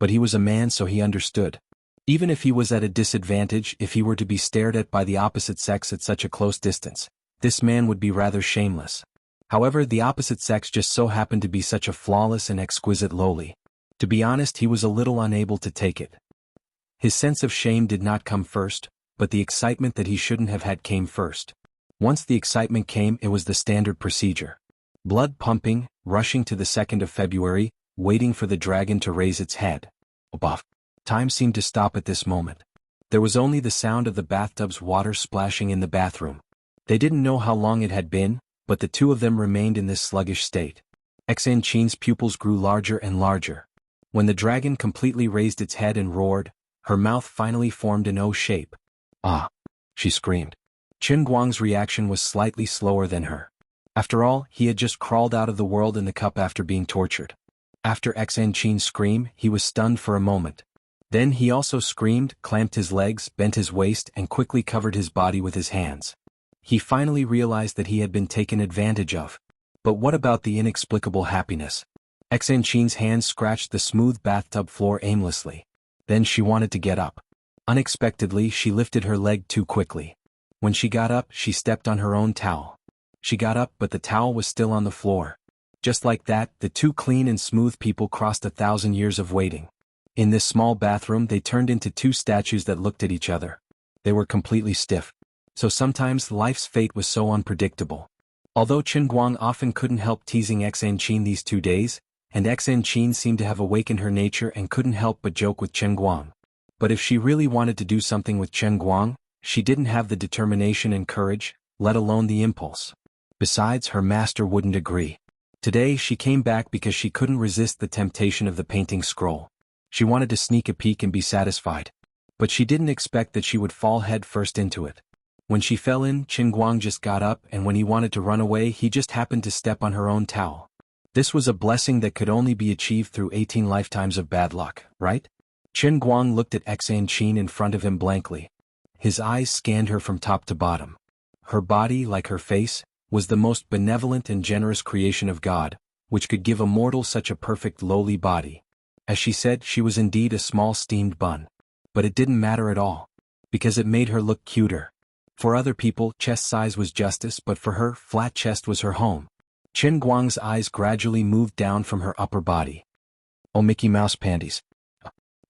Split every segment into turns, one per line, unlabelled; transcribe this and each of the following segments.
But he was a man, so he understood. Even if he was at a disadvantage, if he were to be stared at by the opposite sex at such a close distance, this man would be rather shameless. However, the opposite sex just so happened to be such a flawless and exquisite lowly. To be honest, he was a little unable to take it. His sense of shame did not come first, but the excitement that he shouldn't have had came first. Once the excitement came, it was the standard procedure. Blood pumping, rushing to the 2nd of February, waiting for the dragon to raise its head. Buff. Time seemed to stop at this moment. There was only the sound of the bathtub's water splashing in the bathroom. They didn't know how long it had been, but the two of them remained in this sluggish state. Xan Qin's pupils grew larger and larger. When the dragon completely raised its head and roared, her mouth finally formed an O shape. Ah! She screamed. Qin Guang's reaction was slightly slower than her. After all, he had just crawled out of the world in the cup after being tortured. After Xan Qin's scream, he was stunned for a moment. Then he also screamed, clamped his legs, bent his waist, and quickly covered his body with his hands. He finally realized that he had been taken advantage of. But what about the inexplicable happiness? Xan Qin's hands scratched the smooth bathtub floor aimlessly. Then she wanted to get up. Unexpectedly, she lifted her leg too quickly. When she got up, she stepped on her own towel. She got up, but the towel was still on the floor. Just like that, the two clean and smooth people crossed 1,000 years of waiting. In this small bathroom, they turned into two statues that looked at each other. They were completely stiff. So sometimes life's fate was so unpredictable. Although Qin Guang often couldn't help teasing Xan Qin these 2 days, and Xan Qin seemed to have awakened her nature and couldn't help but joke with Qin Guang. But if she really wanted to do something with Qin Guang, she didn't have the determination and courage, let alone the impulse. Besides, her master wouldn't agree. Today she came back because she couldn't resist the temptation of the painting scroll. She wanted to sneak a peek and be satisfied. But she didn't expect that she would fall head first into it. When she fell in, Qin Guang just got up, and when he wanted to run away, he just happened to step on her own towel. This was a blessing that could only be achieved through 18 lifetimes of bad luck, right? Qin Guang looked at Xan Qin in front of him blankly. His eyes scanned her from top to bottom. Her body, like her face, was the most benevolent and generous creation of God, which could give a mortal such a perfect lowly body. As she said, she was indeed a small steamed bun. But it didn't matter at all, because it made her look cuter. For other people, chest size was justice, but for her, flat chest was her home. Qin Guang's eyes gradually moved down from her upper body. Oh, Mickey Mouse panties.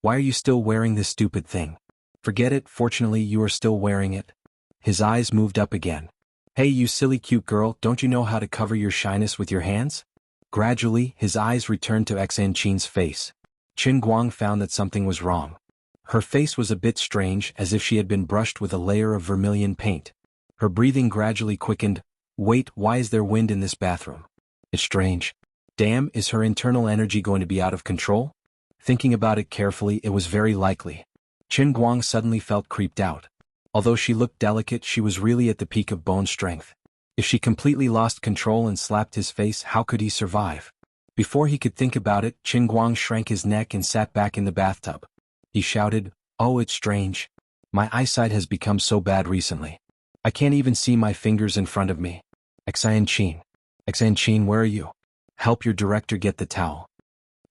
Why are you still wearing this stupid thing? Forget it, fortunately you are still wearing it. His eyes moved up again. Hey, you silly cute girl, don't you know how to cover your shyness with your hands? Gradually, his eyes returned to Xan Qin's face. Qin Guang found that something was wrong. Her face was a bit strange, as if she had been brushed with a layer of vermilion paint. Her breathing gradually quickened. Wait, why is there wind in this bathroom? It's strange. Damn, is her internal energy going to be out of control? Thinking about it carefully, it was very likely. Qin Guang suddenly felt creeped out. Although she looked delicate, she was really at the peak of bone strength. If she completely lost control and slapped his face, how could he survive? Before he could think about it, Qin Guang shrank his neck and sat back in the bathtub. He shouted, "Oh, it's strange. My eyesight has become so bad recently. I can't even see my fingers in front of me. Xan Qin. Xan Qin, where are you? Help your director get the towel."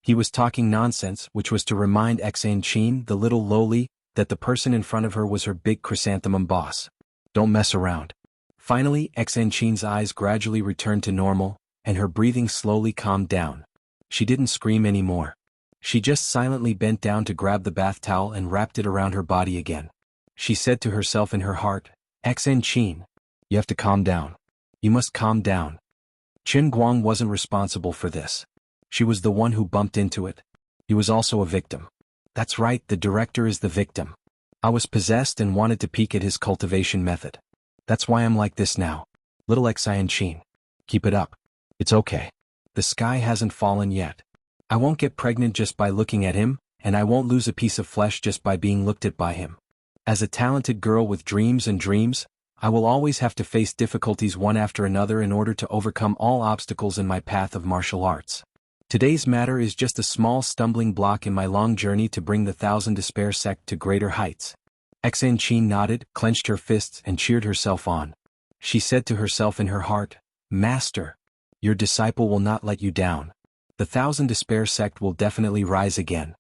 He was talking nonsense, which was to remind Xan Qin, the little lowly, that the person in front of her was her big chrysanthemum boss. Don't mess around. Finally, Xan Qin's eyes gradually returned to normal, and her breathing slowly calmed down. She didn't scream anymore. She just silently bent down to grab the bath towel and wrapped it around her body again. She said to herself in her heart, "Xan Qin, you have to calm down. You must calm down." Qin Guang wasn't responsible for this. She was the one who bumped into it. He was also a victim. That's right, the director is the victim. I was possessed and wanted to peek at his cultivation method. That's why I'm like this now. Little Xan Qin. Keep it up. It's okay. The sky hasn't fallen yet. I won't get pregnant just by looking at him, and I won't lose a piece of flesh just by being looked at by him. As a talented girl with dreams and dreams, I will always have to face difficulties one after another in order to overcome all obstacles in my path of martial arts. Today's matter is just a small stumbling block in my long journey to bring the Thousand Despair sect to greater heights. Xan Qin nodded, clenched her fists, and cheered herself on. She said to herself in her heart, "Master, your disciple will not let you down. The Thousand Despair sect will definitely rise again."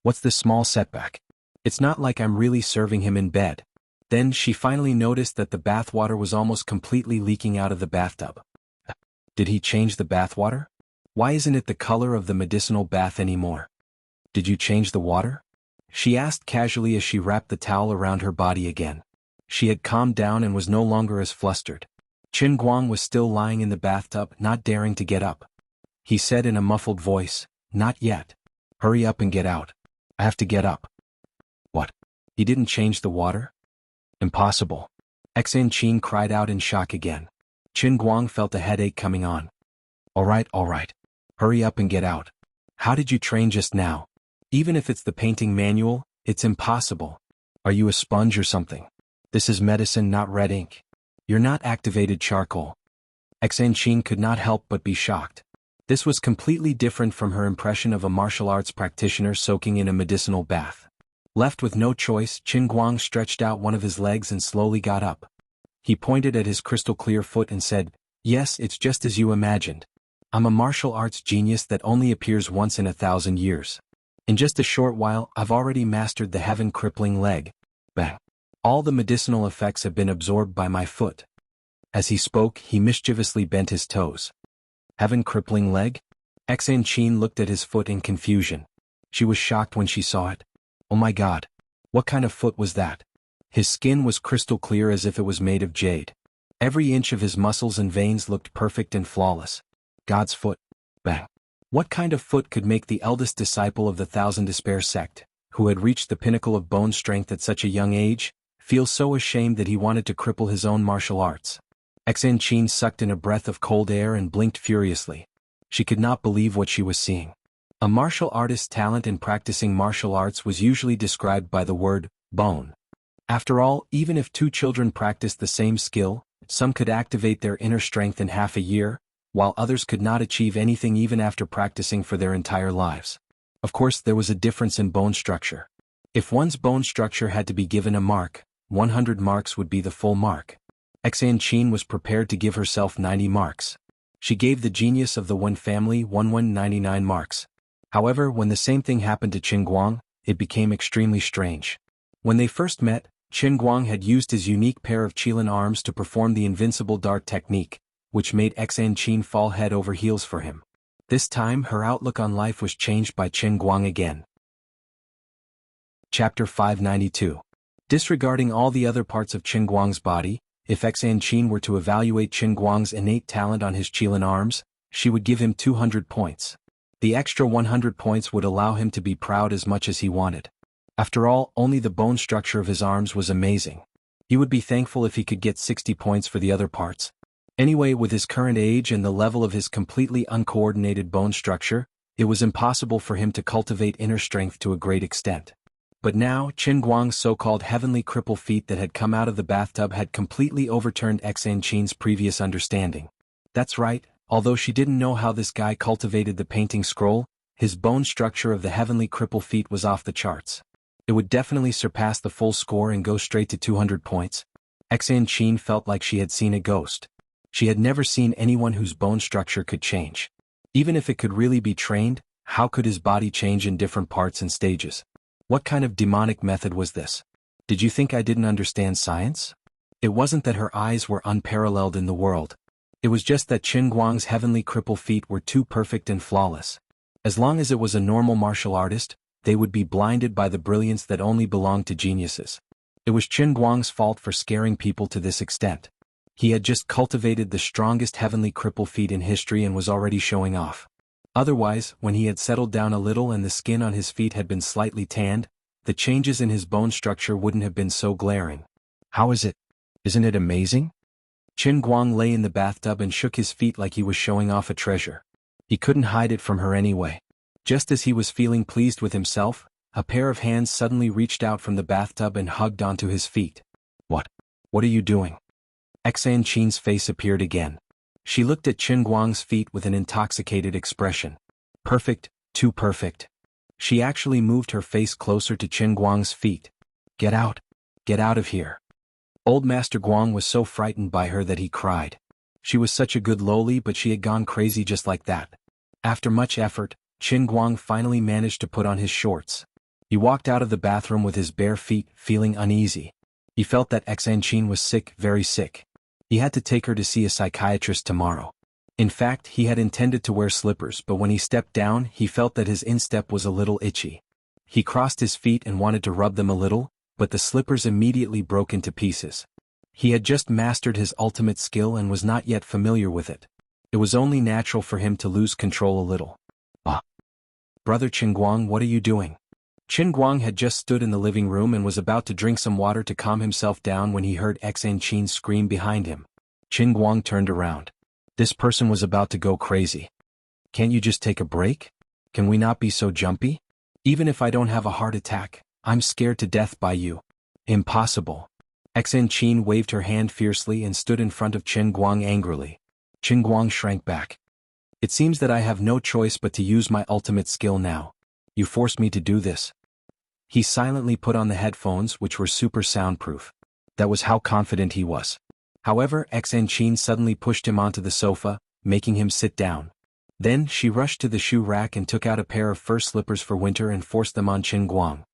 What's this small setback? It's not like I'm really serving him in bed. Then she finally noticed that the bathwater was almost completely leaking out of the bathtub. Did he change the bathwater? Why isn't it the color of the medicinal bath anymore? Did you change the water? She asked casually as she wrapped the towel around her body again. She had calmed down and was no longer as flustered. Qin Guang was still lying in the bathtub, not daring to get up. He said in a muffled voice, "Not yet. Hurry up and get out. I have to get up." What? He didn't change the water? Impossible. Xan Qin cried out in shock again. Qin Guang felt a headache coming on. All right. Hurry up and get out. How did you train just now? Even if it's the painting manual, it's impossible. Are you a sponge or something? This is medicine, not red ink. You're not activated charcoal. Xan Qin could not help but be shocked. This was completely different from her impression of a martial arts practitioner soaking in a medicinal bath. Left with no choice, Qin Guang stretched out one of his legs and slowly got up. He pointed at his crystal-clear foot and said, "Yes, it's just as you imagined. I'm a martial arts genius that only appears once in 1,000 years. In just a short while, I've already mastered the heaven-crippling leg." Bang. All the medicinal effects have been absorbed by my foot. As he spoke, he mischievously bent his toes. Heaven-crippling leg? Xan Qin looked at his foot in confusion. She was shocked when she saw it. Oh my God. What kind of foot was that? His skin was crystal clear as if it was made of jade. Every inch of his muscles and veins looked perfect and flawless. God's foot. Bang. What kind of foot could make the eldest disciple of the Thousand Despair sect, who had reached the pinnacle of bone strength at such a young age, feel so ashamed that he wanted to cripple his own martial arts? Xan Qin sucked in a breath of cold air and blinked furiously. She could not believe what she was seeing. A martial artist's talent in practicing martial arts was usually described by the word, bone. After all, even if two children practiced the same skill, some could activate their inner strength in half a year, while others could not achieve anything even after practicing for their entire lives. Of course, there was a difference in bone structure. If one's bone structure had to be given a mark, 100 marks would be the full mark. Xan Qin was prepared to give herself 90 marks. She gave the genius of the Wen family 199 marks. However, when the same thing happened to Qin Guang, it became extremely strange. When they first met, Qin Guang had used his unique pair of Qilin arms to perform the invincible dart technique, which made Xan Qin fall head over heels for him. This time her outlook on life was changed by Qin Guang again. Chapter 592. Disregarding all the other parts of Qin Guang's body, if Xan Qin were to evaluate Qin Guang's innate talent on his Qilin arms, she would give him 200 points. The extra 100 points would allow him to be proud as much as he wanted. After all, only the bone structure of his arms was amazing. He would be thankful if he could get 60 points for the other parts. Anyway, with his current age and the level of his completely uncoordinated bone structure, it was impossible for him to cultivate inner strength to a great extent. But now, Qin Guang's so-called heavenly cripple feet that had come out of the bathtub had completely overturned Xan Qin's previous understanding. That's right, although she didn't know how this guy cultivated the painting scroll, his bone structure of the heavenly cripple feet was off the charts. It would definitely surpass the full score and go straight to 200 points. Xan Qin felt like she had seen a ghost. She had never seen anyone whose bone structure could change. Even if it could really be trained, how could his body change in different parts and stages? What kind of demonic method was this? Did you think I didn't understand science? It wasn't that her eyes were unparalleled in the world. It was just that Qin Guang's heavenly cripple feet were too perfect and flawless. As long as it was a normal martial artist, they would be blinded by the brilliance that only belonged to geniuses. It was Qin Guang's fault for scaring people to this extent. He had just cultivated the strongest heavenly cripple feet in history and was already showing off. Otherwise, when he had settled down a little and the skin on his feet had been slightly tanned, the changes in his bone structure wouldn't have been so glaring. How is it? Isn't it amazing? Qin Guang lay in the bathtub and shook his feet like he was showing off a treasure. He couldn't hide it from her anyway. Just as he was feeling pleased with himself, a pair of hands suddenly reached out from the bathtub and hugged onto his feet. What? What are you doing? Xan Qin's face appeared again. She looked at Qin Guang's feet with an intoxicated expression. Perfect, too perfect. She actually moved her face closer to Qin Guang's feet. Get out. Get out of here. Old Master Guang was so frightened by her that he cried. She was such a good loli, but she had gone crazy just like that. After much effort, Qin Guang finally managed to put on his shorts. He walked out of the bathroom with his bare feet, feeling uneasy. He felt that Xanqin was sick, very sick. He had to take her to see a psychiatrist tomorrow. In fact, he had intended to wear slippers, but when he stepped down, he felt that his instep was a little itchy. He crossed his feet and wanted to rub them a little, but the slippers immediately broke into pieces. He had just mastered his ultimate skill and was not yet familiar with it. It was only natural for him to lose control a little. Ah! Brother Qingguang, what are you doing? Qingguang had just stood in the living room and was about to drink some water to calm himself down when he heard Xanqin scream behind him. Qingguang turned around. This person was about to go crazy. Can't you just take a break? Can we not be so jumpy? Even if I don't have a heart attack, I'm scared to death by you. Impossible. Xanqin waved her hand fiercely and stood in front of Qingguang angrily. Qingguang shrank back. It seems that I have no choice but to use my ultimate skill now. You forced me to do this. He silently put on the headphones, which were super soundproof. That was how confident he was. However, Xanqin suddenly pushed him onto the sofa, making him sit down. Then she rushed to the shoe rack and took out a pair of fur slippers for winter and forced them on Qingguang.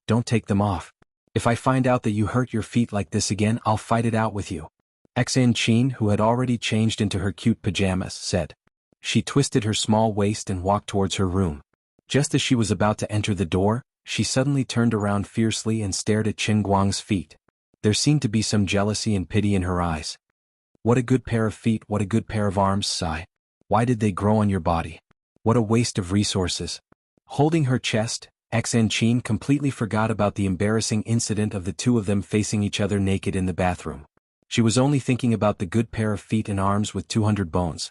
Don't take them off. If I find out that you hurt your feet like this again, I'll fight it out with you. Xanqin, who had already changed into her cute pajamas, said. She twisted her small waist and walked towards her room. Just as she was about to enter the door, she suddenly turned around fiercely and stared at Qingguang's feet. There seemed to be some jealousy and pity in her eyes. What a good pair of feet, what a good pair of arms, sigh. Why did they grow on your body? What a waste of resources. Holding her chest, Xanqin completely forgot about the embarrassing incident of the two of them facing each other naked in the bathroom. She was only thinking about the good pair of feet and arms with 200 bones.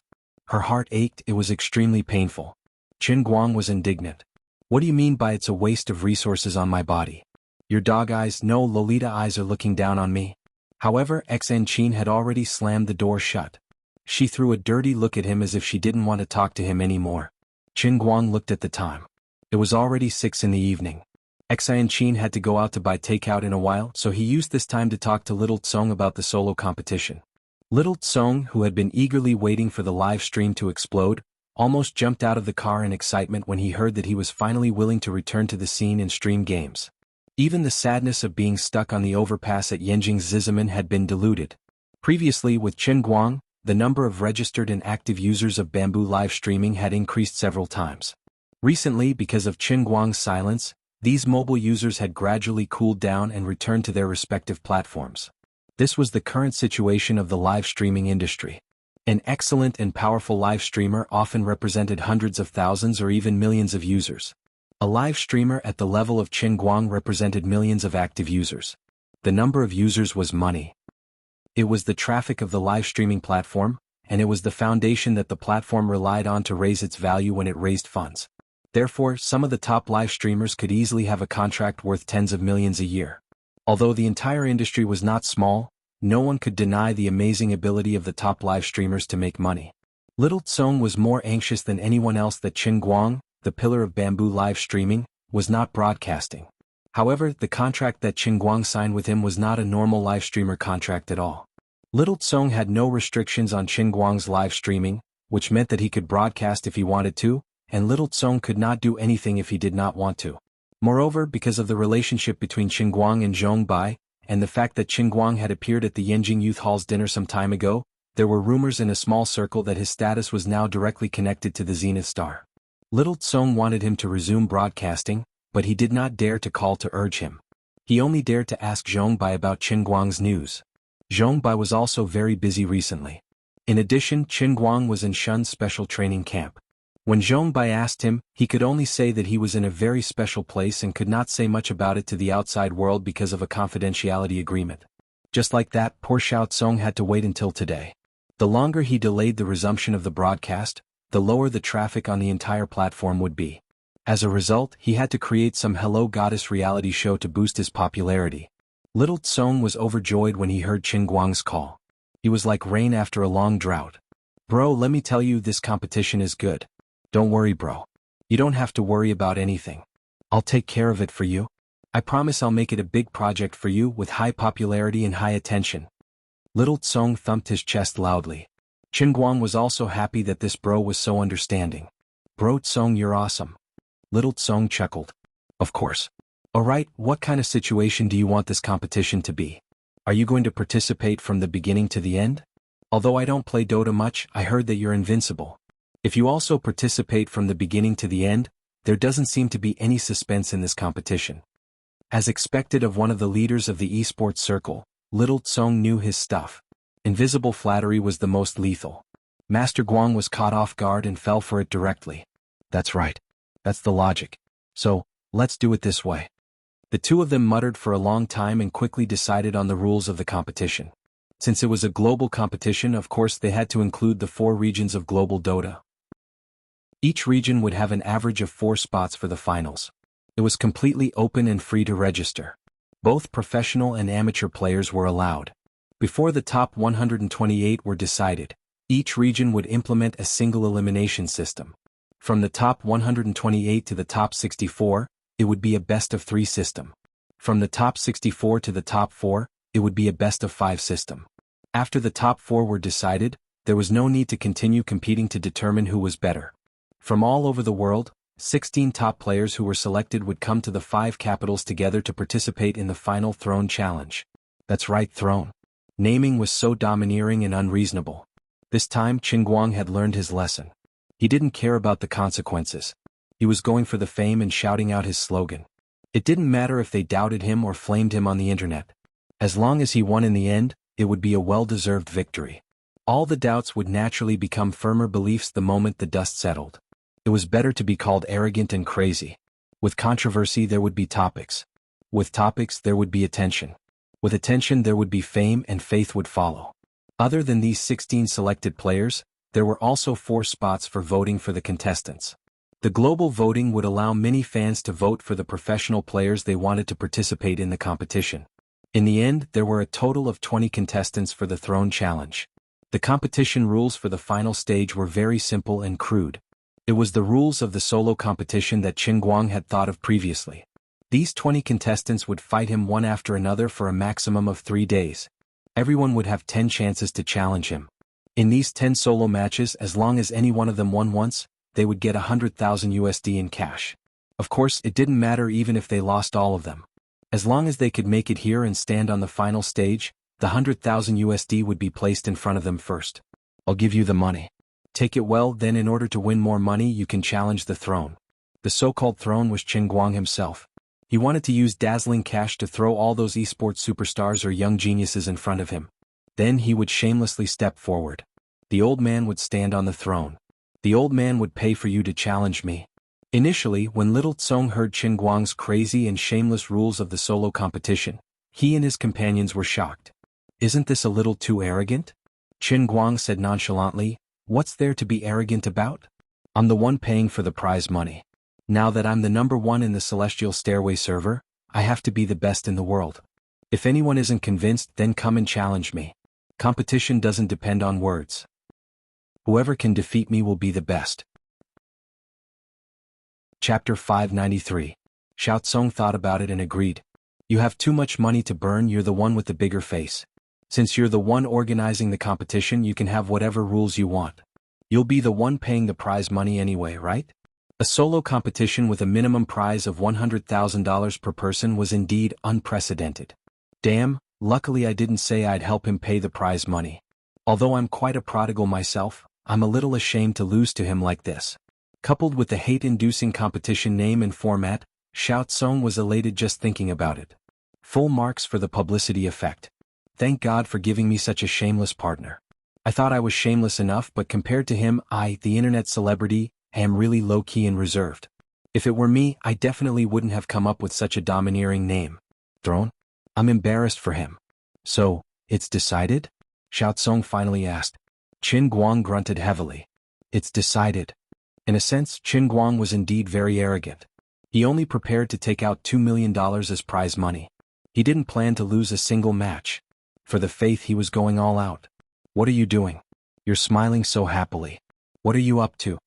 Her heart ached, it was extremely painful. Qingguang was indignant. What do you mean by it's a waste of resources on my body? Your dog eyes, no Lolita eyes are looking down on me. However, Xanqin had already slammed the door shut. She threw a dirty look at him as if she didn't want to talk to him anymore. Qingguang looked at the time. It was already 6 in the evening. Xanqin had to go out to buy takeout in a while, so he used this time to talk to Little Tsong about the solo competition. Little Tsong, who had been eagerly waiting for the live stream to explode, almost jumped out of the car in excitement when he heard that he was finally willing to return to the scene and stream games. Even the sadness of being stuck on the overpass at Yanjing Zizaman had been diluted. Previously with Qingguang, the number of registered and active users of Bamboo live streaming had increased several times. Recently, because of Qingguang's silence, these mobile users had gradually cooled down and returned to their respective platforms. This was the current situation of the live streaming industry. An excellent and powerful live streamer often represented hundreds of thousands or even millions of users. A live streamer at the level of Qingguang represented millions of active users. The number of users was money. It was the traffic of the live streaming platform, and it was the foundation that the platform relied on to raise its value when it raised funds. Therefore, some of the top live streamers could easily have a contract worth tens of millions a year. Although the entire industry was not small, no one could deny the amazing ability of the top live streamers to make money. Little Tsong was more anxious than anyone else that Qingguang, the pillar of Bamboo live streaming, was not broadcasting. However, the contract that Qingguang signed with him was not a normal live streamer contract at all. Little Tsong had no restrictions on Qingguang's live streaming, which meant that he could broadcast if he wanted to, and Little Tsong could not do anything if he did not want to. Moreover, because of the relationship between Qingguang and Zhong Bai, and the fact that Qingguang had appeared at the Yanjing Youth Hall's dinner some time ago, there were rumors in a small circle that his status was now directly connected to the Zenith Star. Little Tsong wanted him to resume broadcasting, but he did not dare to call to urge him. He only dared to ask Zhong Bai about Qingguang's news. Zhong Bai was also very busy recently. In addition, Qingguang was in Shun's special training camp. When Zhong Bai asked him, he could only say that he was in a very special place and could not say much about it to the outside world because of a confidentiality agreement. Just like that, poor Xiao Tsong had to wait until today. The longer he delayed the resumption of the broadcast, the lower the traffic on the entire platform would be. As a result, he had to create some Hello Goddess reality show to boost his popularity. Little Tsong was overjoyed when he heard Qingguang's call. He was like rain after a long drought. Bro, let me tell you, this competition is good. Don't worry, bro. You don't have to worry about anything. I'll take care of it for you. I promise I'll make it a big project for you with high popularity and high attention. Little Tsong thumped his chest loudly. Qingguang was also happy that this bro was so understanding. Bro Tsong, you're awesome. Little Tsong chuckled. Of course. Alright, what kind of situation do you want this competition to be? Are you going to participate from the beginning to the end? Although I don't play Dota much, I heard that you're invincible. If you also participate from the beginning to the end, there doesn't seem to be any suspense in this competition. As expected of one of the leaders of the esports circle, Little Tsong knew his stuff. Invisible flattery was the most lethal. Master Guang was caught off guard and fell for it directly. That's right. That's the logic. So, let's do it this way. The two of them muttered for a long time and quickly decided on the rules of the competition. Since it was a global competition, of course they had to include the 4 regions of global Dota. Each region would have an average of 4 spots for the finals. It was completely open and free to register. Both professional and amateur players were allowed. Before the top 128 were decided, each region would implement a single elimination system. From the top 128 to the top 64, it would be a best-of-3 system. From the top 64 to the top 4, it would be a best-of-5 system. After the top 4 were decided, there was no need to continue competing to determine who was better. From all over the world, 16 top players who were selected would come to the 5 capitals together to participate in the final Throne Challenge. That's right, Throne. Naming was so domineering and unreasonable. This time Qin Guang had learned his lesson. He didn't care about the consequences. He was going for the fame and shouting out his slogan. It didn't matter if they doubted him or flamed him on the internet. As long as he won in the end, it would be a well-deserved victory. All the doubts would naturally become firmer beliefs the moment the dust settled. It was better to be called arrogant and crazy. With controversy there would be topics. With topics there would be attention. With attention there would be fame and faith would follow. Other than these 16 selected players, there were also 4 spots for voting for the contestants. The global voting would allow many fans to vote for the professional players they wanted to participate in the competition. In the end, there were a total of 20 contestants for the Throne Challenge. The competition rules for the final stage were very simple and crude. It was the rules of the solo competition that Qin Guang had thought of previously. These 20 contestants would fight him one after another for a maximum of 3 days. Everyone would have 10 chances to challenge him. In these 10 solo matches, as long as any one of them won once, they would get 100,000 USD in cash. Of course, it didn't matter even if they lost all of them. As long as they could make it here and stand on the final stage, the 100,000 USD would be placed in front of them first. I'll give you the money. Take it well, then in order to win more money you can challenge the throne. The so-called throne was Qin Guang himself. He wanted to use dazzling cash to throw all those esports superstars or young geniuses in front of him. Then he would shamelessly step forward. The old man would stand on the throne. The old man would pay for you to challenge me. Initially, when Little Tsong heard Qin Guang's crazy and shameless rules of the solo competition, he and his companions were shocked. Isn't this a little too arrogant? Qin Guang said nonchalantly, what's there to be arrogant about? I'm the one paying for the prize money. Now that I'm the number 1 in the Celestial Stairway server, I have to be the best in the world. If anyone isn't convinced, then come and challenge me. Competition doesn't depend on words. Whoever can defeat me will be the best. Chapter 593. Xiao Tsong thought about it and agreed. You have too much money to burn, you're the one with the bigger face. Since you're the one organizing the competition, you can have whatever rules you want. You'll be the one paying the prize money anyway, right? A solo competition with a minimum prize of $100,000 per person was indeed unprecedented. Damn, luckily I didn't say I'd help him pay the prize money. Although I'm quite a prodigal myself, I'm a little ashamed to lose to him like this. Coupled with the hate-inducing competition name and format, Xiao Tsong was elated just thinking about it. Full marks for the publicity effect. Thank God for giving me such a shameless partner. I thought I was shameless enough, but compared to him, I, the internet celebrity, am really low-key and reserved. If it were me, I definitely wouldn't have come up with such a domineering name. Throne? I'm embarrassed for him. So, it's decided? Xiao Tsong finally asked. Qin Guang grunted heavily. It's decided. In a sense, Qin Guang was indeed very arrogant. He only prepared to take out $2 million as prize money. He didn't plan to lose a single match. For the faith he was going all out. What are you doing? You're smiling so happily. What are you up to?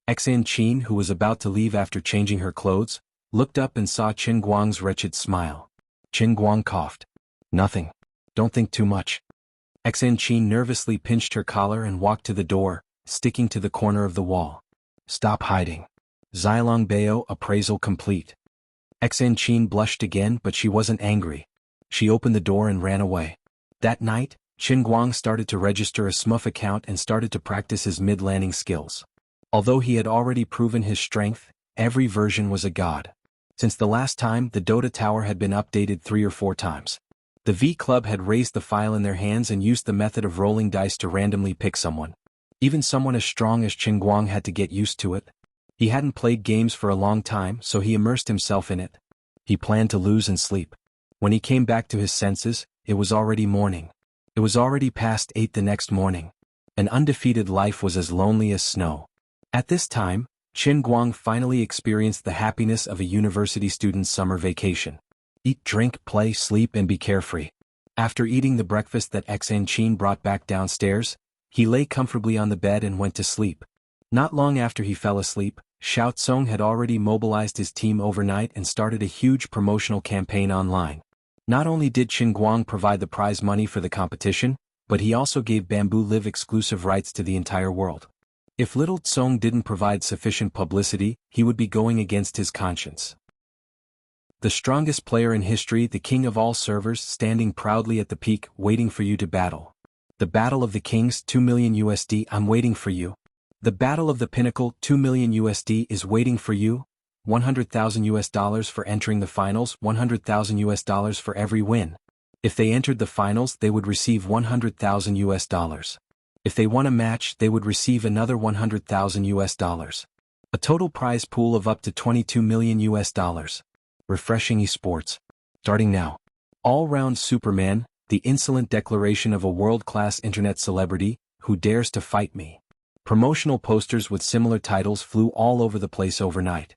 Xan Qin, who was about to leave after changing her clothes, looked up and saw Qin Guang's wretched smile. Qin Guang coughed. Nothing. Don't think too much. Xan Qin nervously pinched her collar and walked to the door, sticking to the corner of the wall. Stop hiding. Xilong Bao appraisal complete. Xan Qin blushed again, but she wasn't angry. She opened the door and ran away. That night, Qin Guang started to register a SMUF account and started to practice his mid-landing skills. Although he had already proven his strength, every version was a god. Since the last time, the Dota Tower had been updated 3 or 4 times. The V Club had raised the file in their hands and used the method of rolling dice to randomly pick someone. Even someone as strong as Qin Guang had to get used to it. He hadn't played games for a long time, so he immersed himself in it. He planned to lose and sleep. When he came back to his senses, it was already morning. It was already past 8 the next morning. An undefeated life was as lonely as snow. At this time, Qin Guang finally experienced the happiness of a university student's summer vacation. Eat, drink, play, sleep, and be carefree. After eating the breakfast that Xan Qin brought back downstairs, he lay comfortably on the bed and went to sleep. Not long after he fell asleep, Xiao Tsong had already mobilized his team overnight and started a huge promotional campaign online. Not only did Qin Guang provide the prize money for the competition, but he also gave Bamboo Live exclusive rights to the entire world. If little Tsong didn't provide sufficient publicity, he would be going against his conscience. The strongest player in history, the king of all servers, standing proudly at the peak, waiting for you to battle. The Battle of the Kings, 2 million USD, I'm waiting for you. The Battle of the Pinnacle, 2 million USD, is waiting for you. 100,000 US dollars for entering the finals, 100,000 US dollars for every win. If they entered the finals, they would receive 100,000 US dollars. If they won a match, they would receive another 100,000 US dollars. A total prize pool of up to 22 million US dollars. Refreshing esports. Starting now. All-round Superman, the insolent declaration of a world-class internet celebrity, who dares to fight me. Promotional posters with similar titles flew all over the place overnight.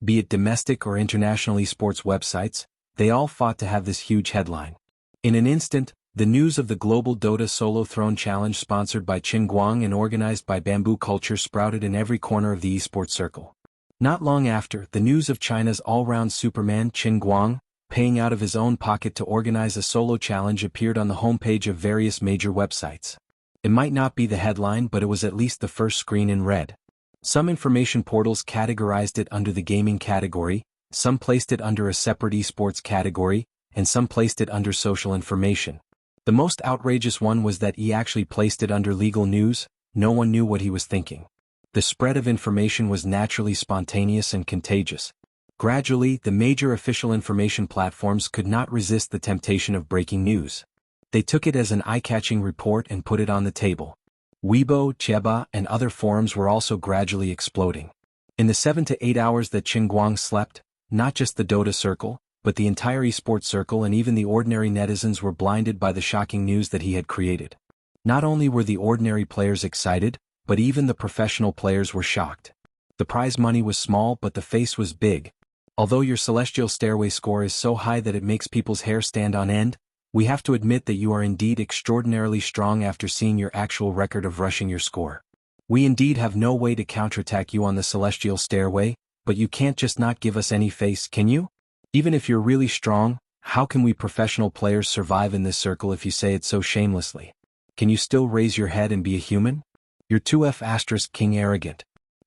Be it domestic or international esports websites, they all fought to have this huge headline. In an instant, the news of the global Dota Solo Throne Challenge sponsored by Qin Guang and organized by Bamboo Culture sprouted in every corner of the esports circle. Not long after, the news of China's all-round Superman Qin Guang, paying out of his own pocket to organize a solo challenge appeared on the homepage of various major websites. It might not be the headline, but it was at least the first screen in red. Some information portals categorized it under the gaming category, some placed it under a separate esports category, and some placed it under social information. The most outrageous one was that he actually placed it under legal news. No one knew what he was thinking. The spread of information was naturally spontaneous and contagious. Gradually, the major official information platforms could not resist the temptation of breaking news. They took it as an eye-catching report and put it on the table. Weibo, Cheba, and other forums were also gradually exploding. In the 7 to 8 hours that Qin Guang slept, not just the Dota circle, but the entire esports circle and even the ordinary netizens were blinded by the shocking news that he had created. Not only were the ordinary players excited, but even the professional players were shocked. The prize money was small, but the face was big. Although your celestial stairway score is so high that it makes people's hair stand on end, we have to admit that you are indeed extraordinarily strong after seeing your actual record of rushing your score. We indeed have no way to counterattack you on the celestial stairway, but you can't just not give us any face, can you? Even if you're really strong, how can we professional players survive in this circle if you say it so shamelessly? Can you still raise your head and be a human? You're 2F** king arrogant.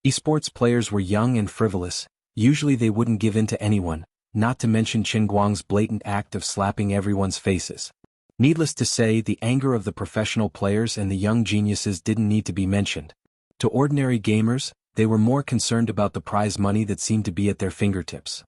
Esports players were young and frivolous, usually they wouldn't give in to anyone, not to mention Qin Guang's blatant act of slapping everyone's faces. Needless to say, the anger of the professional players and the young geniuses didn't need to be mentioned. To ordinary gamers, they were more concerned about the prize money that seemed to be at their fingertips.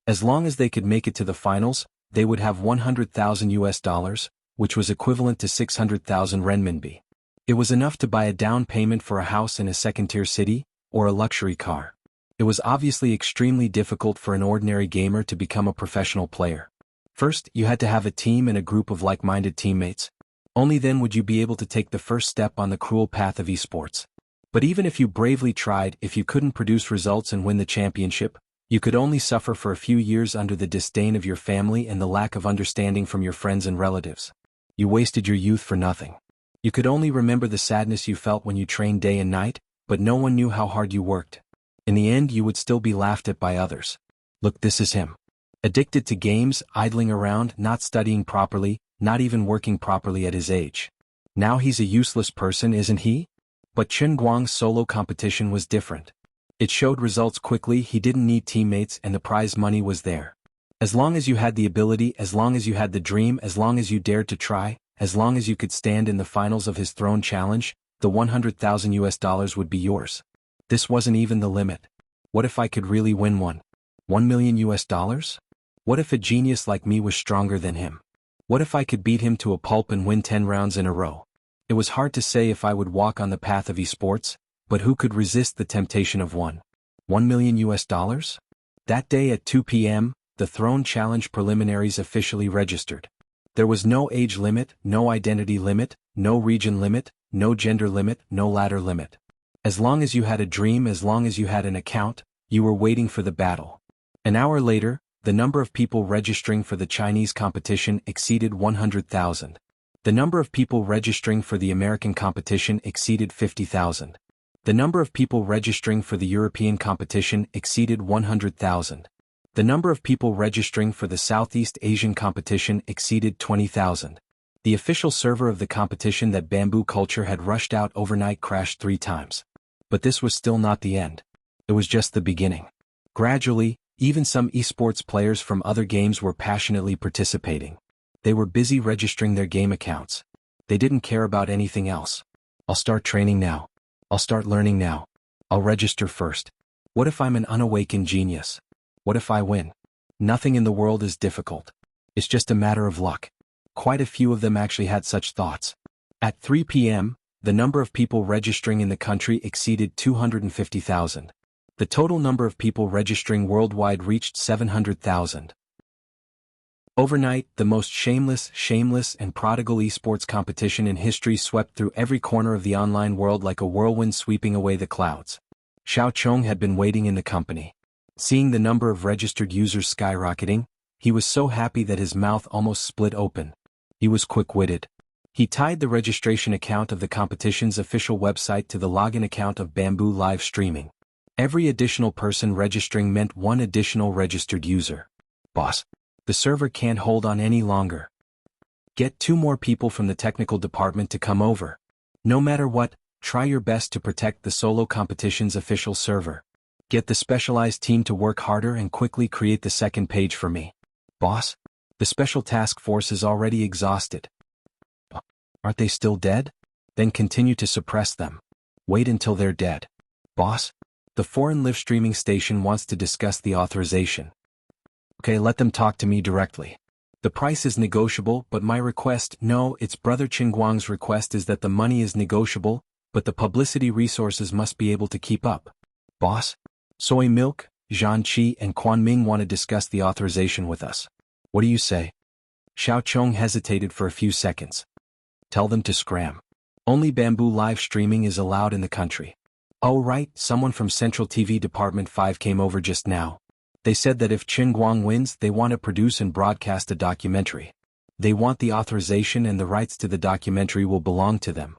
As long as they could make it to the finals, they would have 100,000 US dollars, which was equivalent to 600,000 renminbi. It was enough to buy a down payment for a house in a second-tier city, or a luxury car. It was obviously extremely difficult for an ordinary gamer to become a professional player. First, you had to have a team and a group of like-minded teammates. Only then would you be able to take the first step on the cruel path of esports. But even if you bravely tried, if you couldn't produce results and win the championship, you could only suffer for a few years under the disdain of your family and the lack of understanding from your friends and relatives. You wasted your youth for nothing. You could only remember the sadness you felt when you trained day and night, but no one knew how hard you worked. In the end, you would still be laughed at by others. Look, this is him. Addicted to games, idling around, not studying properly, not even working properly at his age. Now he's a useless person, isn't he? But Qin Guang's solo competition was different. It showed results quickly, he didn't need teammates, and the prize money was there. As long as you had the ability, as long as you had the dream, as long as you dared to try, as long as you could stand in the finals of his throne challenge, the $100,000 would be yours. This wasn't even the limit. What if I could really win $1 million? What if a genius like me was stronger than him? What if I could beat him to a pulp and win 10 rounds in a row? It was hard to say if I would walk on the path of esports, but who could resist the temptation of $1 million? That day at 2 p.m., the Throne Challenge preliminaries officially registered. There was no age limit, no identity limit, no region limit, no gender limit, no ladder limit. As long as you had a dream, as long as you had an account, you were waiting for the battle. An hour later, the number of people registering for the Chinese competition exceeded 100,000. The number of people registering for the American competition exceeded 50,000. The number of people registering for the European competition exceeded 100,000. The number of people registering for the Southeast Asian competition exceeded 20,000. The official server of the competition that Bamboo Culture had rushed out overnight crashed 3 times. But this was still not the end. It was just the beginning. Gradually, even some esports players from other games were passionately participating. They were busy registering their game accounts. They didn't care about anything else. I'll start training now. I'll start learning now. I'll register first. What if I'm an unawakened genius? What if I win? Nothing in the world is difficult. It's just a matter of luck. Quite a few of them actually had such thoughts. At 3 p.m., the number of people registering in the country exceeded 250,000. The total number of people registering worldwide reached 700,000. Overnight, the most shameless, and prodigal esports competition in history swept through every corner of the online world like a whirlwind sweeping away the clouds. Xiao Chong had been waiting in the company. Seeing the number of registered users skyrocketing, he was so happy that his mouth almost split open. He was quick-witted. He tied the registration account of the competition's official website to the login account of Bamboo live streaming. Every additional person registering meant 1 additional registered user. Boss, the server can't hold on any longer. Get 2 more people from the technical department to come over. No matter what, try your best to protect the solo competition's official server. Get the specialized team to work harder and quickly create the second page for me. Boss, the special task force is already exhausted. Aren't they still dead? Then continue to suppress them. Wait until they're dead. Boss, the foreign live streaming station wants to discuss the authorization. Okay, let them talk to me directly. The price is negotiable, but my request, no, it's Brother Qingguang's request is that the money is negotiable, but the publicity resources must be able to keep up. Boss, Soy Milk, Zhan Qi and Quan Ming want to discuss the authorization with us. What do you say? Xiao Chong hesitated for a few seconds. Tell them to scram. Only Bamboo live streaming is allowed in the country. Oh right, someone from Central TV Department 5 came over just now. They said that if Qingguang wins, they want to produce and broadcast a documentary. They want the authorization and the rights to the documentary will belong to them.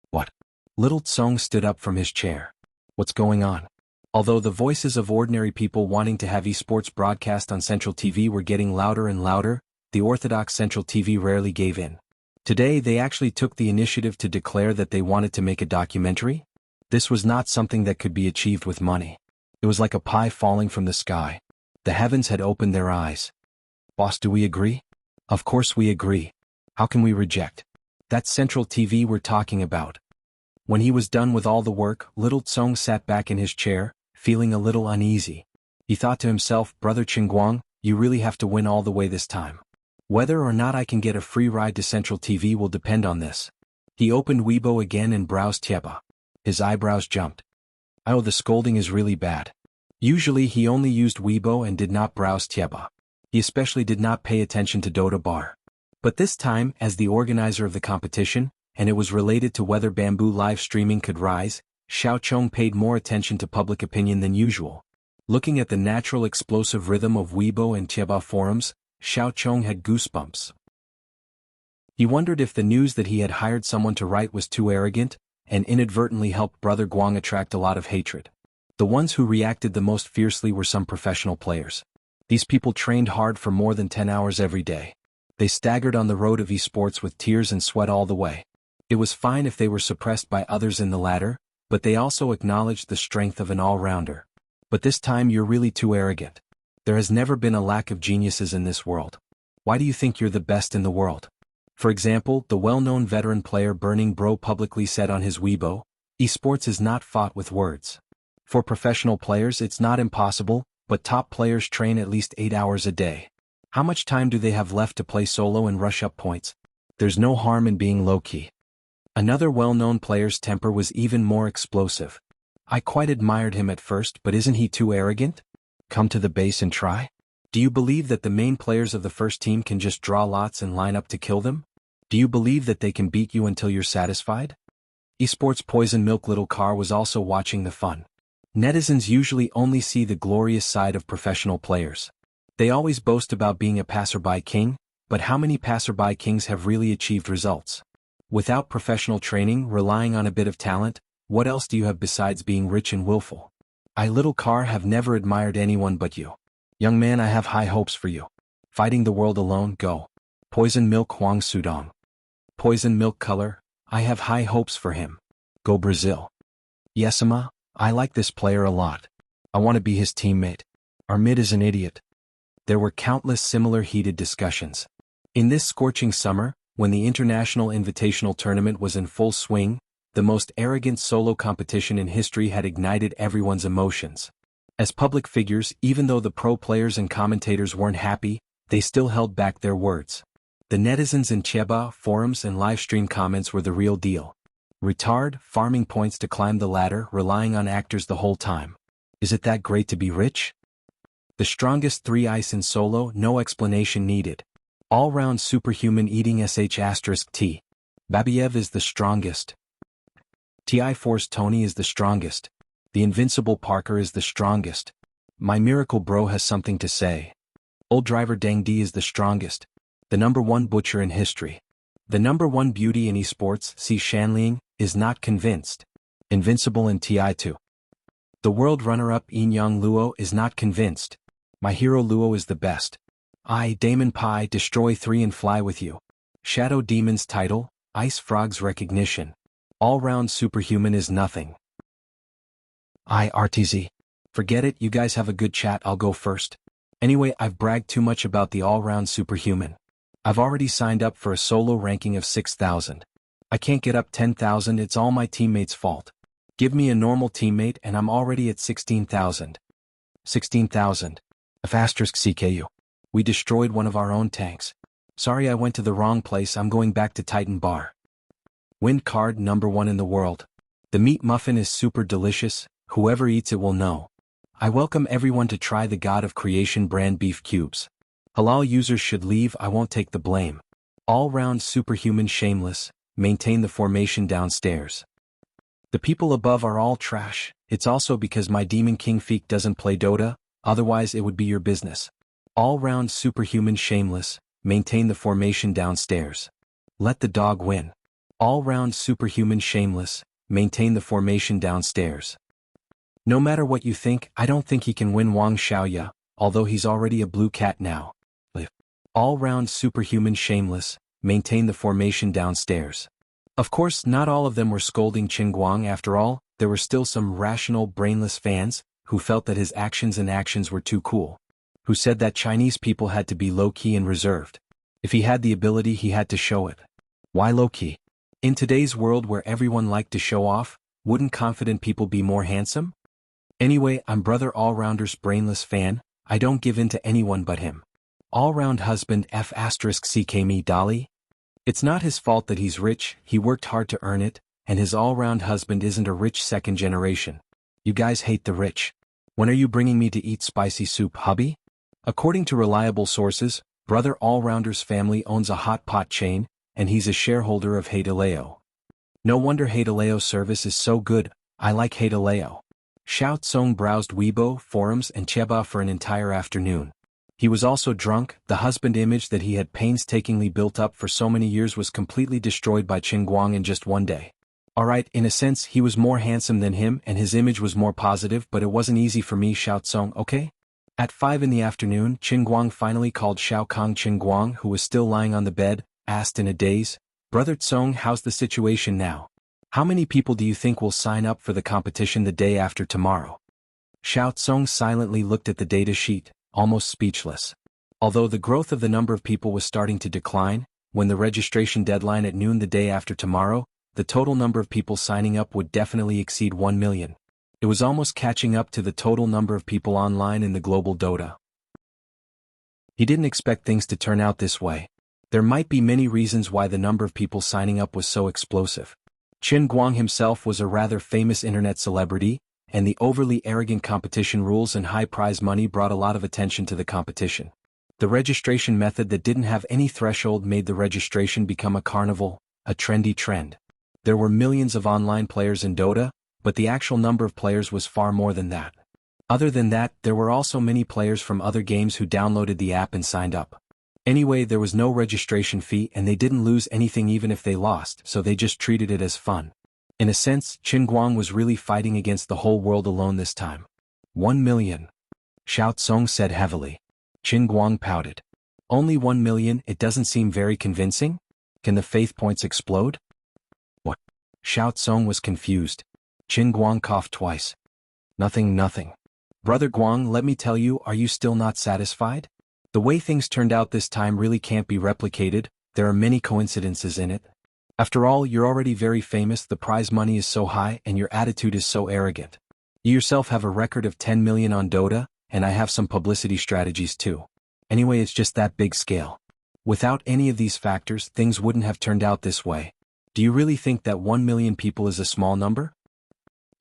What? Little Tsong stood up from his chair. What's going on? Although the voices of ordinary people wanting to have esports broadcast on Central TV were getting louder and louder, the orthodox Central TV rarely gave in. Today they actually took the initiative to declare that they wanted to make a documentary. This was not something that could be achieved with money. It was like a pie falling from the sky. The heavens had opened their eyes. Boss, do we agree? Of course we agree. How can we reject? That's Central TV we're talking about. When he was done with all the work, Little Tsong sat back in his chair, feeling a little uneasy. He thought to himself, Brother Qingguang, you really have to win all the way this time. Whether or not I can get a free ride to Central TV will depend on this. He opened Weibo again and browsed Tieba. His eyebrows jumped. Oh, the scolding is really bad. Usually he only used Weibo and did not browse Tieba. He especially did not pay attention to Dota Bar. But this time, as the organizer of the competition, and it was related to whether Bamboo live streaming could rise, Xiao Chong paid more attention to public opinion than usual. Looking at the natural explosive rhythm of Weibo and Tieba forums, Xiao Chong had goosebumps. He wondered if the news that he had hired someone to write was too arrogant, and inadvertently helped Brother Guang attract a lot of hatred. The ones who reacted the most fiercely were some professional players. These people trained hard for more than 10 hours every day. They staggered on the road of esports with tears and sweat all the way. It was fine if they were suppressed by others in the ladder, but they also acknowledged the strength of an all-rounder. But this time you're really too arrogant. There has never been a lack of geniuses in this world. Why do you think you're the best in the world? For example, the well-known veteran player Burning Bro publicly said on his Weibo, "Esports is not fought with words. For professional players it's not impossible, but top players train at least 8 hours a day. How much time do they have left to play solo and rush up points? There's no harm in being low-key." Another well-known player's temper was even more explosive. "I quite admired him at first, but isn't he too arrogant? Come to the base and try? Do you believe that the main players of the first team can just draw lots and line up to kill them? Do you believe that they can beat you until you're satisfied?" Esports Poison Milk Little Car was also watching the fun. Netizens usually only see the glorious side of professional players. They always boast about being a passerby king, but how many passerby kings have really achieved results? Without professional training, relying on a bit of talent, what else do you have besides being rich and willful? I, Little Car, have never admired anyone but you. Young man, I have high hopes for you. Fighting the world alone, go. Poison Milk Huang Sudong. Poison Milk Color, I have high hopes for him. Go Brazil. Yesima, I like this player a lot. I want to be his teammate. Our mid is an idiot. There were countless similar heated discussions. In this scorching summer, when the International Invitational Tournament was in full swing, the most arrogant solo competition in history had ignited everyone's emotions. As public figures, even though the pro players and commentators weren't happy, they still held back their words. The netizens in Cheba, forums and livestream comments were the real deal. Retard, farming points to climb the ladder, relying on actors the whole time. Is it that great to be rich? The strongest 3 ice in solo, no explanation needed. All-round superhuman eating sh*t. Babiev is the strongest. Ti Force Tony is the strongest. The invincible Parker is the strongest. My miracle bro has something to say. Old driver Dang D is the strongest. The #1 butcher in history. The #1 beauty in esports, C. Shanliang, is not convinced. Invincible in Ti2. The world runner-up Inyang Luo is not convinced. My hero Luo is the best. I, Damon Pai, destroy 3 and fly with you. Shadow Demon's title, Ice Frog's recognition. All-round superhuman is nothing. I, RTZ. Forget it, you guys have a good chat, I'll go first. Anyway, I've bragged too much about the all-round superhuman. I've already signed up for a solo ranking of 6,000. I can't get up 10,000, it's all my teammates' fault. Give me a normal teammate and I'm already at 16,000. 16,000. F** CKU. We destroyed one of our own tanks. Sorry I went to the wrong place, I'm going back to Titan Bar. Wind card #1 in the world. The meat muffin is super delicious, whoever eats it will know. I welcome everyone to try the God of Creation brand beef cubes. Halal users should leave, I won't take the blame. All-round superhuman shameless, maintain the formation downstairs. The people above are all trash, it's also because my Demon King Feek doesn't play Dota, otherwise it would be your business. All-round superhuman shameless, maintain the formation downstairs. Let the dog win. All-round superhuman shameless, maintain the formation downstairs. No matter what you think, I don't think he can win Wang Xiaoya, although he's already a blue cat now. All-round superhuman shameless, maintain the formation downstairs. Of course, not all of them were scolding Qin Guang after all, there were still some rational, brainless fans, who felt that his actions were too cool. Who said that Chinese people had to be low-key and reserved. If he had the ability, he had to show it. Why low-key? In today's world where everyone liked to show off, wouldn't confident people be more handsome? Anyway, I'm Brother All-Rounder's brainless fan, I don't give in to anyone but him. All-round husband F** CK me Dolly? It's not his fault that he's rich, he worked hard to earn it, and his all-round husband isn't a rich second generation. You guys hate the rich. When are you bringing me to eat spicy soup, hubby? According to reliable sources, Brother All-Rounder's family owns a hot pot chain, and he's a shareholder of Haidaleo. No wonder Haidaleo's service is so good, I like Haidaleo. Xiao Tsong browsed Weibo, forums and Cheba for an entire afternoon. He was also drunk, the husband image that he had painstakingly built up for so many years was completely destroyed by Qin Guang in just one day. Alright, in a sense he was more handsome than him and his image was more positive, but it wasn't easy for me, Xiao Tsong, okay? At 5 in the afternoon, Qin Guang finally called Xiao Kong. Qin Guang, who was still lying on the bed, asked in a daze, Brother Tsong, how's the situation now? How many people do you think will sign up for the competition the day after tomorrow? Xiao Tsong silently looked at the data sheet, almost speechless. Although the growth of the number of people was starting to decline, when the registration deadline at noon the day after tomorrow, the total number of people signing up would definitely exceed 1 million. It was almost catching up to the total number of people online in the global Dota. He didn't expect things to turn out this way. There might be many reasons why the number of people signing up was so explosive. Qin Guang himself was a rather famous internet celebrity, and the overly arrogant competition rules and high prize money brought a lot of attention to the competition. The registration method that didn't have any threshold made the registration become a carnival, a trendy trend. There were millions of online players in Dota, but the actual number of players was far more than that. Other than that, there were also many players from other games who downloaded the app and signed up. Anyway, there was no registration fee and they didn't lose anything even if they lost, so they just treated it as fun. In a sense, Qin Guang was really fighting against the whole world alone this time. 1 million. Xiao Tsong said heavily. Qin Guang pouted. Only 1 million, it doesn't seem very convincing? Can the faith points explode? What? Xiao Tsong was confused. Qin Guang coughed twice. Nothing. Brother Guang, let me tell you, are you still not satisfied? The way things turned out this time really can't be replicated, there are many coincidences in it. After all, you're already very famous, the prize money is so high and your attitude is so arrogant. You yourself have a record of 10 million on Dota, and I have some publicity strategies too. Anyway, it's just that big scale. Without any of these factors, things wouldn't have turned out this way. Do you really think that 1 million people is a small number?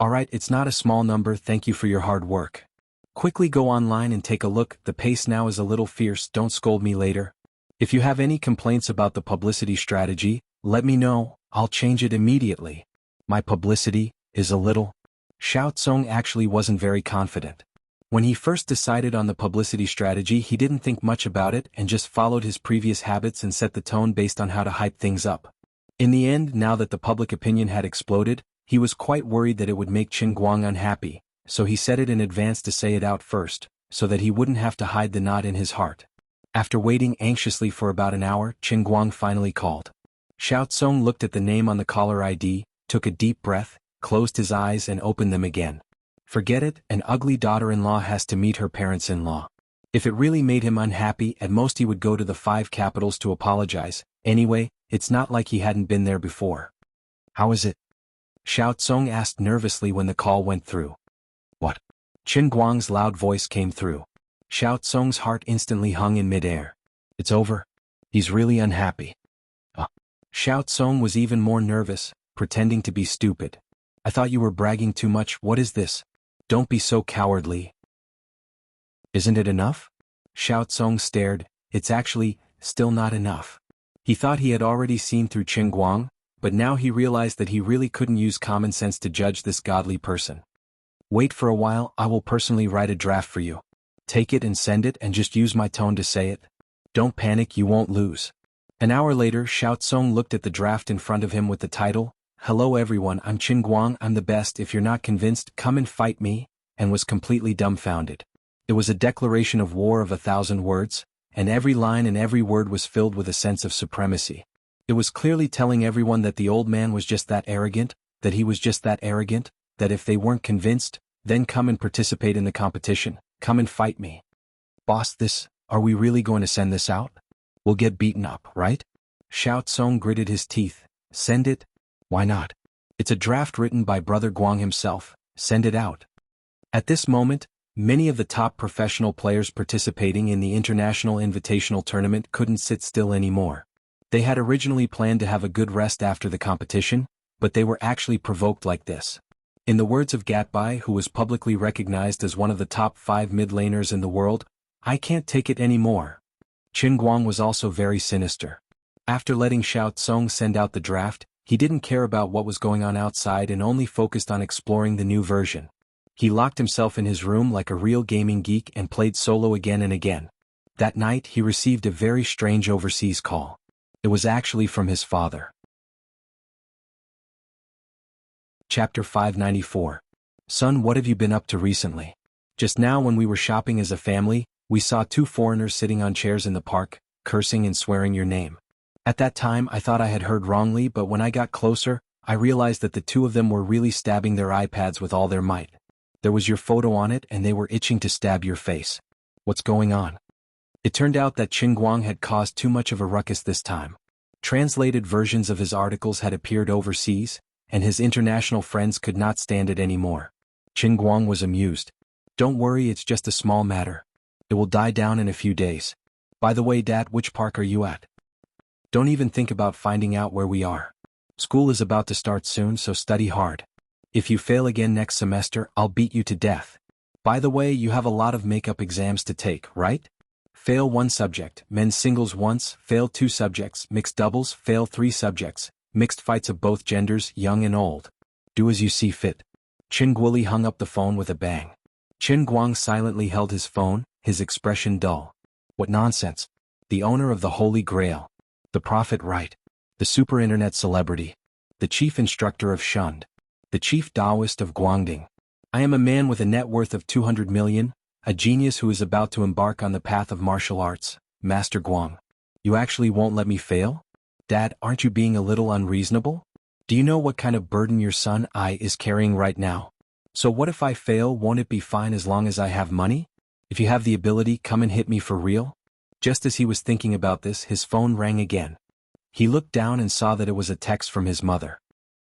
Alright, it's not a small number, thank you for your hard work. Quickly go online and take a look, the pace now is a little fierce, don't scold me later. If you have any complaints about the publicity strategy, let me know, I'll change it immediately. My publicity is a little. Xiao Tsong actually wasn't very confident. When he first decided on the publicity strategy, he didn't think much about it and just followed his previous habits and set the tone based on how to hype things up. In the end, now that the public opinion had exploded, he was quite worried that it would make Qin Guang unhappy, so he said it in advance to say it out first, so that he wouldn't have to hide the knot in his heart. After waiting anxiously for about an hour, Qin Guang finally called. Xiao Tsong looked at the name on the caller ID, took a deep breath, closed his eyes and opened them again. Forget it, an ugly daughter-in-law has to meet her parents-in-law. If it really made him unhappy, at most he would go to the 5 capitals to apologize. Anyway, it's not like he hadn't been there before. How is it? Xiao Tsong asked nervously when the call went through. What? Qin Guang's loud voice came through. Xiao Tsong's heart instantly hung in midair. It's over. He's really unhappy. Xiao Tsong was even more nervous, pretending to be stupid. I thought you were bragging too much, what is this? Don't be so cowardly. Isn't it enough? Xiao Tsong stared, it's actually, still not enough. He thought he had already seen through Qin Guang, but now he realized that he really couldn't use common sense to judge this godly person. Wait for a while, I will personally write a draft for you. Take it and send it and just use my tone to say it. Don't panic, you won't lose. An hour later, Xiao Tsong looked at the draft in front of him with the title, Hello everyone, I'm Qin Guang, I'm the best, if you're not convinced, come and fight me, and was completely dumbfounded. It was a declaration of war of 1,000 words, and every line and every word was filled with a sense of supremacy. It was clearly telling everyone that the old man was just that arrogant, that he was just that arrogant, that if they weren't convinced, then come and participate in the competition, come and fight me. Boss, are we really going to send this out? We'll get beaten up, right? Xiao Tsong gritted his teeth. Send it? Why not? It's a draft written by Brother Guang himself, send it out. At this moment, many of the top professional players participating in the International Invitational Tournament couldn't sit still anymore. They had originally planned to have a good rest after the competition, but they were actually provoked like this. In the words of Gatbai, who was publicly recognized as one of the top 5 mid laners in the world, I can't take it anymore. Qin Guang was also very sinister. After letting Xiao Tsong send out the draft, he didn't care about what was going on outside and only focused on exploring the new version. He locked himself in his room like a real gaming geek and played solo again and again. That night he received a very strange overseas call. It was actually from his father. Chapter 594. Son, what have you been up to recently? Just now when we were shopping as a family, we saw 2 foreigners sitting on chairs in the park, cursing and swearing your name. At that time I thought I had heard wrongly, but when I got closer, I realized that the two of them were really stabbing their iPads with all their might. There was your photo on it and they were itching to stab your face. What's going on? It turned out that Qin Guang had caused too much of a ruckus this time. Translated versions of his articles had appeared overseas, and his international friends could not stand it anymore. Qin Guang was amused. Don't worry, it's just a small matter. It will die down in a few days. By the way, Dad, which park are you at? Don't even think about finding out where we are. School is about to start soon, so study hard. If you fail again next semester, I'll beat you to death. By the way, you have a lot of makeup exams to take, right? Fail 1 subject, men's singles once, fail 2 subjects, mixed doubles, fail 3 subjects, mixed fights of both genders, young and old. Do as you see fit. Qin Guoli hung up the phone with a bang. Qin Guang silently held his phone, his expression dull. What nonsense. The owner of the Holy Grail. The prophet right. The super internet celebrity. The chief instructor of Shund. The chief Taoist of Guangding. I am a man with a net worth of 200 million, a genius who is about to embark on the path of martial arts, Master Guang. You actually won't let me fail? Dad, aren't you being a little unreasonable? Do you know what kind of burden your son I is carrying right now? So what if I fail? Won't it be fine as long as I have money? If you have the ability, come and hit me for real? Just as he was thinking about this, his phone rang again. He looked down and saw that it was a text from his mother.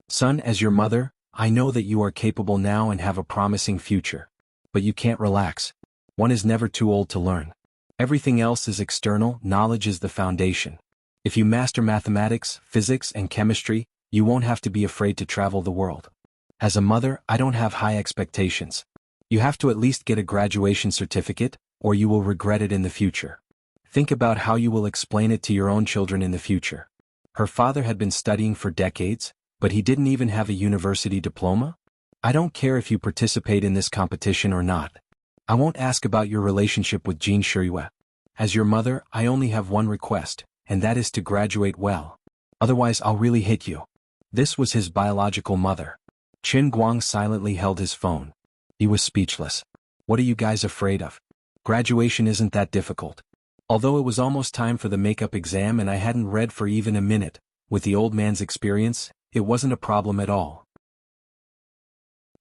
Son, as your mother, I know that you are capable now and have a promising future. But you can't relax. One is never too old to learn. Everything else is external, knowledge is the foundation. If you master mathematics, physics, and chemistry, you won't have to be afraid to travel the world. As a mother, I don't have high expectations. You have to at least get a graduation certificate, or you will regret it in the future. Think about how you will explain it to your own children in the future. Her father had been studying for decades, but he didn't even have a university diploma? I don't care if you participate in this competition or not. I won't ask about your relationship with Jean Shirue. As your mother, I only have one request, and that is to graduate well. Otherwise I'll really hit you. This was his biological mother. Qin Guang silently held his phone. He was speechless. What are you guys afraid of? Graduation isn't that difficult. Although it was almost time for the makeup exam and I hadn't read for even a minute, with the old man's experience, it wasn't a problem at all.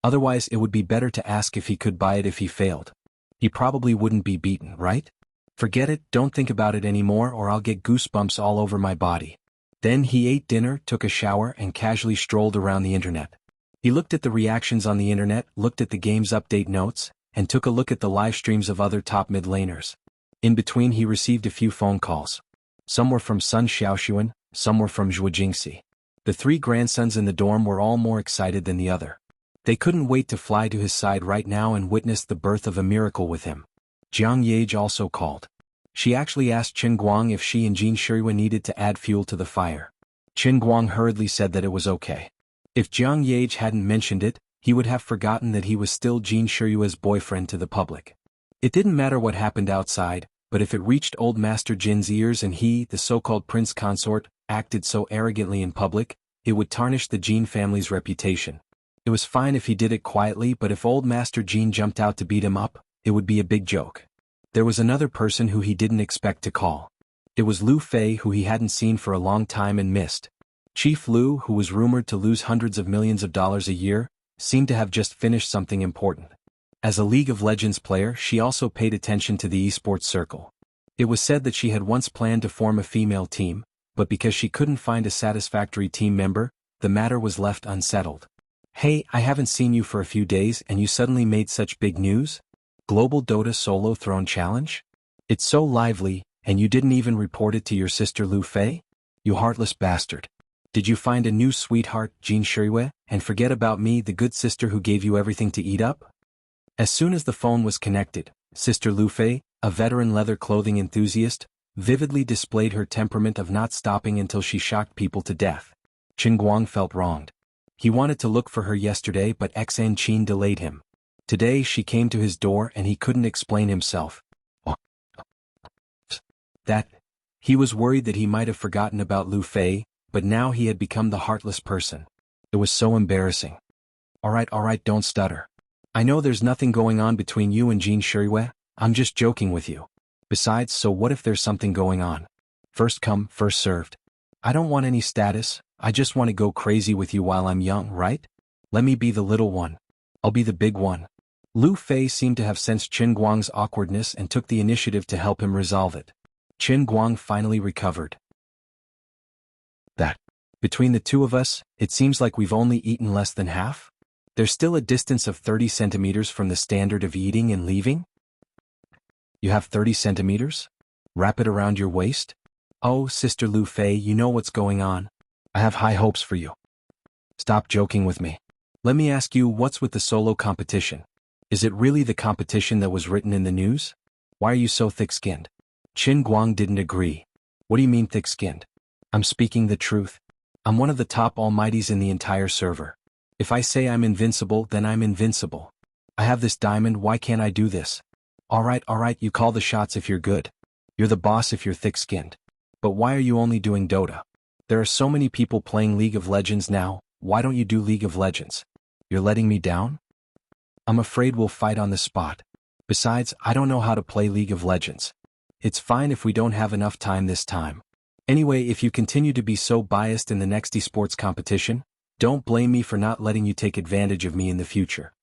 Otherwise it would be better to ask if he could buy it if he failed. He probably wouldn't be beaten, right? Forget it, don't think about it anymore or I'll get goosebumps all over my body. Then he ate dinner, took a shower, and casually strolled around the internet. He looked at the reactions on the internet, looked at the game's update notes, and took a look at the live streams of other top mid laners. In between he received a few phone calls. Some were from Sun Xiaoxuan, some were from Zhuo Jingxi. The 3 grandsons in the dorm were all more excited than the other. They couldn't wait to fly to his side right now and witness the birth of a miracle with him. Jiang Yage also called. She actually asked Qin Guang if she and Jean Shirue needed to add fuel to the fire. Qin Guang hurriedly said that it was okay. If Jiang Yage hadn't mentioned it, he would have forgotten that he was still Jean Shirue's boyfriend to the public. It didn't matter what happened outside, but if it reached old Master Jin's ears and he, the so-called prince consort, acted so arrogantly in public, it would tarnish the Jin family's reputation. It was fine if he did it quietly, but if old Master Jin jumped out to beat him up, it would be a big joke. There was another person who he didn't expect to call. It was Lu Fei, who he hadn't seen for a long time and missed. Chief Lu, who was rumored to lose hundreds of millions of dollars a year, seemed to have just finished something important. As a League of Legends player, she also paid attention to the esports circle. It was said that she had once planned to form a female team, but because she couldn't find a satisfactory team member, the matter was left unsettled. Hey, I haven't seen you for a few days and you suddenly made such big news? Global Dota Solo Throne Challenge? It's so lively, and you didn't even report it to your sister Lu Fei? You heartless bastard. Did you find a new sweetheart, Jean Shirue, and forget about me, the good sister who gave you everything to eat up? As soon as the phone was connected, Sister Lu Fei, a veteran leather clothing enthusiast, vividly displayed her temperament of not stopping until she shocked people to death. Qin Guang felt wronged. He wanted to look for her yesterday, but Xan Qin delayed him. Today she came to his door and he couldn't explain himself. He was worried that he might have forgotten about Lu Fei, but now he had become the heartless person. It was so embarrassing. Alright, don't stutter. I know there's nothing going on between you and Jean Shirue, I'm just joking with you. Besides, so what if there's something going on? First come, first served. I don't want any status, I just want to go crazy with you while I'm young, right? Let me be the little one. I'll be the big one. Lu Fei seemed to have sensed Qin Guang's awkwardness and took the initiative to help him resolve it. Qin Guang finally recovered. That. Between the two of us, it seems like we've only eaten less than half? There's still a distance of 30 centimeters from the standard of eating and leaving? You have 30 centimeters? Wrap it around your waist? Oh, Sister Lu Fei, you know what's going on. I have high hopes for you. Stop joking with me. Let me ask you, what's with the solo competition? Is it really the competition that was written in the news? Why are you so thick-skinned? Qin Guang didn't agree. What do you mean thick-skinned? I'm speaking the truth. I'm one of the top almighties in the entire server. If I say I'm invincible, then I'm invincible. I have this diamond, why can't I do this? Alright, you call the shots if you're good. You're the boss if you're thick-skinned. But why are you only doing Dota? There are so many people playing League of Legends now, why don't you do League of Legends? You're letting me down? I'm afraid we'll fight on the spot. Besides, I don't know how to play League of Legends. It's fine if we don't have enough time this time. Anyway, if you continue to be so biased in the next esports competition, don't blame me for not letting you take advantage of me in the future.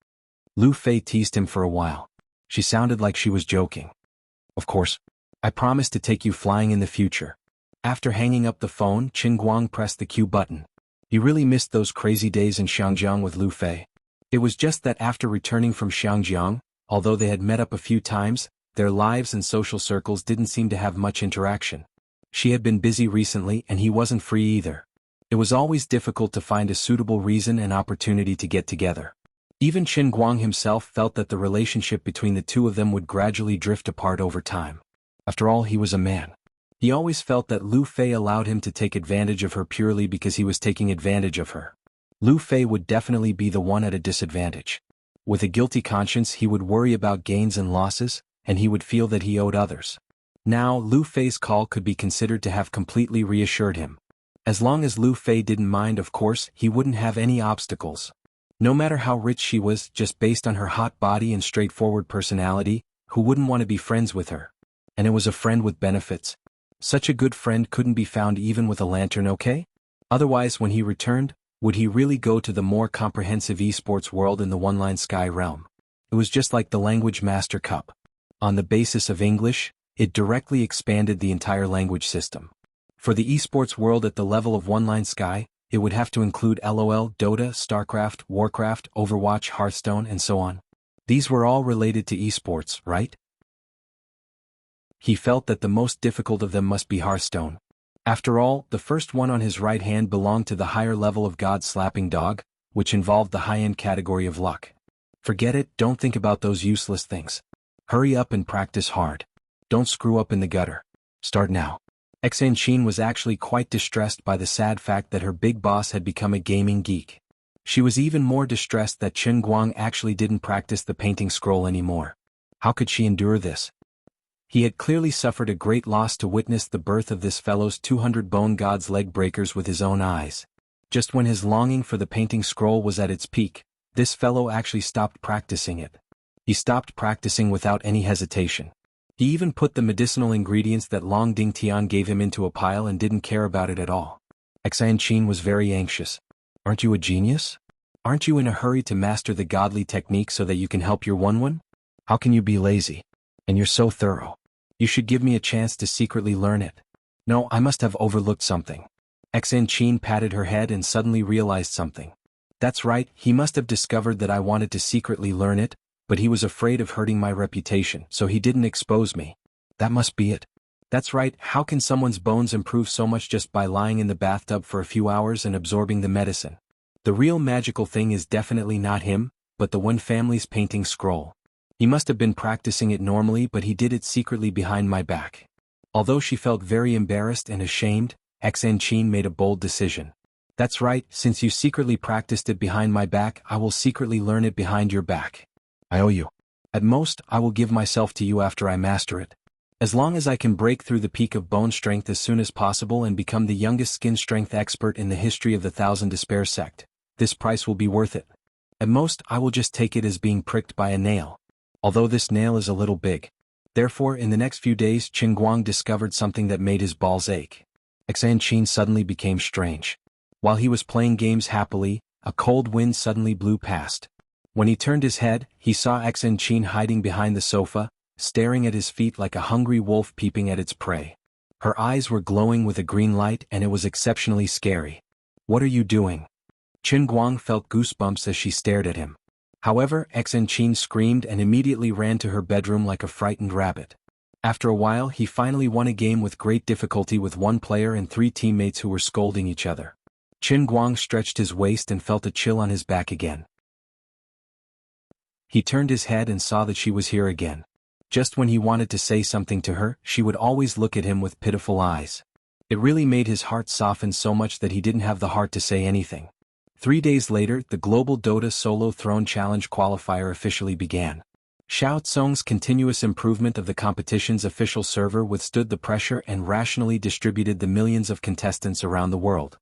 Lu Fei teased him for a while. She sounded like she was joking. Of course. I promise to take you flying in the future. After hanging up the phone, Qin Guang pressed the Q button. He really missed those crazy days in Xiangjiang with Lu Fei. It was just that after returning from Xiangjiang, although they had met up a few times, their lives and social circles didn't seem to have much interaction. She had been busy recently and he wasn't free either. It was always difficult to find a suitable reason and opportunity to get together. Even Qin Guang himself felt that the relationship between the two of them would gradually drift apart over time. After all, he was a man. He always felt that Lu Fei allowed him to take advantage of her purely because he was taking advantage of her. Lu Fei would definitely be the one at a disadvantage. With a guilty conscience, he would worry about gains and losses, and he would feel that he owed others. Now, Lu Fei's call could be considered to have completely reassured him. As long as Lu Fei didn't mind, of course, he wouldn't have any obstacles. No matter how rich she was, just based on her hot body and straightforward personality, who wouldn't want to be friends with her? And it was a friend with benefits. Such a good friend couldn't be found even with a lantern, okay? Otherwise, when he returned, would he really go to the more comprehensive esports world in the One-Line Sky realm? It was just like the Language Master Cup. On the basis of English, it directly expanded the entire language system. For the esports world at the level of One-Line Sky, it would have to include LOL, Dota, StarCraft, Warcraft, Overwatch, Hearthstone, and so on. These were all related to esports, right? He felt that the most difficult of them must be Hearthstone. After all, the first one on his right hand belonged to the higher level of God-slapping dog, which involved the high-end category of luck. Forget it, don't think about those useless things. Hurry up and practice hard. Don't screw up in the gutter. Start now. Qin was actually quite distressed by the sad fact that her big boss had become a gaming geek. She was even more distressed that Qin Guang actually didn't practice the painting scroll anymore. How could she endure this? He had clearly suffered a great loss to witness the birth of this fellow's 200 bone god's leg breakers with his own eyes. Just when his longing for the painting scroll was at its peak, this fellow actually stopped practicing it. He stopped practicing without any hesitation. He even put the medicinal ingredients that Long Ding Tian gave him into a pile and didn't care about it at all. Qin was very anxious. Aren't you a genius? Aren't you in a hurry to master the godly technique so that you can help your one? How can you be lazy? And you're so thorough. You should give me a chance to secretly learn it. No, I must have overlooked something. Qin patted her head and suddenly realized something. That's right, he must have discovered that I wanted to secretly learn it, but he was afraid of hurting my reputation, so he didn't expose me. That must be it. That's right, how can someone's bones improve so much just by lying in the bathtub for a few hours and absorbing the medicine? The real magical thing is definitely not him, but the Wen family's painting scroll. He must have been practicing it normally, but he did it secretly behind my back. Although she felt very embarrassed and ashamed, Qin made a bold decision. That's right, since you secretly practiced it behind my back, I will secretly learn it behind your back. I owe you. At most, I will give myself to you after I master it. As long as I can break through the peak of bone strength as soon as possible and become the youngest skin strength expert in the history of the Thousand Despair sect, this price will be worth it. At most, I will just take it as being pricked by a nail. Although this nail is a little big. Therefore, in the next few days, Qin Guang discovered something that made his balls ache. Qin suddenly became strange. While he was playing games happily, a cold wind suddenly blew past. When he turned his head, he saw Xen Qin hiding behind the sofa, staring at his feet like a hungry wolf peeping at its prey. Her eyes were glowing with a green light and it was exceptionally scary. "What are you doing?" Qin Guang felt goosebumps as she stared at him. However, Xen Qin screamed and immediately ran to her bedroom like a frightened rabbit. After a while he finally won a game with great difficulty with one player and 3 teammates who were scolding each other. Qin Guang stretched his waist and felt a chill on his back again. He turned his head and saw that she was here again. Just when he wanted to say something to her, she would always look at him with pitiful eyes. It really made his heart soften so much that he didn't have the heart to say anything. 3 days later, the Global Dota Solo Throne Challenge qualifier officially began. Xiao Tsung's continuous improvement of the competition's official server withstood the pressure and rationally distributed the millions of contestants around the world.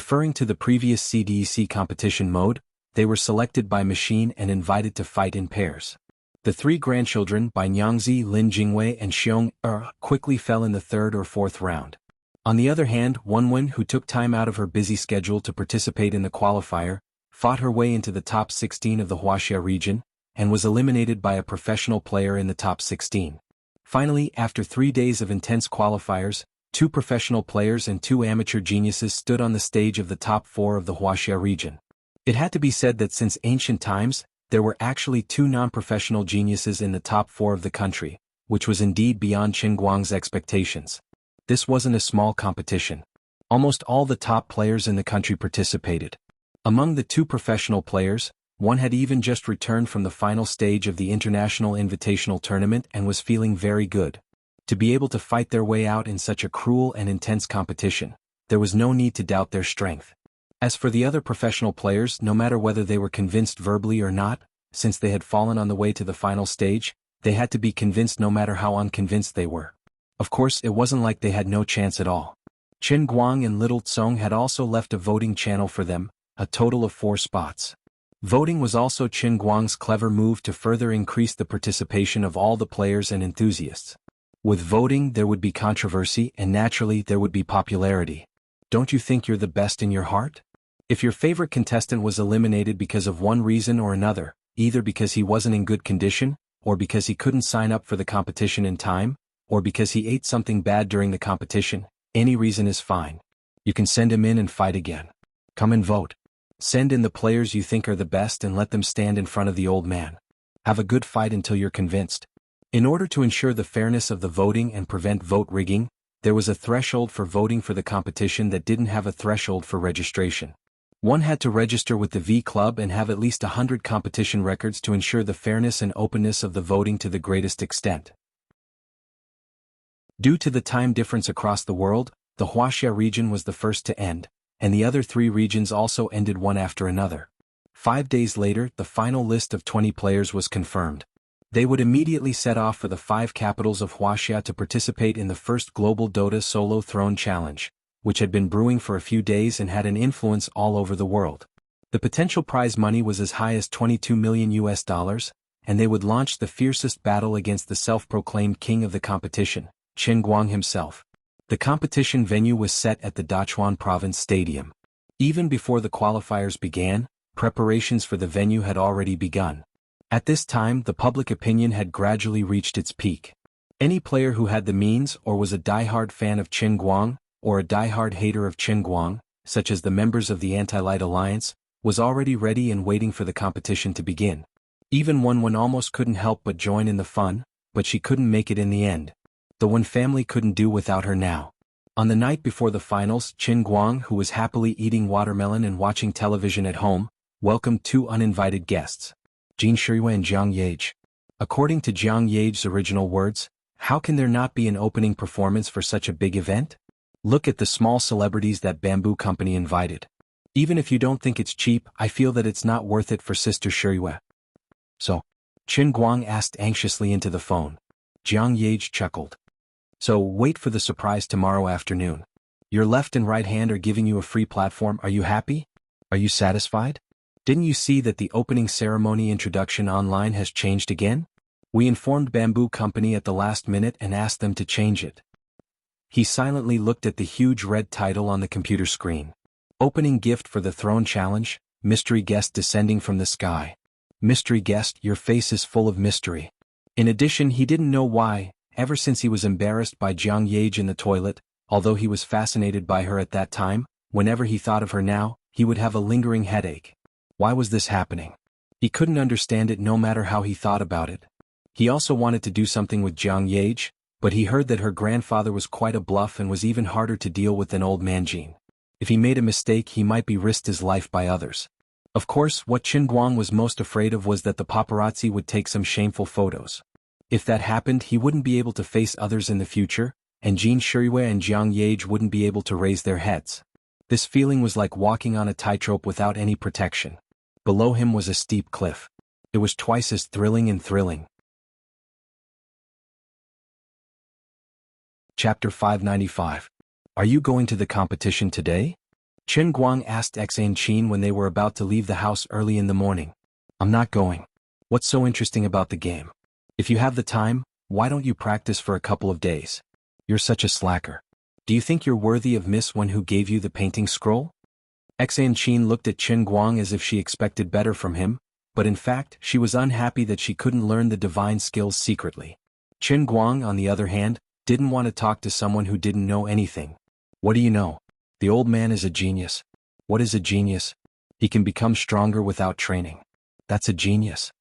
Referring to the previous CDEC competition mode, they were selected by machine and invited to fight in pairs. The 3 grandchildren by Nyangzi, Lin Jingwei and Xiong quickly fell in the 3rd or 4th round. On the other hand, Wenwen, who took time out of her busy schedule to participate in the qualifier, fought her way into the top 16 of the Wuxia region, and was eliminated by a professional player in the top 16. Finally, after 3 days of intense qualifiers, 2 professional players and 2 amateur geniuses stood on the stage of the top 4 of the Wuxia region. It had to be said that since ancient times, there were actually 2 non-professional geniuses in the top 4 of the country, which was indeed beyond Qin Guang's expectations. This wasn't a small competition. Almost all the top players in the country participated. Among the 2 professional players, one had even just returned from the final stage of the International Invitational Tournament and was feeling very good. To be able to fight their way out in such a cruel and intense competition, there was no need to doubt their strength. As for the other professional players, no matter whether they were convinced verbally or not, since they had fallen on the way to the final stage, they had to be convinced no matter how unconvinced they were. Of course, it wasn't like they had no chance at all. Qin Guang and Little Tsong had also left a voting channel for them, a total of 4 spots. Voting was also Qin Guang's clever move to further increase the participation of all the players and enthusiasts. With voting there would be controversy and naturally there would be popularity. Don't you think you're the best in your heart? If your favorite contestant was eliminated because of one reason or another, either because he wasn't in good condition, or because he couldn't sign up for the competition in time, or because he ate something bad during the competition, any reason is fine. You can send him in and fight again. Come and vote. Send in the players you think are the best and let them stand in front of the old man. Have a good fight until you're convinced. In order to ensure the fairness of the voting and prevent vote rigging, there was a threshold for voting for the competition that didn't have a threshold for registration. One had to register with the V Club and have at least 100 competition records to ensure the fairness and openness of the voting to the greatest extent. Due to the time difference across the world, the Wuxia region was the first to end, and the other 3 regions also ended one after another. 5 days later, the final list of 20 players was confirmed. They would immediately set off for the 5 capitals of Wuxia to participate in the first Global Dota Solo Throne Challenge, which had been brewing for a few days and had an influence all over the world. The potential prize money was as high as $22 million, and they would launch the fiercest battle against the self-proclaimed king of the competition, Qin Guang himself. The competition venue was set at the Dachuan Province Stadium. Even before the qualifiers began, preparations for the venue had already begun. At this time, the public opinion had gradually reached its peak. Any player who had the means or was a die-hard fan of Qin Guang, or a die-hard hater of Qin Guang, such as the members of the Anti-Light Alliance, was already ready and waiting for the competition to begin. Even Wenwen almost couldn't help but join in the fun, but she couldn't make it in the end. The Wen family couldn't do without her now. On the night before the finals, Qin Guang, who was happily eating watermelon and watching television at home, welcomed 2 uninvited guests, Jin Shiyue and Jiang Yage. According to Jiang Yage's original words, how can there not be an opening performance for such a big event? Look at the small celebrities that Bamboo Company invited. Even if you don't think it's cheap, I feel that it's not worth it for Sister Shiyue. So? Qin Guang asked anxiously into the phone. Jiang Yage chuckled. So wait for the surprise tomorrow afternoon. Your left and right hand are giving you a free platform. Are you happy? Are you satisfied? Didn't you see that the opening ceremony introduction online has changed again? We informed Bamboo Company at the last minute and asked them to change it. He silently looked at the huge red title on the computer screen. Opening gift for the throne challenge, mystery guest descending from the sky. Mystery guest, your face is full of mystery. In addition, he didn't know why, ever since he was embarrassed by Jiang Yage in the toilet, although he was fascinated by her at that time, whenever he thought of her now, he would have a lingering headache. Why was this happening? He couldn't understand it no matter how he thought about it. He also wanted to do something with Jiang Yage, but he heard that her grandfather was quite a bluff and was even harder to deal with than old man Jin. If he made a mistake, he might be risked his life by others. Of course, what Qin Guang was most afraid of was that the paparazzi would take some shameful photos. If that happened, he wouldn't be able to face others in the future, and Jin Shiyue and Jiang Yage wouldn't be able to raise their heads. This feeling was like walking on a tightrope without any protection. Below him was a steep cliff. It was twice as thrilling and thrilling. Chapter 595. Are you going to the competition today? Qin Guang asked Xan Qin when they were about to leave the house early in the morning. I'm not going. What's so interesting about the game? If you have the time, why don't you practice for a couple of days? You're such a slacker. Do you think you're worthy of Miss One who gave you the painting scroll? Xan Qin looked at Qin Guang as if she expected better from him, but in fact she was unhappy that she couldn't learn the divine skills secretly. Qin Guang, on the other hand, didn't want to talk to someone who didn't know anything. What do you know? The old man is a genius. What is a genius? He can become stronger without training. That's a genius.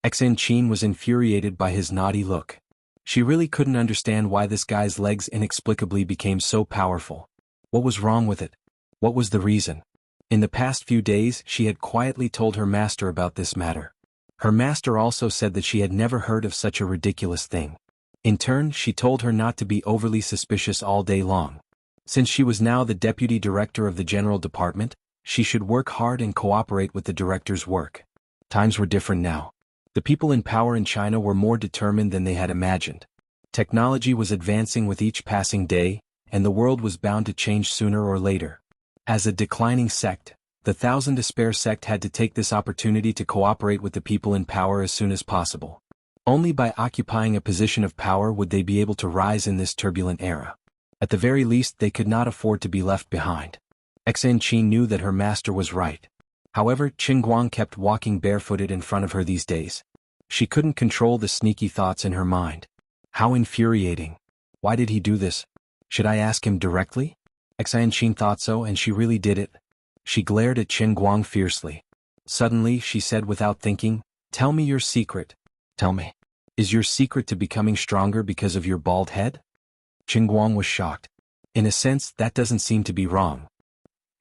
Xan Qin was infuriated by his naughty look. She really couldn't understand why this guy's legs inexplicably became so powerful. What was wrong with it? What was the reason? In the past few days, she had quietly told her master about this matter. Her master also said that she had never heard of such a ridiculous thing. In turn, she told her not to be overly suspicious all day long. Since she was now the deputy director of the general department, she should work hard and cooperate with the director's work. Times were different now. The people in power in China were more determined than they had imagined. Technology was advancing with each passing day, and the world was bound to change sooner or later. As a declining sect, the Thousand Despair sect had to take this opportunity to cooperate with the people in power as soon as possible. Only by occupying a position of power would they be able to rise in this turbulent era. At the very least, they could not afford to be left behind. Xan Qin knew that her master was right. However, Qin Guang kept walking barefooted in front of her these days. She couldn't control the sneaky thoughts in her mind. How infuriating. Why did he do this? Should I ask him directly? Xan Qin thought so, and she really did it. She glared at Qin Guang fiercely. Suddenly, she said without thinking, "Tell me your secret. Tell me. Is your secret to becoming stronger because of your bald head?" Qin Guang was shocked. In a sense, that doesn't seem to be wrong.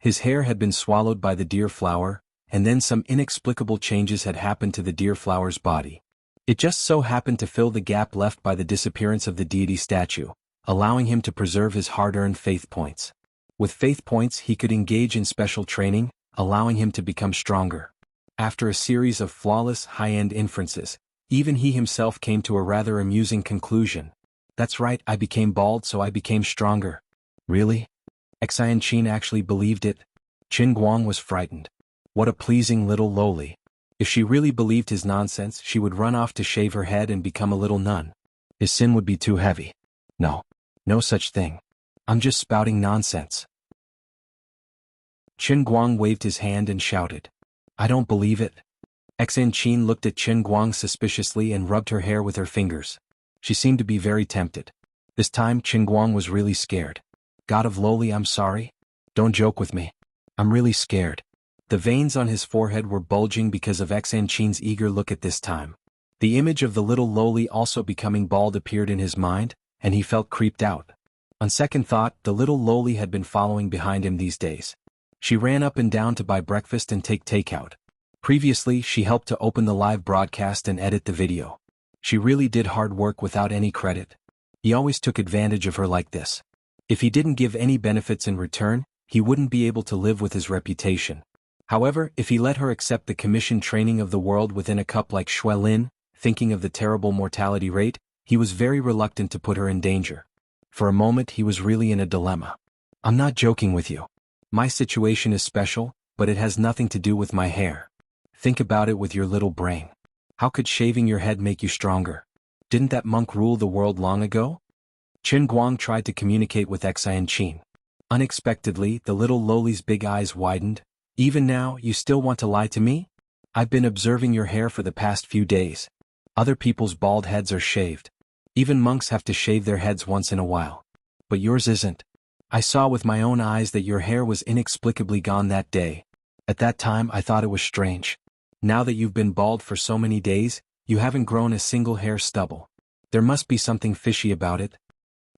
His hair had been swallowed by the deer flower, and then some inexplicable changes had happened to the deer flower's body. It just so happened to fill the gap left by the disappearance of the deity statue, allowing him to preserve his hard-earned faith points. With faith points, he could engage in special training, allowing him to become stronger. After a series of flawless, high-end inferences, even he himself came to a rather amusing conclusion. That's right, I became bald so I became stronger. Really? Xan Qin actually believed it? Qin Guang was frightened. What a pleasing little lowly. If she really believed his nonsense, she would run off to shave her head and become a little nun. His sin would be too heavy. No. No such thing. I'm just spouting nonsense. Qin Guang waved his hand and shouted. I don't believe it. Xan Qin looked at Qin Guang suspiciously and rubbed her hair with her fingers. She seemed to be very tempted. This time Qin Guang was really scared. God of Lowly, I'm sorry. Don't joke with me. I'm really scared. The veins on his forehead were bulging because of Xan Qin's eager look at this time. The image of the little lowly also becoming bald appeared in his mind, and he felt creeped out. On second thought, the little lowly had been following behind him these days. She ran up and down to buy breakfast and take takeout. Previously, she helped to open the live broadcast and edit the video. She really did hard work without any credit. He always took advantage of her like this. If he didn't give any benefits in return, he wouldn't be able to live with his reputation. However, if he let her accept the commissioned training of the world within a cup like Shui Lin, thinking of the terrible mortality rate, he was very reluctant to put her in danger. For a moment he was really in a dilemma. I'm not joking with you. My situation is special, but it has nothing to do with my hair. Think about it with your little brain. How could shaving your head make you stronger? Didn't that monk rule the world long ago? Qin Guang tried to communicate with Xan Qin. Unexpectedly, the little Loli's big eyes widened. Even now, you still want to lie to me? I've been observing your hair for the past few days. Other people's bald heads are shaved. Even monks have to shave their heads once in a while. But yours isn't. I saw with my own eyes that your hair was inexplicably gone that day. At that time I thought it was strange. Now that you've been bald for so many days, you haven't grown a single hair stubble. There must be something fishy about it.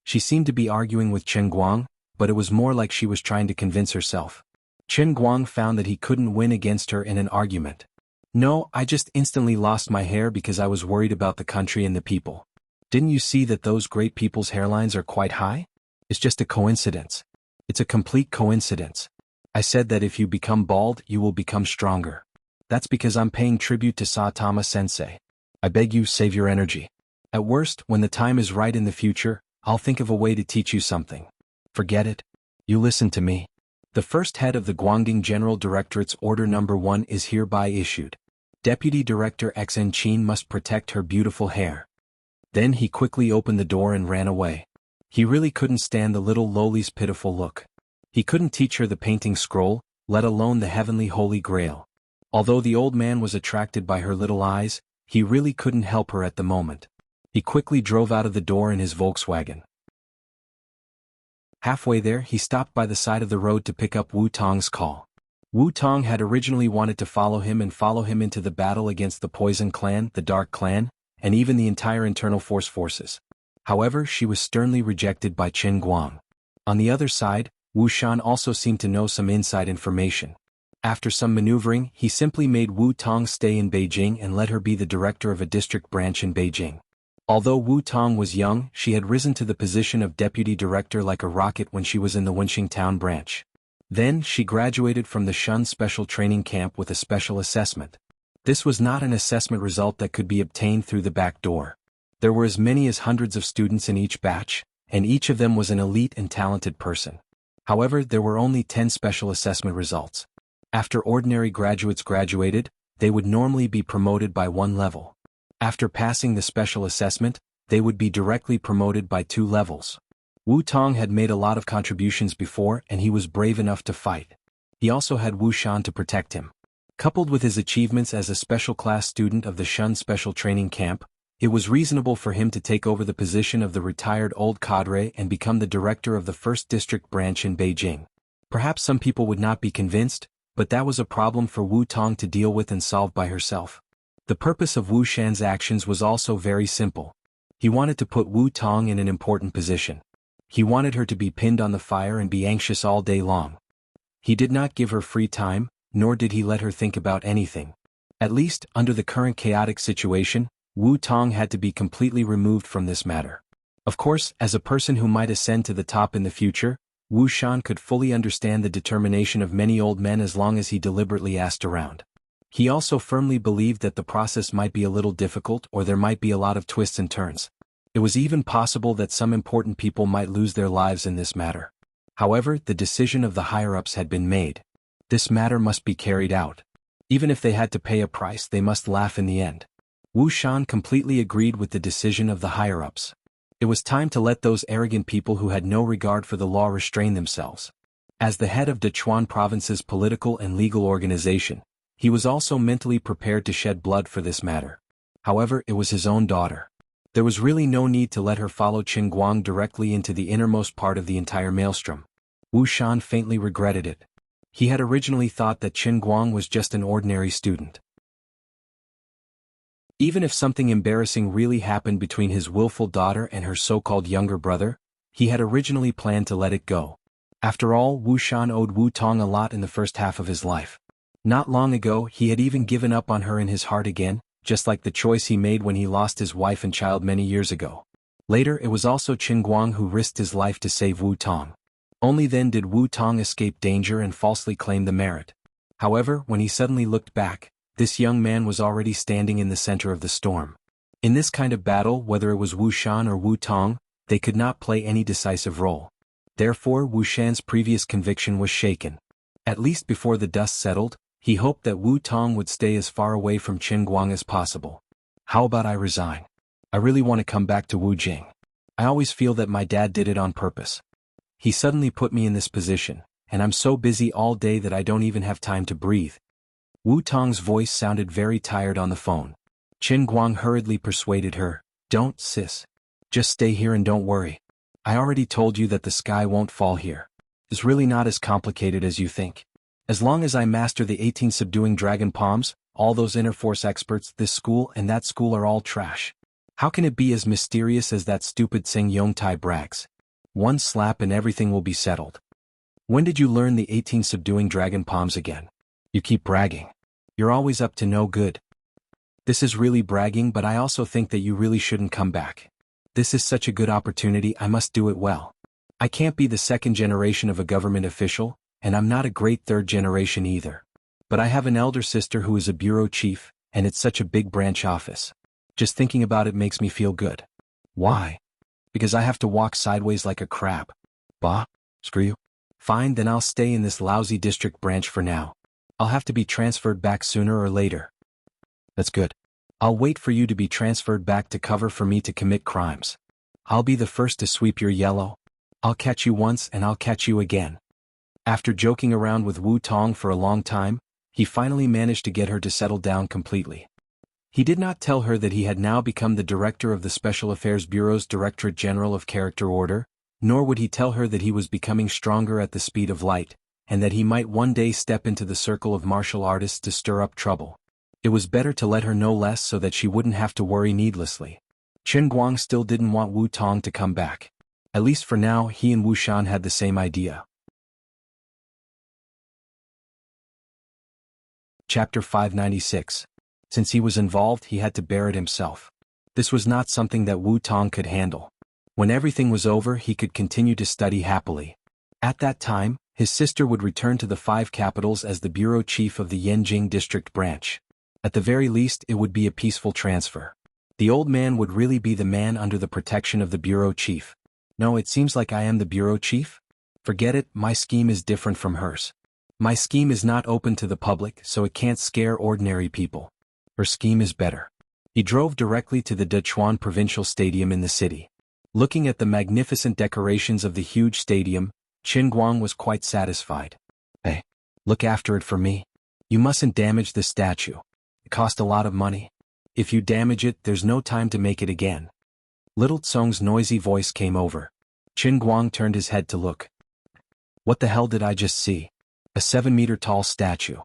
She seemed to be arguing with Chen Guang, but it was more like she was trying to convince herself. Chen Guang found that he couldn't win against her in an argument. No, I just instantly lost my hair because I was worried about the country and the people. Didn't you see that those great people's hairlines are quite high? It's just a coincidence. It's a complete coincidence. I said that if you become bald, you will become stronger. That's because I'm paying tribute to Saitama Sensei. I beg you, save your energy. At worst, when the time is right in the future, I'll think of a way to teach you something. Forget it. You listen to me. The first head of the Guangdong General Directorate's Order No. 1 is hereby issued. Deputy Director Xen Qin must protect her beautiful hair. Then he quickly opened the door and ran away. He really couldn't stand the little Loli's pitiful look. He couldn't teach her the painting scroll, let alone the heavenly Holy Grail. Although the old man was attracted by her little eyes, he really couldn't help her at the moment. He quickly drove out of the door in his Volkswagen. Halfway there, he stopped by the side of the road to pick up Wu Tong's call. Wu Tong had originally wanted to follow him into the battle against the Poison Clan, the Dark Clan, and even the entire Internal forces. However, she was sternly rejected by Chen Guang. On the other side, Wu Shan also seemed to know some inside information. After some maneuvering, he simply made Wu Tong stay in Beijing and let her be the director of a district branch in Beijing. Although Wu Tong was young, she had risen to the position of deputy director like a rocket when she was in the Wenxing town branch. Then, she graduated from the Shun Special Training Camp with a special assessment. This was not an assessment result that could be obtained through the back door. There were as many as hundreds of students in each batch, and each of them was an elite and talented person. However, there were only 10 special assessment results. After ordinary graduates graduated, they would normally be promoted by 1 level. After passing the special assessment, they would be directly promoted by 2 levels. Wu Tong had made a lot of contributions before and he was brave enough to fight. He also had Wu Shan to protect him. Coupled with his achievements as a special class student of the Shun Special Training Camp, it was reasonable for him to take over the position of the retired old cadre and become the director of the 1st District branch in Beijing. Perhaps some people would not be convinced, but that was a problem for Wu Tong to deal with and solve by herself. The purpose of Wu Shan's actions was also very simple. He wanted to put Wu Tong in an important position. He wanted her to be pinned on the fire and be anxious all day long. He did not give her free time, nor did he let her think about anything. At least, under the current chaotic situation, Wu Tong had to be completely removed from this matter. Of course, as a person who might ascend to the top in the future, Wu Shan could fully understand the determination of many old men as long as he deliberately asked around. He also firmly believed that the process might be a little difficult or there might be a lot of twists and turns. It was even possible that some important people might lose their lives in this matter. However, the decision of the higher-ups had been made. This matter must be carried out. Even if they had to pay a price, they must laugh in the end. Wu Shan completely agreed with the decision of the higher-ups. It was time to let those arrogant people who had no regard for the law restrain themselves. As the head of Dechuan Province's political and legal organization, he was also mentally prepared to shed blood for this matter. However, it was his own daughter. There was really no need to let her follow Qin Guang directly into the innermost part of the entire maelstrom. Wu Shan faintly regretted it. He had originally thought that Qin Guang was just an ordinary student. Even if something embarrassing really happened between his willful daughter and her so-called younger brother, he had originally planned to let it go. After all, Wu Shan owed Wu Tong a lot in the first half of his life. Not long ago, he had even given up on her in his heart again, just like the choice he made when he lost his wife and child many years ago. Later, it was also Qin Guang who risked his life to save Wu Tong. Only then did Wu Tong escape danger and falsely claim the merit. However, when he suddenly looked back, this young man was already standing in the center of the storm. In this kind of battle, whether it was Wu Shan or Wu Tong, they could not play any decisive role. Therefore, Wu Shan's previous conviction was shaken. At least before the dust settled, he hoped that Wu Tong would stay as far away from Qin Guang as possible. How about I resign? I really want to come back to Wu Jing. I always feel that my dad did it on purpose. He suddenly put me in this position, and I'm so busy all day that I don't even have time to breathe. Wu Tong's voice sounded very tired on the phone. Qin Guang hurriedly persuaded her, "Don't, sis. Just stay here and don't worry. I already told you that the sky won't fall here. It's really not as complicated as you think. As long as I master the 18 subduing dragon palms, all those inner force experts, this school and that school are all trash. How can it be as mysterious as that stupid Tsing Yongtai brags? One slap and everything will be settled. When did you learn the 18 subduing dragon palms again? You keep bragging. You're always up to no good. This is really bragging, but I also think that you really shouldn't come back. This is such a good opportunity, I must do it well. I can't be the second generation of a government official, and I'm not a great third generation either. But I have an elder sister who is a bureau chief, and it's such a big branch office. Just thinking about it makes me feel good. Why? Because I have to walk sideways like a crab. Bah, screw you. Fine, then I'll stay in this lousy district branch for now. I'll have to be transferred back sooner or later. That's good. I'll wait for you to be transferred back to cover for me to commit crimes. I'll be the first to sweep your yellow. I'll catch you once and I'll catch you again. After joking around with Wu Tong for a long time, he finally managed to get her to settle down completely. He did not tell her that he had now become the director of the Special Affairs Bureau's Directorate General of Character Order, nor would he tell her that he was becoming stronger at the speed of light, and that he might one day step into the circle of martial artists to stir up trouble. It was better to let her know less so that she wouldn't have to worry needlessly. Qin Guang still didn't want Wu Tong to come back. At least for now, he and Wu Shan had the same idea. Chapter 596. Since he was involved, he had to bear it himself. This was not something that Wu Tong could handle. When everything was over, he could continue to study happily. At that time, his sister would return to the 5 capitals as the bureau chief of the Yanjing district branch. At the very least, it would be a peaceful transfer. The old man would really be the man under the protection of the bureau chief. No, it seems like I am the bureau chief? Forget it, my scheme is different from hers. My scheme is not open to the public, so it can't scare ordinary people. Her scheme is better. He drove directly to the Dechuan Provincial Stadium in the city. Looking at the magnificent decorations of the huge stadium, Qin Guang was quite satisfied. Hey, look after it for me. You mustn't damage the statue. It cost a lot of money. If you damage it, there's no time to make it again. Little Tsong's noisy voice came over. Qin Guang turned his head to look. What the hell did I just see? A 7-meter-tall statue.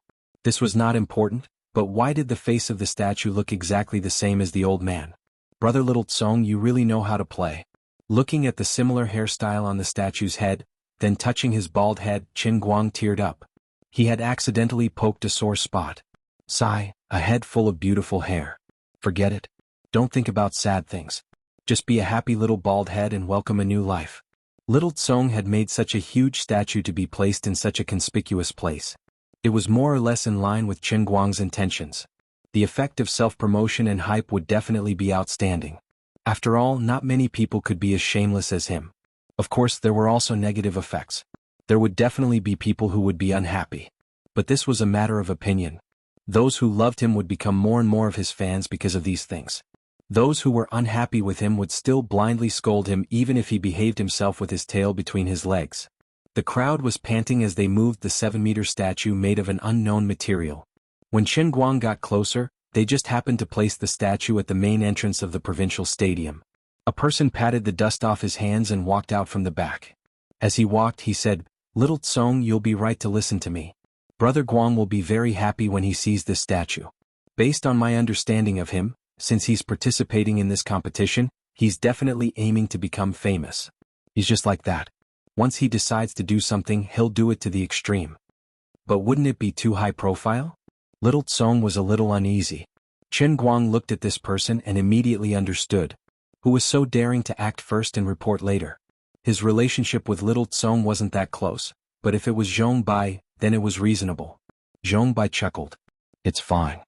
This was not important, but why did the face of the statue look exactly the same as the old man? Brother Little Tsong, you really know how to play. Looking at the similar hairstyle on the statue's head, then touching his bald head, Qin Guang teared up. He had accidentally poked a sore spot. Sigh, a head full of beautiful hair. Forget it. Don't think about sad things. Just be a happy little bald head and welcome a new life. Little Tsong had made such a huge statue to be placed in such a conspicuous place. It was more or less in line with Qin Guang's intentions. The effect of self-promotion and hype would definitely be outstanding. After all, not many people could be as shameless as him. Of course, there were also negative effects. There would definitely be people who would be unhappy. But this was a matter of opinion. Those who loved him would become more and more of his fans because of these things. Those who were unhappy with him would still blindly scold him even if he behaved himself with his tail between his legs. The crowd was panting as they moved the 7-meter statue made of an unknown material. When Qin Guang got closer, they just happened to place the statue at the main entrance of the provincial stadium. A person patted the dust off his hands and walked out from the back. As he walked, he said, "Little Tsong, you'll be right to listen to me. Brother Guang will be very happy when he sees this statue. Based on my understanding of him, since he's participating in this competition, he's definitely aiming to become famous. He's just like that. Once he decides to do something, he'll do it to the extreme. But wouldn't it be too high profile?" Little Tsong was a little uneasy. Qin Guang looked at this person and immediately understood. Who was so daring to act first and report later? His relationship with Little Tsong wasn't that close, but if it was Zhong Bai, then it was reasonable. Zhong Bai chuckled. "It's fine.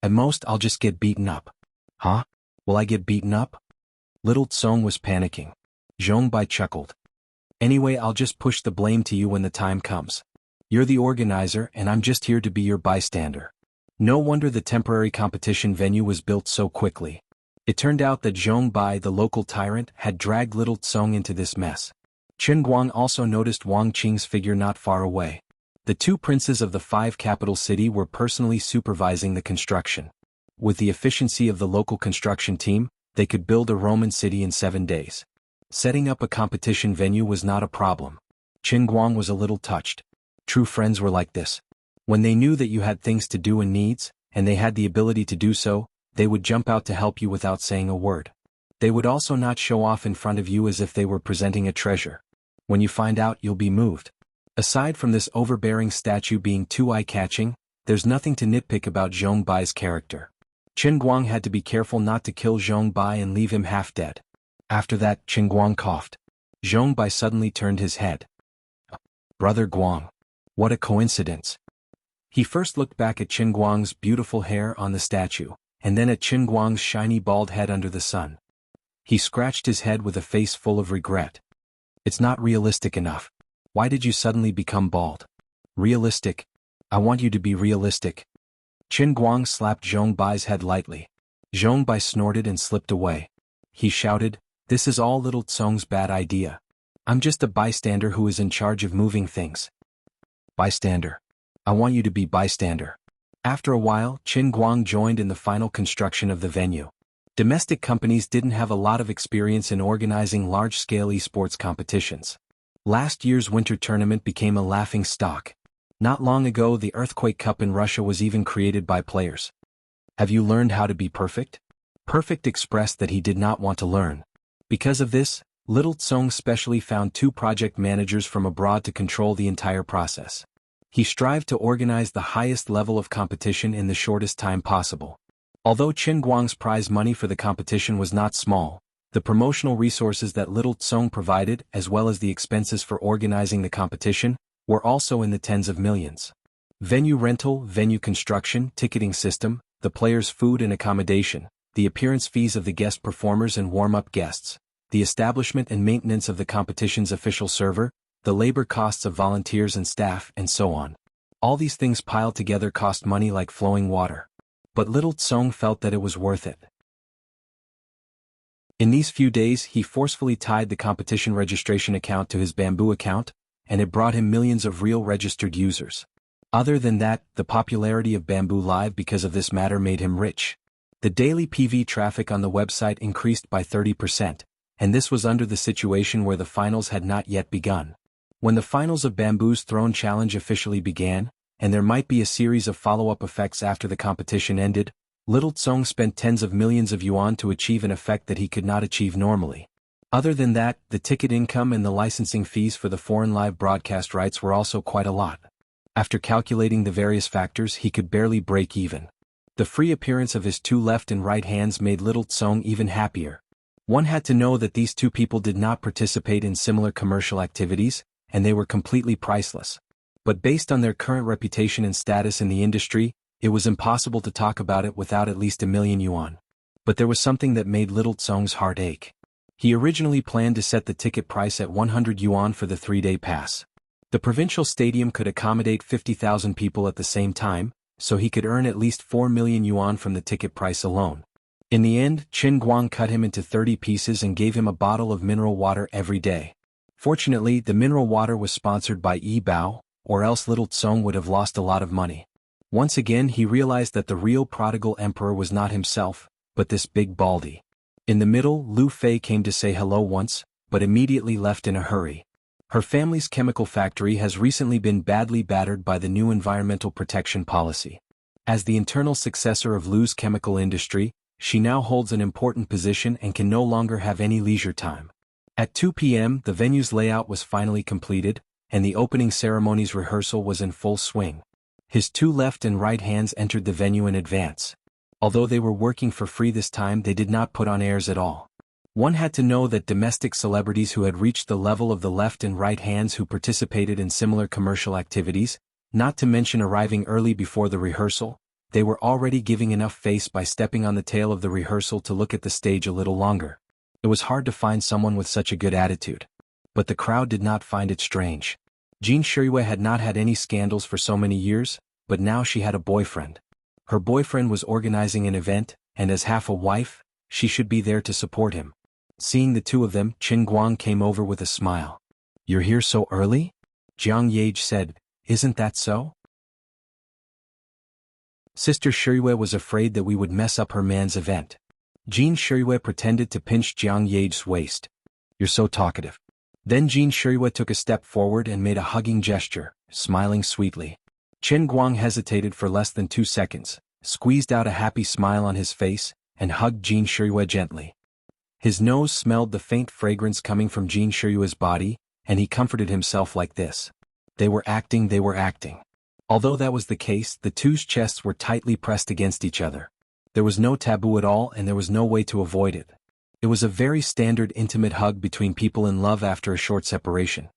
At most I'll just get beaten up." "Huh? Will I get beaten up?" Little Tsong was panicking. Zhong Bai chuckled. "Anyway, I'll just push the blame to you when the time comes. You're the organizer and I'm just here to be your bystander." No wonder the temporary competition venue was built so quickly. It turned out that Zhong Bai, the local tyrant, had dragged Little Tsong into this mess. Chen Guang also noticed Wang Qing's figure not far away. The two princes of the five capital city were personally supervising the construction. With the efficiency of the local construction team, they could build a Roman city in 7 days. Setting up a competition venue was not a problem. Chen Guang was a little touched. True friends were like this. When they knew that you had things to do and needs, and they had the ability to do so, they would jump out to help you without saying a word. They would also not show off in front of you as if they were presenting a treasure. When you find out, you'll be moved. Aside from this overbearing statue being too eye-catching, there's nothing to nitpick about Zhong Bai's character. Chen Guang had to be careful not to kill Zhong Bai and leave him half dead. After that, Chen Guang coughed. Zhong Bai suddenly turned his head. Brother Guang. What a coincidence. He first looked back at Chen Guang's beautiful hair on the statue, and then at Chen Guang's shiny bald head under the sun. He scratched his head with a face full of regret. It's not realistic enough. Why did you suddenly become bald? Realistic? I want you to be realistic. Chen Guang slapped Zhong Bai's head lightly. Zhong Bai snorted and slipped away. He shouted, "This is all little Tsong's bad idea. I'm just a bystander who is in charge of moving things." Bystander. I want you to be bystander. After a while, Chen Guang joined in the final construction of the venue. Domestic companies didn't have a lot of experience in organizing large-scale esports competitions. Last year's winter tournament became a laughing stock. Not long ago, the Earthquake Cup in Russia was even created by players. Have you learned how to be perfect? Perfect expressed that he did not want to learn. Because of this, Little Tsong specially found 2 project managers from abroad to control the entire process. He strived to organize the highest level of competition in the shortest time possible. Although Chen Guang's prize money for the competition was not small, the promotional resources that Little Tsong provided, as well as the expenses for organizing the competition, were also in the tens of millions. Venue rental, venue construction, ticketing system, the players' food and accommodation, the appearance fees of the guest performers and warm-up guests, the establishment and maintenance of the competition's official server, the labor costs of volunteers and staff, and so on. All these things piled together cost money like flowing water. But Little Tsong felt that it was worth it. In these few days, he forcefully tied the competition registration account to his Bamboo account, and it brought him millions of real registered users. Other than that, the popularity of Bamboo Live because of this matter made him rich. The daily PV traffic on the website increased by 30%, and this was under the situation where the finals had not yet begun. When the finals of Bamboo's Throne Challenge officially began, and there might be a series of follow-up effects after the competition ended, Little Tsong spent tens of millions of yuan to achieve an effect that he could not achieve normally. Other than that, the ticket income and the licensing fees for the foreign live broadcast rights were also quite a lot. After calculating the various factors, he could barely break even. The free appearance of his 2 left and right hands made Little Tsong even happier. One had to know that these 2 people did not participate in similar commercial activities, and they were completely priceless. But based on their current reputation and status in the industry, it was impossible to talk about it without at least 1 million yuan. But there was something that made Little Tsong's heart ache. He originally planned to set the ticket price at 100 yuan for the 3-day pass. The provincial stadium could accommodate 50,000 people at the same time, so he could earn at least 4 million yuan from the ticket price alone. In the end, Chen Guang cut him into 30 pieces and gave him a bottle of mineral water every day. Fortunately, the mineral water was sponsored by Yi Bao, or else Little Tsong would have lost a lot of money. Once again he realized that the real prodigal emperor was not himself, but this big baldy. In the middle, Lu Fei came to say hello once, but immediately left in a hurry. Her family's chemical factory has recently been badly battered by the new environmental protection policy. As the internal successor of Lu's chemical industry, she now holds an important position and can no longer have any leisure time. At 2 p.m. the venue's layout was finally completed, and the opening ceremony's rehearsal was in full swing. His 2 left and right hands entered the venue in advance. Although they were working for free this time, they did not put on airs at all. One had to know that domestic celebrities who had reached the level of the left and right hands who participated in similar commercial activities, not to mention arriving early before the rehearsal, they were already giving enough face by stepping on the tail of the rehearsal to look at the stage a little longer. It was hard to find someone with such a good attitude. But the crowd did not find it strange. Jean Shirue had not had any scandals for so many years, but now she had a boyfriend. Her boyfriend was organizing an event, and as half a wife, she should be there to support him. Seeing the 2 of them, Chen Guang came over with a smile. You're here so early? Jiang Yage said, isn't that so? Sister Shirue was afraid that we would mess up her man's event. Jean Shirue pretended to pinch Jiang Yage's waist. You're so talkative. Then Jean Shirue took a step forward and made a hugging gesture, smiling sweetly. Chen Guang hesitated for less than 2 seconds, squeezed out a happy smile on his face, and hugged Jean Shirue gently. His nose smelled the faint fragrance coming from Jean Shirue's body, and he comforted himself like this. They were acting. Although that was the case, the two's chests were tightly pressed against each other. There was no taboo at all and there was no way to avoid it. It was a very standard intimate hug between people in love after a short separation.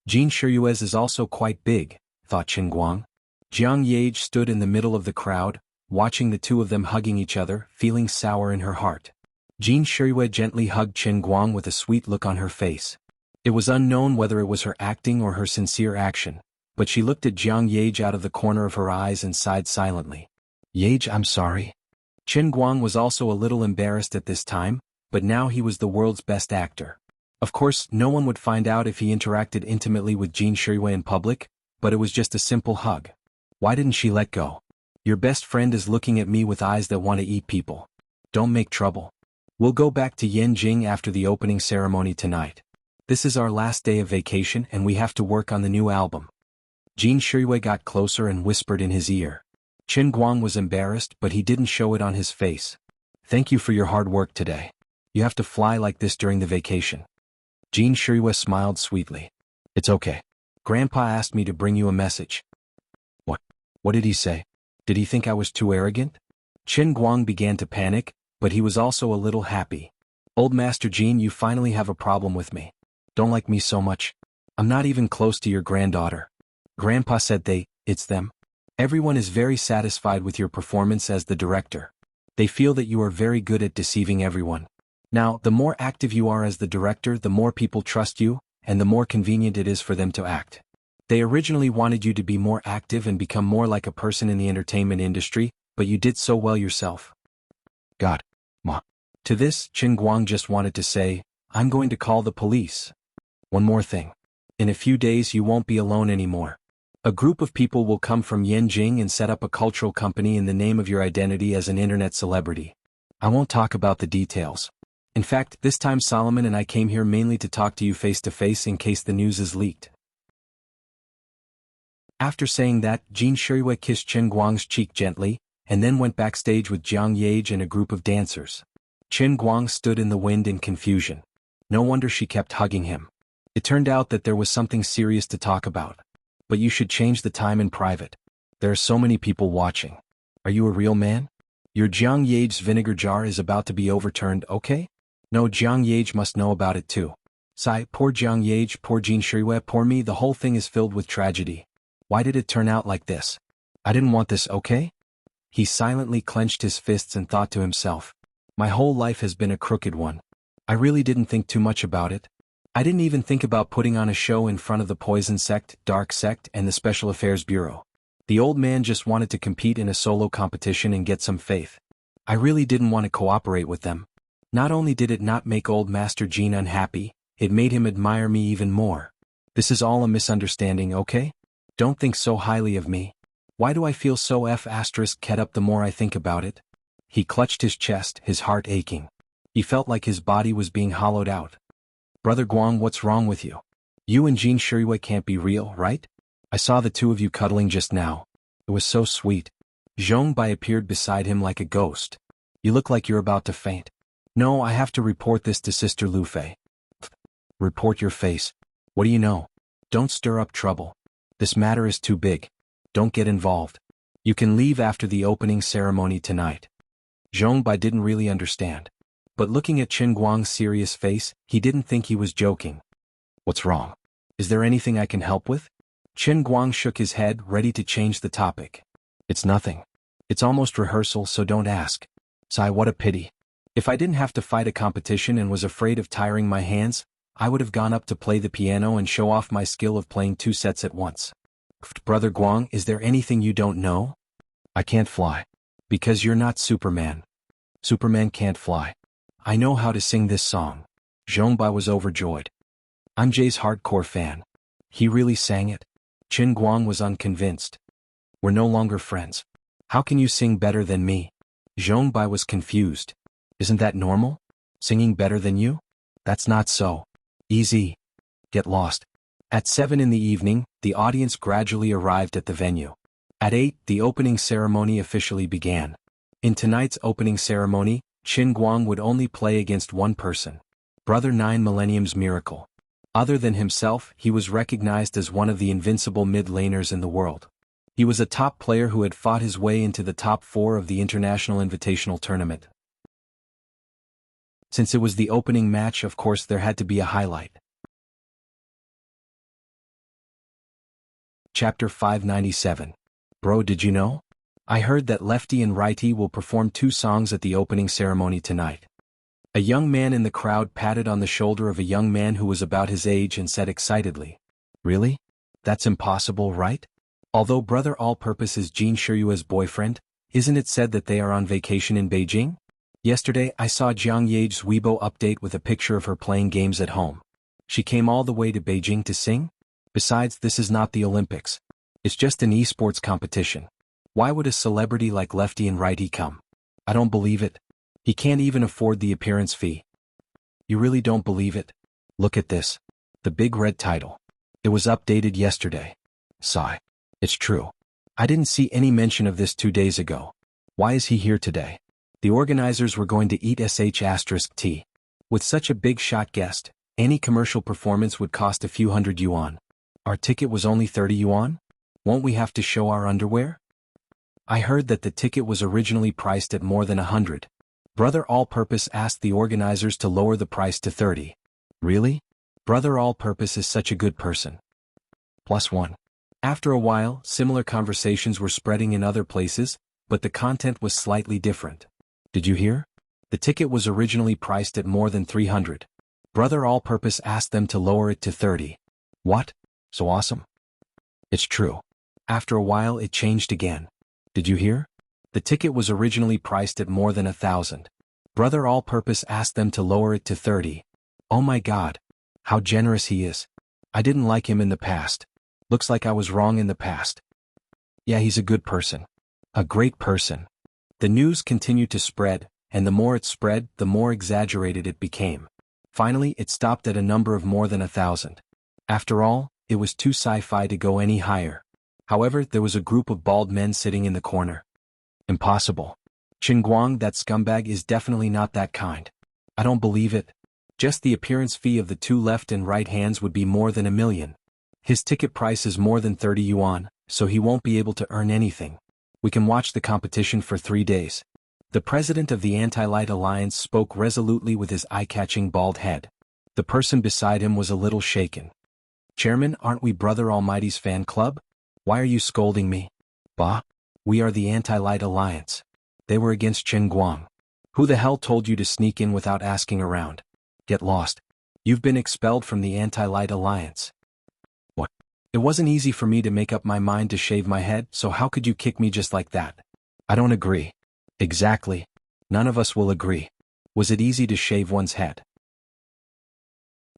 Jean Shirue's is also quite big, thought Chen Guang. Jiang Yage stood in the middle of the crowd, watching the two of them hugging each other, feeling sour in her heart. Jean Shirue gently hugged Chen Guang with a sweet look on her face. It was unknown whether it was her acting or her sincere action, but she looked at Jiang Yage out of the corner of her eyes and sighed silently. Yage, I'm sorry. Chen Guang was also a little embarrassed at this time, but now he was the world's best actor. Of course, no one would find out if he interacted intimately with Jean Shirue in public, but it was just a simple hug. Why didn't she let go? Your best friend is looking at me with eyes that want to eat people. Don't make trouble. We'll go back to Yanjing after the opening ceremony tonight. This is our last day of vacation and we have to work on the new album. Jean Shirue got closer and whispered in his ear. Chen Guang was embarrassed, but he didn't show it on his face. Thank you for your hard work today. You have to fly like this during the vacation. Jean Shirue smiled sweetly. It's okay. Grandpa asked me to bring you a message. What did he say? Did he think I was too arrogant? Chen Guang began to panic, but he was also a little happy. Old Master Jean, you finally have a problem with me. Don't like me so much. I'm not even close to your granddaughter. Grandpa said it's them. Everyone is very satisfied with your performance as the director. They feel that you are very good at deceiving everyone. Now, the more active you are as the director, the more people trust you, and the more convenient it is for them to act. They originally wanted you to be more active and become more like a person in the entertainment industry, but you did so well yourself. God. Ma. To this, Chen Guang just wanted to say, I'm going to call the police. One more thing. In a few days you won't be alone anymore. A group of people will come from Yanjing and set up a cultural company in the name of your identity as an internet celebrity. I won't talk about the details. In fact, this time Solomon and I came here mainly to talk to you face to face in case the news is leaked. After saying that, Jean Shirue kissed Chen Guang's cheek gently, and then went backstage with Jiang Yage and a group of dancers. Chen Guang stood in the wind in confusion. No wonder she kept hugging him. It turned out that there was something serious to talk about. But you should change the time in private. There are so many people watching. Are you a real man? Your Jiang Yage's vinegar jar is about to be overturned, okay? No, Jiang Yage must know about it too. Sigh, poor Jiang Yage, poor Jean Shirue, poor me, the whole thing is filled with tragedy. Why did it turn out like this? I didn't want this, okay? He silently clenched his fists and thought to himself. My whole life has been a crooked one. I really didn't think too much about it. I didn't even think about putting on a show in front of the Poison Sect, Dark Sect, and the Special Affairs Bureau. The old man just wanted to compete in a solo competition and get some faith. I really didn't want to cooperate with them. Not only did it not make old Master Jean unhappy, it made him admire me even more. This is all a misunderstanding, okay? Don't think so highly of me. Why do I feel so *ket up the more I think about it? He clutched his chest, his heart aching. He felt like his body was being hollowed out. Brother Guang, what's wrong with you? You and Jean Shirue can't be real, right? I saw the two of you cuddling just now. It was so sweet. Zhong Bai appeared beside him like a ghost. You look like you're about to faint. No, I have to report this to Sister Lu Fei. Report your face. What do you know? Don't stir up trouble. This matter is too big. Don't get involved. You can leave after the opening ceremony tonight. Zhong Bai didn't really understand. But looking at Chen Guang's serious face, he didn't think he was joking. What's wrong? Is there anything I can help with? Chen Guang shook his head, ready to change the topic. It's nothing. It's almost rehearsal, so don't ask. Sigh, what a pity. If I didn't have to fight a competition and was afraid of tiring my hands, I would have gone up to play the piano and show off my skill of playing 2 sets at once. Brother Guang, is there anything you don't know? I can't fly. Because you're not Superman. Superman can't fly. I know how to sing this song. Zhong Bai was overjoyed. I'm Jay's hardcore fan. He really sang it? Qin Guang was unconvinced. We're no longer friends. How can you sing better than me? Zhong Bai was confused. Isn't that normal? Singing better than you? That's not so. Easy. Get lost. At 7 in the evening, the audience gradually arrived at the venue. At 8, the opening ceremony officially began. In tonight's opening ceremony, Qin Guang would only play against one person. Brother 9 Millennium's Miracle. Other than himself, he was recognized as one of the invincible mid-laners in the world. He was a top player who had fought his way into the top 4 of the International Invitational Tournament. Since it was the opening match, of course there had to be a highlight. Chapter 597. Bro, did you know? I heard that Lefty and Righty will perform 2 songs at the opening ceremony tonight. A young man in the crowd patted on the shoulder of a young man who was about his age and said excitedly, "Really? That's impossible, right? Although Brother All-Purpose is Jin Shiryue's boyfriend, isn't it said that they are on vacation in Beijing? Yesterday I saw Jiang Yage's Weibo update with a picture of her playing games at home. She came all the way to Beijing to sing? Besides, this is not the Olympics. It's just an esports competition. Why would a celebrity like Lefty and Righty come? I don't believe it. He can't even afford the appearance fee." You really don't believe it? Look at this. The big red title. It was updated yesterday. Sigh. It's true. I didn't see any mention of this 2 days ago. Why is he here today? The organizers were going to eat sh*t. With such a big shot guest, any commercial performance would cost a few hundred yuan. Our ticket was only 30 yuan? Won't we have to show our underwear? I heard that the ticket was originally priced at more than 100. Brother All-Purpose asked the organizers to lower the price to 30. Really? Brother All-Purpose is such a good person. +1. After a while, similar conversations were spreading in other places, but the content was slightly different. Did you hear? The ticket was originally priced at more than 300. Brother All-Purpose asked them to lower it to 30. What? So awesome? It's true. After a while it changed again. Did you hear? The ticket was originally priced at more than 1,000. Brother All-Purpose asked them to lower it to 30. Oh my God. How generous he is. I didn't like him in the past. Looks like I was wrong in the past. Yeah, he's a good person. A great person. The news continued to spread, and the more it spread, the more exaggerated it became. Finally, it stopped at a number of more than 1,000. After all, it was too sci-fi to go any higher. However, there was a group of bald men sitting in the corner. Impossible. Qin Guang, that scumbag, is definitely not that kind. I don't believe it. Just the appearance fee of the 2 left and right hands would be more than 1 million. His ticket price is more than 30 yuan, so he won't be able to earn anything. We can watch the competition for 3 days. The president of the Anti-Light Alliance spoke resolutely with his eye-catching bald head. The person beside him was a little shaken. Chairman, aren't we Brother Almighty's fan club? Why are you scolding me? Bah? We are the Anti-Light Alliance. They were against Qin Guang. Who the hell told you to sneak in without asking around? Get lost. You've been expelled from the Anti-Light Alliance. What? It wasn't easy for me to make up my mind to shave my head, so how could you kick me just like that? I don't agree. Exactly. None of us will agree. Was it easy to shave one's head?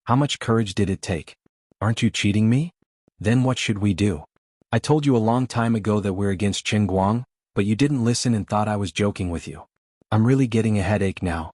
How much courage did it take? Aren't you cheating me? Then what should we do? I told you a long time ago that we're against Qin Guang, but you didn't listen and thought I was joking with you. I'm really getting a headache now.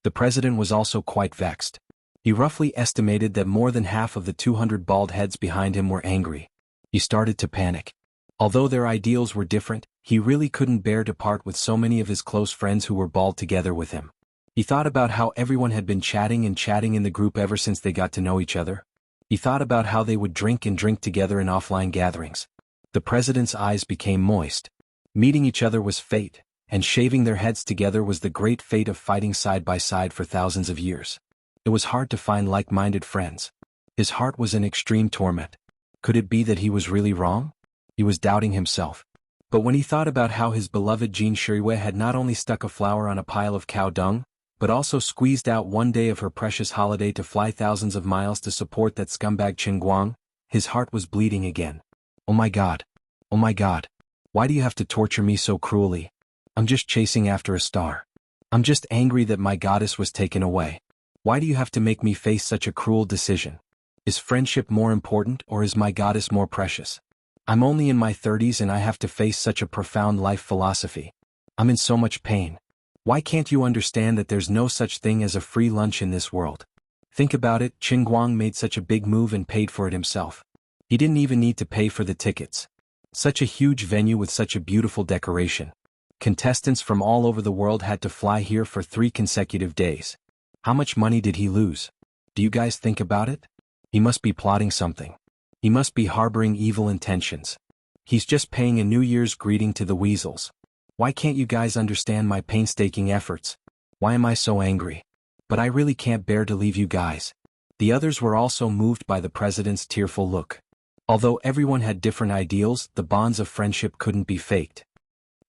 The president was also quite vexed. He roughly estimated that more than half of the 200 bald heads behind him were angry. He started to panic. Although their ideals were different, he really couldn't bear to part with so many of his close friends who were bald together with him. He thought about how everyone had been chatting in the group ever since they got to know each other. He thought about how they would drink together in offline gatherings. The president's eyes became moist. Meeting each other was fate, and shaving their heads together was the great fate of fighting side by side for thousands of years. It was hard to find like-minded friends. His heart was in extreme torment. Could it be that he was really wrong? He was doubting himself. But when he thought about how his beloved Jin Shiryue had not only stuck a flower on a pile of cow dung, but also squeezed out one day of her precious holiday to fly thousands of miles to support that scumbag Qin Guang, his heart was bleeding again. Oh my God. Oh my God. Why do you have to torture me so cruelly? I'm just chasing after a star. I'm just angry that my goddess was taken away. Why do you have to make me face such a cruel decision? Is friendship more important or is my goddess more precious? I'm only in my 30s and I have to face such a profound life philosophy. I'm in so much pain. Why can't you understand that there's no such thing as a free lunch in this world? Think about it, Qin Guang made such a big move and paid for it himself. He didn't even need to pay for the tickets. Such a huge venue with such a beautiful decoration. Contestants from all over the world had to fly here for 3 consecutive days. How much money did he lose? Do you guys think about it? He must be plotting something. He must be harboring evil intentions. He's just paying a New Year's greeting to the weasels. Why can't you guys understand my painstaking efforts? Why am I so angry? But I really can't bear to leave you guys. The others were also moved by the president's tearful look. Although everyone had different ideals, the bonds of friendship couldn't be faked.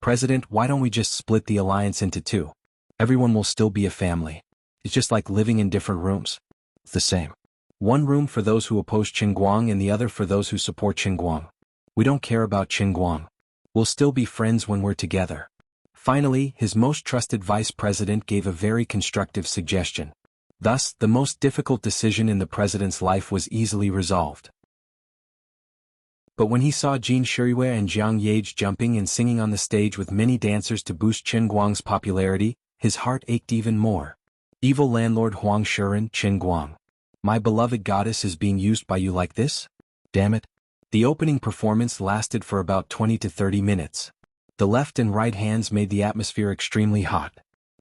President, why don't we just split the alliance into 2? Everyone will still be a family. It's just like living in different rooms. It's the same. One room for those who oppose Qin Guang and the other for those who support Qin Guang. We don't care about Qin Guang. We'll still be friends when we're together. Finally, his most trusted vice president gave a very constructive suggestion. Thus, the most difficult decision in the president's life was easily resolved. But when he saw Jin Shirui and Jiang Yage jumping and singing on the stage with many dancers to boost Qin Guang's popularity, his heart ached even more. Evil landlord Huang Shiren, Qin Guang. My beloved goddess is being used by you like this? Damn it. The opening performance lasted for about 20 to 30 minutes. The left and right hands made the atmosphere extremely hot.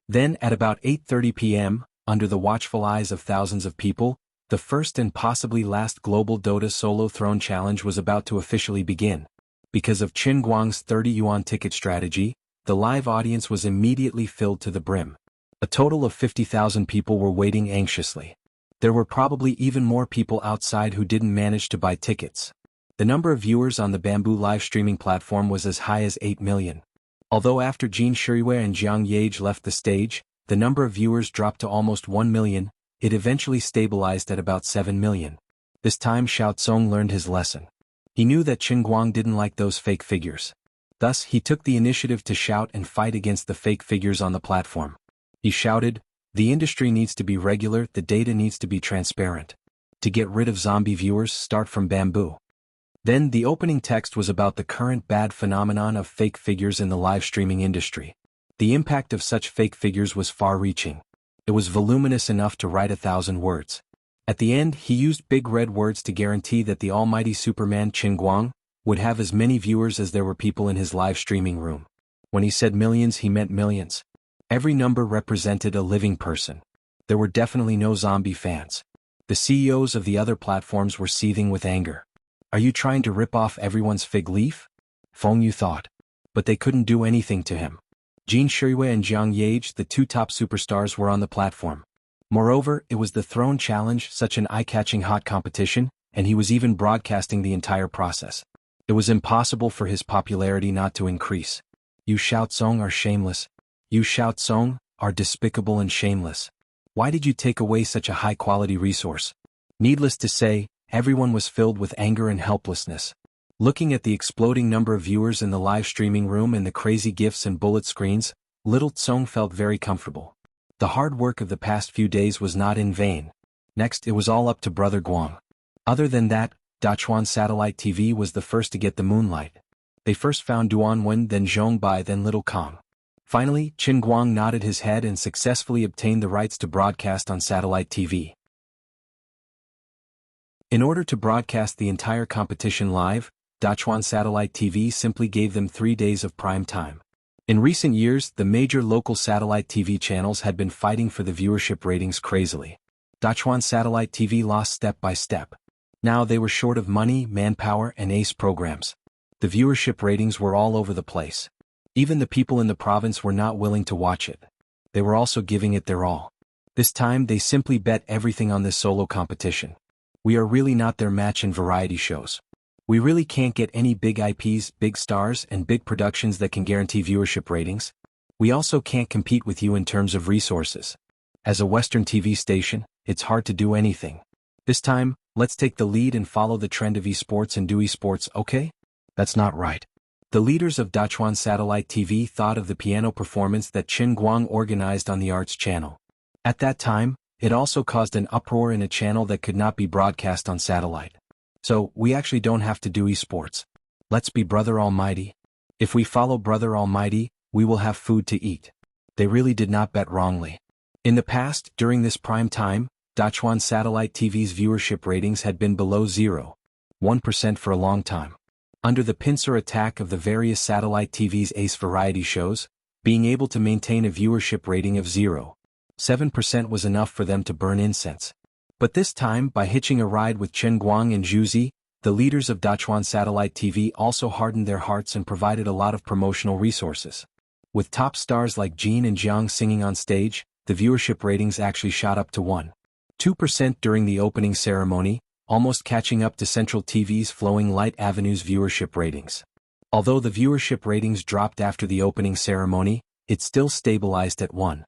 Then, at about 8:30 p.m., under the watchful eyes of thousands of people, the first and possibly last global Dota Solo Throne Challenge was about to officially begin. Because of Qin Guang's 30 yuan ticket strategy, the live audience was immediately filled to the brim. A total of 50,000 people were waiting anxiously. There were probably even more people outside who didn't manage to buy tickets. The number of viewers on the Bamboo live streaming platform was as high as 8 million. Although after Jin Shirui and Jiang Yage left the stage, the number of viewers dropped to almost 1 million, it eventually stabilized at about 7 million. This time Xiao Tsong learned his lesson. He knew that Qin Guang didn't like those fake figures. Thus, he took the initiative to shout and fight against the fake figures on the platform. He shouted, "The industry needs to be regular, the data needs to be transparent. To get rid of zombie viewers, start from Bamboo." Then the opening text was about the current bad phenomenon of fake figures in the live streaming industry. The impact of such fake figures was far-reaching. It was voluminous enough to write 1,000 words. At the end, he used big red words to guarantee that the almighty Superman Qin Guang would have as many viewers as there were people in his live streaming room. When he said millions, he meant millions. Every number represented a living person. There were definitely no zombie fans. The CEOs of the other platforms were seething with anger. Are you trying to rip off everyone's fig leaf? Feng Yu thought. But they couldn't do anything to him. Jin Shirui and Jiang Yage, the 2 top superstars, were on the platform. Moreover, it was the Throne Challenge, such an eye-catching hot competition, and he was even broadcasting the entire process. It was impossible for his popularity not to increase. You Xiao Tsong are shameless. You Xiao Tsong are despicable and shameless. Why did you take away such a high-quality resource? Needless to say, everyone was filled with anger and helplessness. Looking at the exploding number of viewers in the live streaming room and the crazy gifs and bullet screens, little Tsong felt very comfortable. The hard work of the past few days was not in vain. Next, it was all up to Brother Guang. Other than that, Dachuan Satellite TV was the first to get the moonlight. They first found Duanwen, then Zhongbai, then Little Kong. Finally, Qin Guang nodded his head and successfully obtained the rights to broadcast on satellite TV. In order to broadcast the entire competition live, Dachuan Satellite TV simply gave them 3 days of prime time. In recent years, the major local satellite TV channels had been fighting for the viewership ratings crazily. Dachuan Satellite TV lost step by step. Now they were short of money, manpower, and ace programs. The viewership ratings were all over the place. Even the people in the province were not willing to watch it. They were also giving it their all. This time they simply bet everything on this solo competition. We are really not their match in variety shows. We really can't get any big IPs, big stars, and big productions that can guarantee viewership ratings. We also can't compete with you in terms of resources. As a Western TV station, it's hard to do anything. This time, let's take the lead and follow the trend of esports and do esports, okay? That's not right. The leaders of Dachuan Satellite TV thought of the piano performance that Qin Guang organized on the Arts Channel. At that time, It also caused an uproar in a channel that could not be broadcast on satellite. So, we actually don't have to do esports. Let's be Brother Almighty. If we follow Brother Almighty, we will have food to eat. They really did not bet wrongly. In the past, during this prime time, Dachuan satellite TV's viewership ratings had been below 0.1% for a long time. Under the pincer attack of the various satellite TV's ace variety shows, being able to maintain a viewership rating of 0.7% was enough for them to burn incense. But this time, by hitching a ride with Chen Guang and Zhu Zi, the leaders of Dachuan satellite TV also hardened their hearts and provided a lot of promotional resources. With top stars like Jin and Jiang singing on stage, the viewership ratings actually shot up to 1.2% during the opening ceremony, almost catching up to Central TV's Flowing Light Avenue's viewership ratings. Although the viewership ratings dropped after the opening ceremony, it still stabilized at 1%.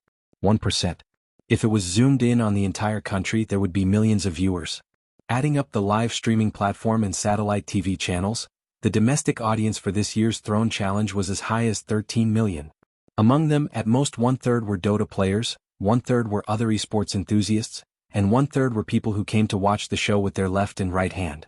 If it was zoomed in on the entire country, there would be millions of viewers. Adding up the live streaming platform and satellite TV channels, the domestic audience for this year's Throne Challenge was as high as 13 million. Among them, at most 1/3 were Dota players, 1/3 were other esports enthusiasts, and 1/3 were people who came to watch the show with their left and right hand.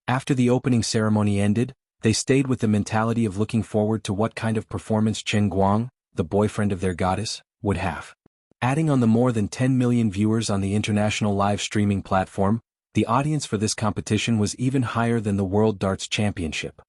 After the opening ceremony ended, they stayed with the mentality of looking forward to what kind of performance Chen Guang, the boyfriend of their goddess, would have. Adding on the more than 10 million viewers on the international live streaming platform, the audience for this competition was even higher than the World Darts Championship.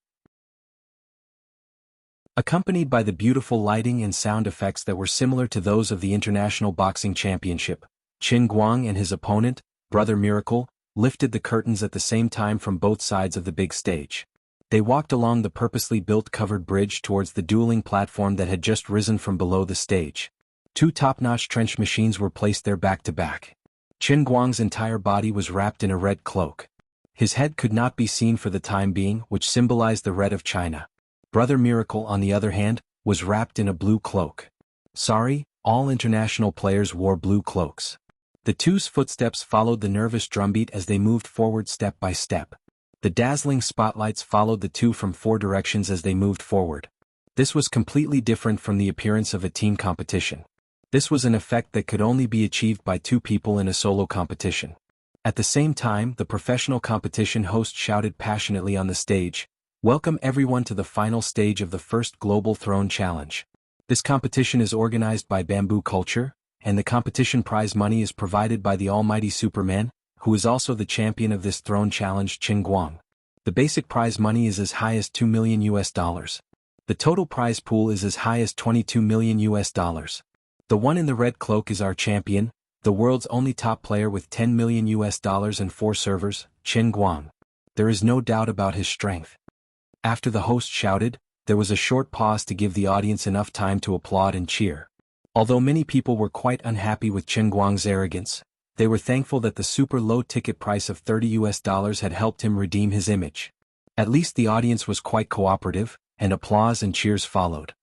Accompanied by the beautiful lighting and sound effects that were similar to those of the International Boxing Championship, Chen Guang and his opponent, Brother Miracle, lifted the curtains at the same time from both sides of the big stage. They walked along the purposely built covered bridge towards the dueling platform that had just risen from below the stage. 2 top-notch trench machines were placed there back-to-back. Chen Guang's entire body was wrapped in a red cloak. His head could not be seen for the time being, which symbolized the red of China. Brother Miracle, on the other hand, was wrapped in a blue cloak. Sorry, all international players wore blue cloaks. The two's footsteps followed the nervous drumbeat as they moved forward step by step. The dazzling spotlights followed the two from 4 directions as they moved forward. This was completely different from the appearance of a team competition. This was an effect that could only be achieved by 2 people in a solo competition. At the same time, the professional competition host shouted passionately on the stage, "Welcome everyone to the final stage of the first Global Throne Challenge. This competition is organized by Bamboo Culture, and the competition prize money is provided by the almighty Superman, who is also the champion of this Throne Challenge, Chen Guang. The basic prize money is as high as $2 million. The total prize pool is as high as $22 million. The one in the red cloak is our champion, the world's only top player with $10 million and 4 servers, Chen Guang. There is no doubt about his strength." After the host shouted, there was a short pause to give the audience enough time to applaud and cheer. Although many people were quite unhappy with Chen Guang's arrogance, they were thankful that the super low ticket price of $30 had helped him redeem his image. At least the audience was quite cooperative, and applause and cheers followed.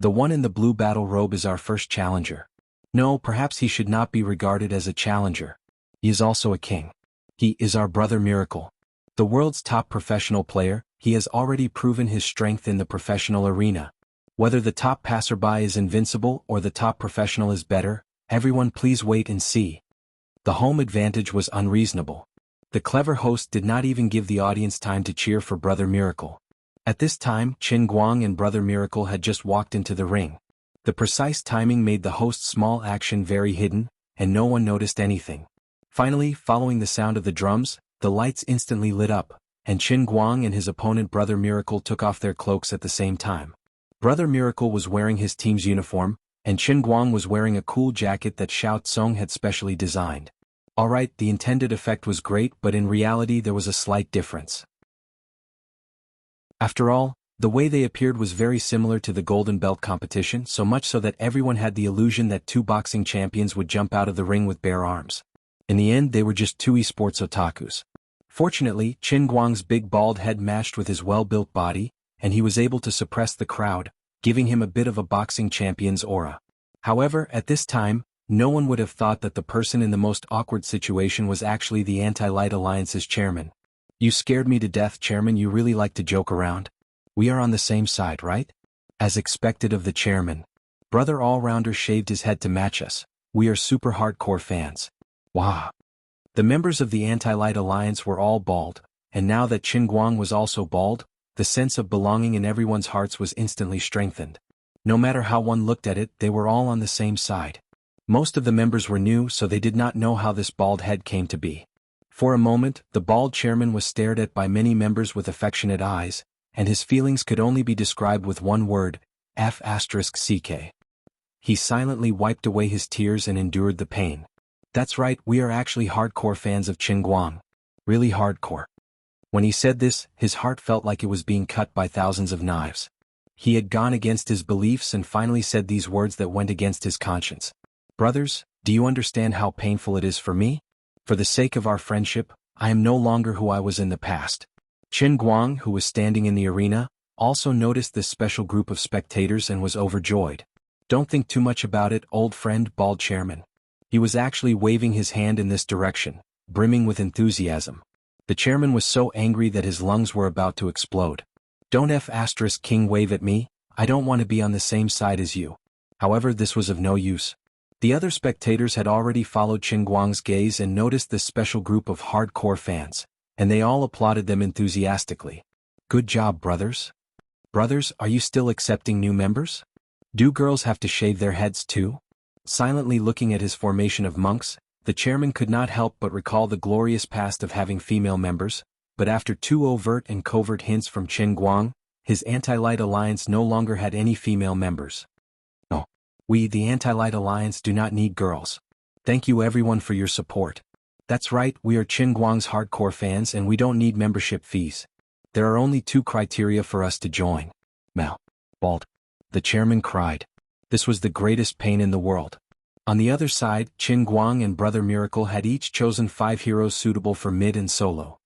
"The one in the blue battle robe is our first challenger. No, perhaps he should not be regarded as a challenger. He is also a king. He is our Brother Miracle. The world's top professional player, he has already proven his strength in the professional arena. Whether the top passerby is invincible or the top professional is better, everyone please wait and see." The home advantage was unreasonable. The clever host did not even give the audience time to cheer for Brother Miracle. At this time, Chen Guang and Brother Miracle had just walked into the ring. The precise timing made the host's small action very hidden, and no one noticed anything. Finally, following the sound of the drums, the lights instantly lit up, and Chen Guang and his opponent Brother Miracle took off their cloaks at the same time. Brother Miracle was wearing his team's uniform, and Chen Guang was wearing a cool jacket that Xiao Tsong had specially designed. Alright, the intended effect was great, but in reality there was a slight difference. After all, the way they appeared was very similar to the Golden Belt competition, so much so that everyone had the illusion that 2 boxing champions would jump out of the ring with bare arms. In the end, they were just 2 esports otakus. Fortunately, Chen Guang's big bald head matched with his well-built body, and he was able to suppress the crowd, giving him a bit of a boxing champion's aura. However, at this time, no one would have thought that the person in the most awkward situation was actually the Anti-Light Alliance's chairman. "You scared me to death, Chairman. You really like to joke around. We are on the same side, right?" As expected of the chairman. Brother All-Rounder shaved his head to match us. "We are super hardcore fans. Wah! The members of the Anti-Light Alliance were all bald, and now that Qin Guang was also bald, the sense of belonging in everyone's hearts was instantly strengthened. No matter how one looked at it, they were all on the same side. Most of the members were new, so they did not know how this bald head came to be. For a moment, the bald chairman was stared at by many members with affectionate eyes, and his feelings could only be described with one word, F***ck. He silently wiped away his tears and endured the pain. That's right, we are actually hardcore fans of Qin Guang. Really hardcore. When he said this, his heart felt like it was being cut by thousands of knives. He had gone against his beliefs and finally said these words that went against his conscience. Brothers, do you understand how painful it is for me? For the sake of our friendship, I am no longer who I was in the past. Qin Guang, who was standing in the arena, also noticed this special group of spectators and was overjoyed. Don't think too much about it, old friend, bald chairman. He was actually waving his hand in this direction, brimming with enthusiasm. The chairman was so angry that his lungs were about to explode. Don't F***king wave at me, I don't want to be on the same side as you. However, this was of no use. The other spectators had already followed Qin Guang's gaze and noticed this special group of hardcore fans, and they all applauded them enthusiastically. Good job, brothers. Brothers, are you still accepting new members? Do girls have to shave their heads too? Silently looking at his formation of monks, the chairman could not help but recall the glorious past of having female members, but after two overt and covert hints from Qin Guang, his Anti-Light Alliance no longer had any female members. No. We, the Anti-Light Alliance, do not need girls. Thank you everyone for your support. That's right, we are Qin Guang's hardcore fans and we don't need membership fees. There are only two criteria for us to join. Mal. Bald. The chairman cried. This was the greatest pain in the world. On the other side, Qin Guang and Brother Miracle had each chosen 5 heroes suitable for mid and solo.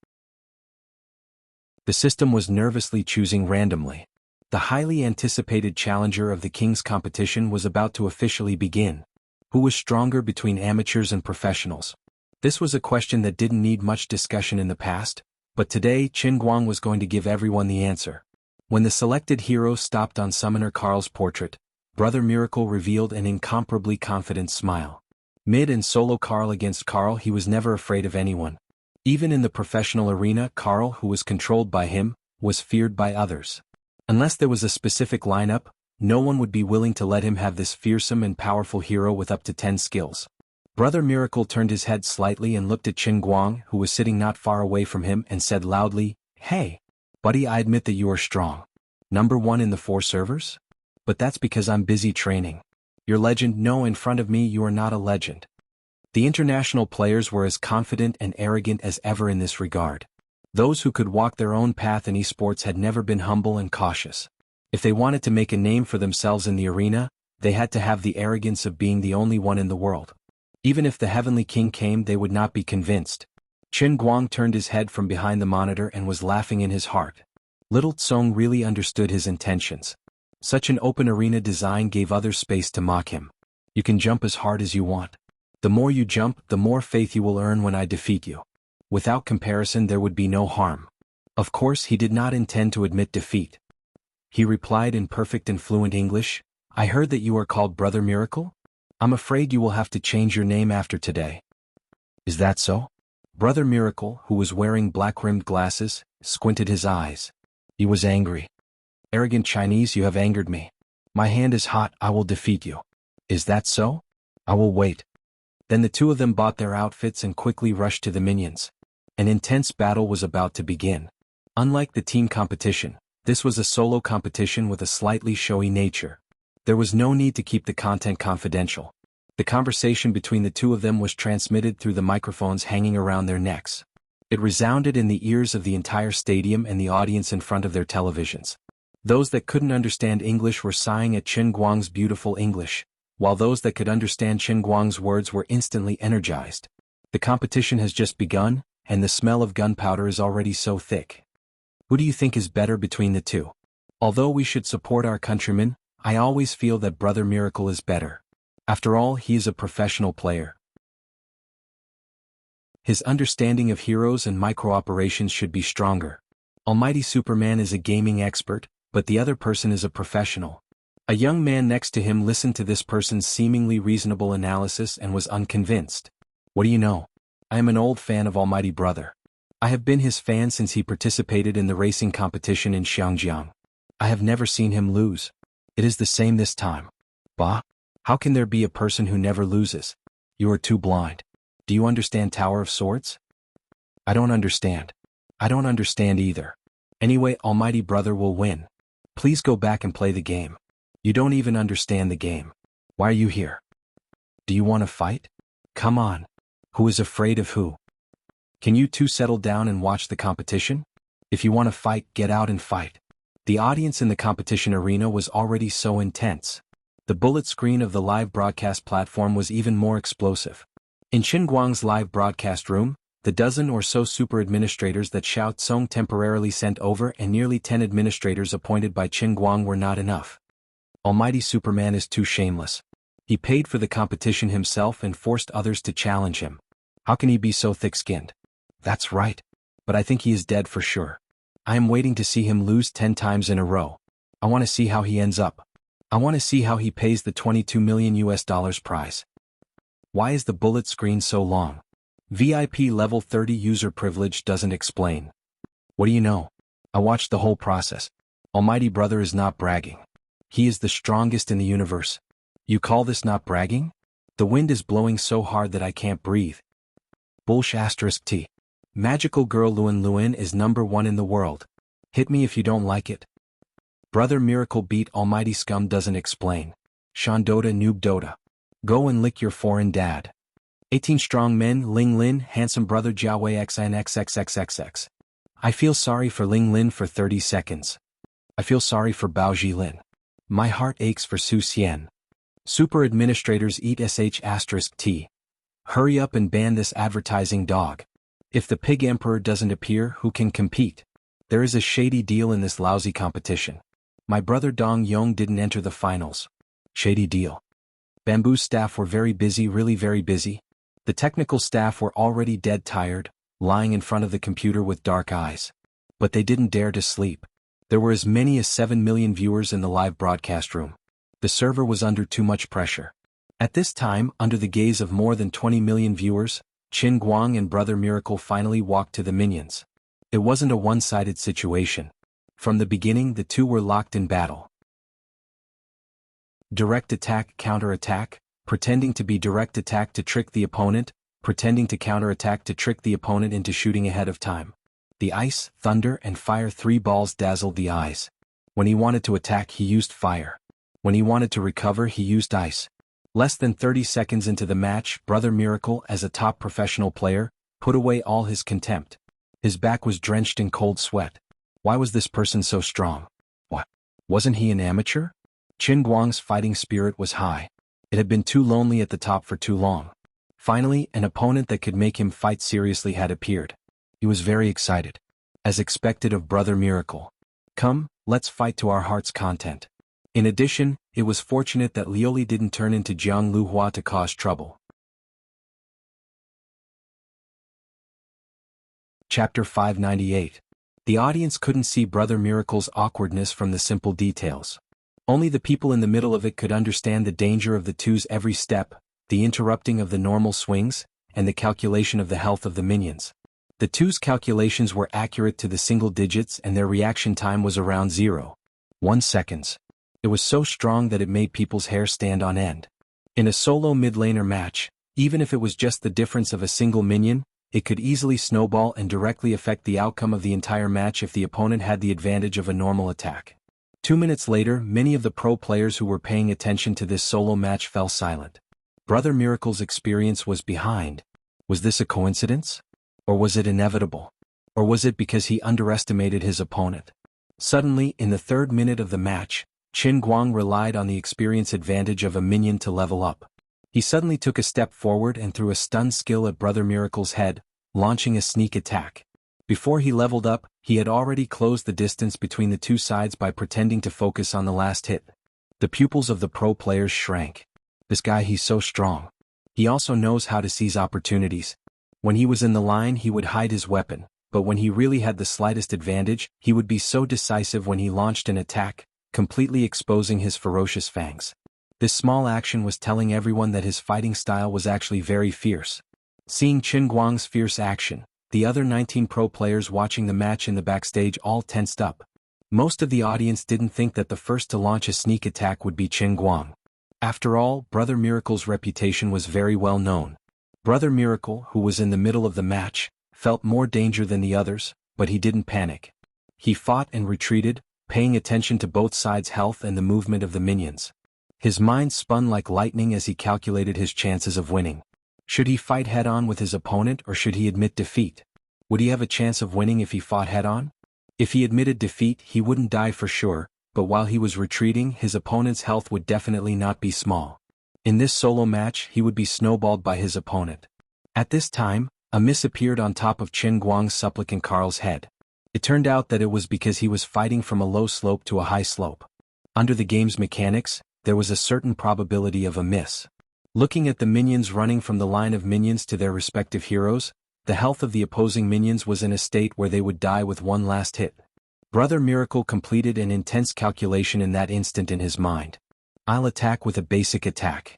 The system was nervously choosing randomly. The highly anticipated challenger of the King's competition was about to officially begin. Who was stronger between amateurs and professionals? This was a question that didn't need much discussion in the past, but today Qin Guang was going to give everyone the answer. When the selected hero stopped on Summoner Karl's portrait, Brother Miracle revealed an incomparably confident smile. Mid and solo Karl against Karl, he was never afraid of anyone. Even in the professional arena, Karl, who was controlled by him, was feared by others. Unless there was a specific lineup, no one would be willing to let him have this fearsome and powerful hero with up to 10 skills. Brother Miracle turned his head slightly and looked at Qin Guang, who was sitting not far away from him, and said loudly, "Hey, buddy, I admit that you are strong. Number 1 in the 4 servers? But that's because I'm busy training. Your legend, no, in front of me you are not a legend." The international players were as confident and arrogant as ever in this regard. Those who could walk their own path in esports had never been humble and cautious. If they wanted to make a name for themselves in the arena, they had to have the arrogance of being the only one in the world. Even if the Heavenly King came, they would not be convinced. Qin Guang turned his head from behind the monitor and was laughing in his heart. Little Tsong really understood his intentions. Such an open arena design gave others space to mock him. You can jump as hard as you want. The more you jump, the more faith you will earn when I defeat you. Without comparison, there would be no harm. Of course, he did not intend to admit defeat. He replied in perfect and fluent English, "I heard that you are called Brother Miracle? I'm afraid you will have to change your name after today." "Is that so?" Brother Miracle, who was wearing black-rimmed glasses, squinted his eyes. He was angry. "Arrogant Chinese, you have angered me. My hand is hot, I will defeat you." "Is that so? I will wait." Then the two of them bought their outfits and quickly rushed to the minions. An intense battle was about to begin. Unlike the team competition, this was a solo competition with a slightly showy nature. There was no need to keep the content confidential. The conversation between the two of them was transmitted through the microphones hanging around their necks. It resounded in the ears of the entire stadium and the audience in front of their televisions. Those that couldn't understand English were sighing at Qin Guang's beautiful English, while those that could understand Qin Guang's words were instantly energized. The competition has just begun, and the smell of gunpowder is already so thick. Who do you think is better between the two? Although we should support our countrymen, I always feel that Brother Miracle is better. After all, he is a professional player. His understanding of heroes and micro-operations should be stronger. Almighty Superman is a gaming expert, but the other person is a professional. A young man next to him listened to this person's seemingly reasonable analysis and was unconvinced. What do you know? I am an old fan of Almighty Brother. I have been his fan since he participated in the racing competition in Xiangjiang. I have never seen him lose. It is the same this time. Bah? How can there be a person who never loses? You are too blind. Do you understand Tower of Swords? I don't understand. I don't understand either. Anyway, Almighty Brother will win. Please go back and play the game. You don't even understand the game. Why are you here? Do you want to fight? Come on. Who is afraid of who? Can you two settle down and watch the competition? If you want to fight, get out and fight. The audience in the competition arena was already so intense. The bullet screen of the live broadcast platform was even more explosive. In Qinguang's live broadcast room, the dozen or so super administrators that Xiao Tsong temporarily sent over and nearly 10 administrators appointed by Qinguang were not enough. Almighty Superman is too shameless. He paid for the competition himself and forced others to challenge him. How can he be so thick-skinned? That's right. But I think he is dead for sure. I am waiting to see him lose 10 times in a row. I want to see how he ends up. I want to see how he pays the $22 million prize. Why is the bullet screen so long? VIP level 30 user privilege doesn't explain. What do you know? I watched the whole process. Almighty Brother is not bragging. He is the strongest in the universe. You call this not bragging? The wind is blowing so hard that I can't breathe. Bullsh***. Magical girl Luan is #1 in the world. Hit me if you don't like it. Brother Miracle beat Almighty Scum doesn't explain. Shandota Noob Dota. Go and lick your foreign dad. 18 strong men Ling Lin handsome brother Jiawei XNXXXXX. I feel sorry for Ling Lin for 30 seconds. I feel sorry for Bao Jilin. My heart aches for Su Xian. Super administrators eat sh**t. Hurry up and ban this advertising dog. If the pig emperor doesn't appear, who can compete? There is a shady deal in this lousy competition. My brother Dong Yong didn't enter the finals. Shady deal. Bamboo's staff were very busy, really very busy. The technical staff were already dead tired, lying in front of the computer with dark eyes. But they didn't dare to sleep. There were as many as 7 million viewers in the live broadcast room. The server was under too much pressure. At this time, under the gaze of more than 20 million viewers, Qin Guang and Brother Miracle finally walked to the minions. It wasn't a one-sided situation. From the beginning, the two were locked in battle. Direct attack, counter-attack, pretending to be direct attack to trick the opponent, pretending to counter-attack to trick the opponent into shooting ahead of time. The ice, thunder, and fire 3 balls dazzled the eyes. When he wanted to attack, he used fire. When he wanted to recover, he used ice. Less than 30 seconds into the match, Brother Miracle, as a top professional player, put away all his contempt. His back was drenched in cold sweat. Why was this person so strong? What? Wasn't he an amateur? Qin Guang's fighting spirit was high. It had been too lonely at the top for too long. Finally, an opponent that could make him fight seriously had appeared. He was very excited. As expected of Brother Miracle. Come, let's fight to our heart's content. In addition, it was fortunate that Lioli didn't turn into Jiang Luhua to cause trouble. Chapter 598. The audience couldn't see Brother Miracle's awkwardness from the simple details. Only the people in the middle of it could understand the danger of the two's every step, the interrupting of the normal swings, and the calculation of the health of the minions. The two's calculations were accurate to the single digits and their reaction time was around 0.1 seconds. It was so strong that it made people's hair stand on end. In a solo mid-laner match, even if it was just the difference of a single minion, it could easily snowball and directly affect the outcome of the entire match if the opponent had the advantage of a normal attack. 2 minutes later, many of the pro players who were paying attention to this solo match fell silent. Brother Miracle's experience was behind. Was this a coincidence? Or was it inevitable? Or was it because he underestimated his opponent? Suddenly, in the 3rd minute of the match, Qin Guang relied on the experience advantage of a minion to level up. He suddenly took a step forward and threw a stun skill at Brother Miracle's head, launching a sneak attack. Before he leveled up, he had already closed the distance between the two sides by pretending to focus on the last hit. The pupils of the pro players shrank. This guy, he's so strong. He also knows how to seize opportunities. When he was in the line, he would hide his weapon, but when he really had the slightest advantage, he would be so decisive when he launched an attack, completely exposing his ferocious fangs. This small action was telling everyone that his fighting style was actually very fierce. Seeing Qin Guang's fierce action, the other 19 pro players watching the match in the backstage all tensed up. Most of the audience didn't think that the first to launch a sneak attack would be Qin Guang. After all, Brother Miracle's reputation was very well known. Brother Miracle, who was in the middle of the match, felt more danger than the others, but he didn't panic. He fought and retreated, paying attention to both sides' health and the movement of the minions. His mind spun like lightning as he calculated his chances of winning. Should he fight head-on with his opponent or should he admit defeat? Would he have a chance of winning if he fought head-on? If he admitted defeat, he wouldn't die for sure, but while he was retreating, his opponent's health would definitely not be small. In this solo match, he would be snowballed by his opponent. At this time, a mist appeared on top of Qin Guang's supplicant Carl's head. It turned out that it was because he was fighting from a low slope to a high slope. Under the game's mechanics, there was a certain probability of a miss. Looking at the minions running from the line of minions to their respective heroes, the health of the opposing minions was in a state where they would die with one last hit. Brother Miracle completed an intense calculation in that instant in his mind. I'll attack with a basic attack.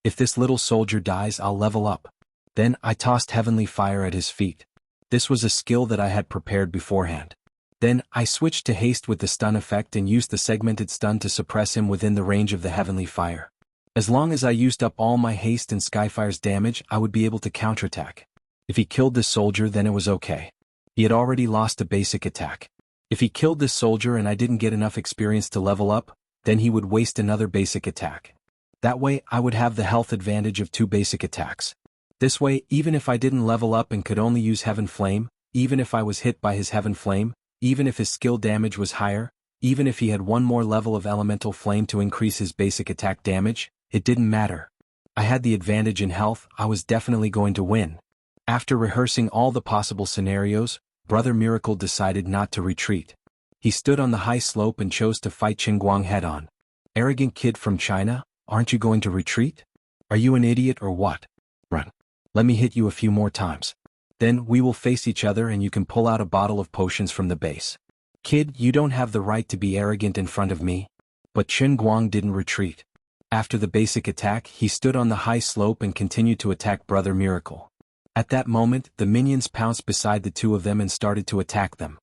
If this little soldier dies, I'll level up. Then I tossed heavenly fire at his feet. This was a skill that I had prepared beforehand. Then I switched to haste with the stun effect and used the segmented stun to suppress him within the range of the heavenly fire. As long as I used up all my haste and Skyfire's damage, I would be able to counterattack. If he killed this soldier, then it was okay. He had already lost a basic attack. If he killed this soldier and I didn't get enough experience to level up, then he would waste another basic attack. That way, I would have the health advantage of 2 basic attacks. This way, even if I didn't level up and could only use Heaven Flame, even if I was hit by his Heaven Flame, even if his skill damage was higher, even if he had one more level of Elemental Flame to increase his basic attack damage, it didn't matter. I had the advantage in health, I was definitely going to win. After rehearsing all the possible scenarios, Brother Miracle decided not to retreat. He stood on the high slope and chose to fight Qin Guang head-on. Arrogant kid from China, aren't you going to retreat? Are you an idiot or what? Run. Let me hit you a few more times. Then we will face each other and you can pull out a bottle of potions from the base. Kid, you don't have the right to be arrogant in front of me. But Qin Guang didn't retreat. After the basic attack, he stood on the high slope and continued to attack Brother Miracle. At that moment, the minions pounced beside the two of them and started to attack them.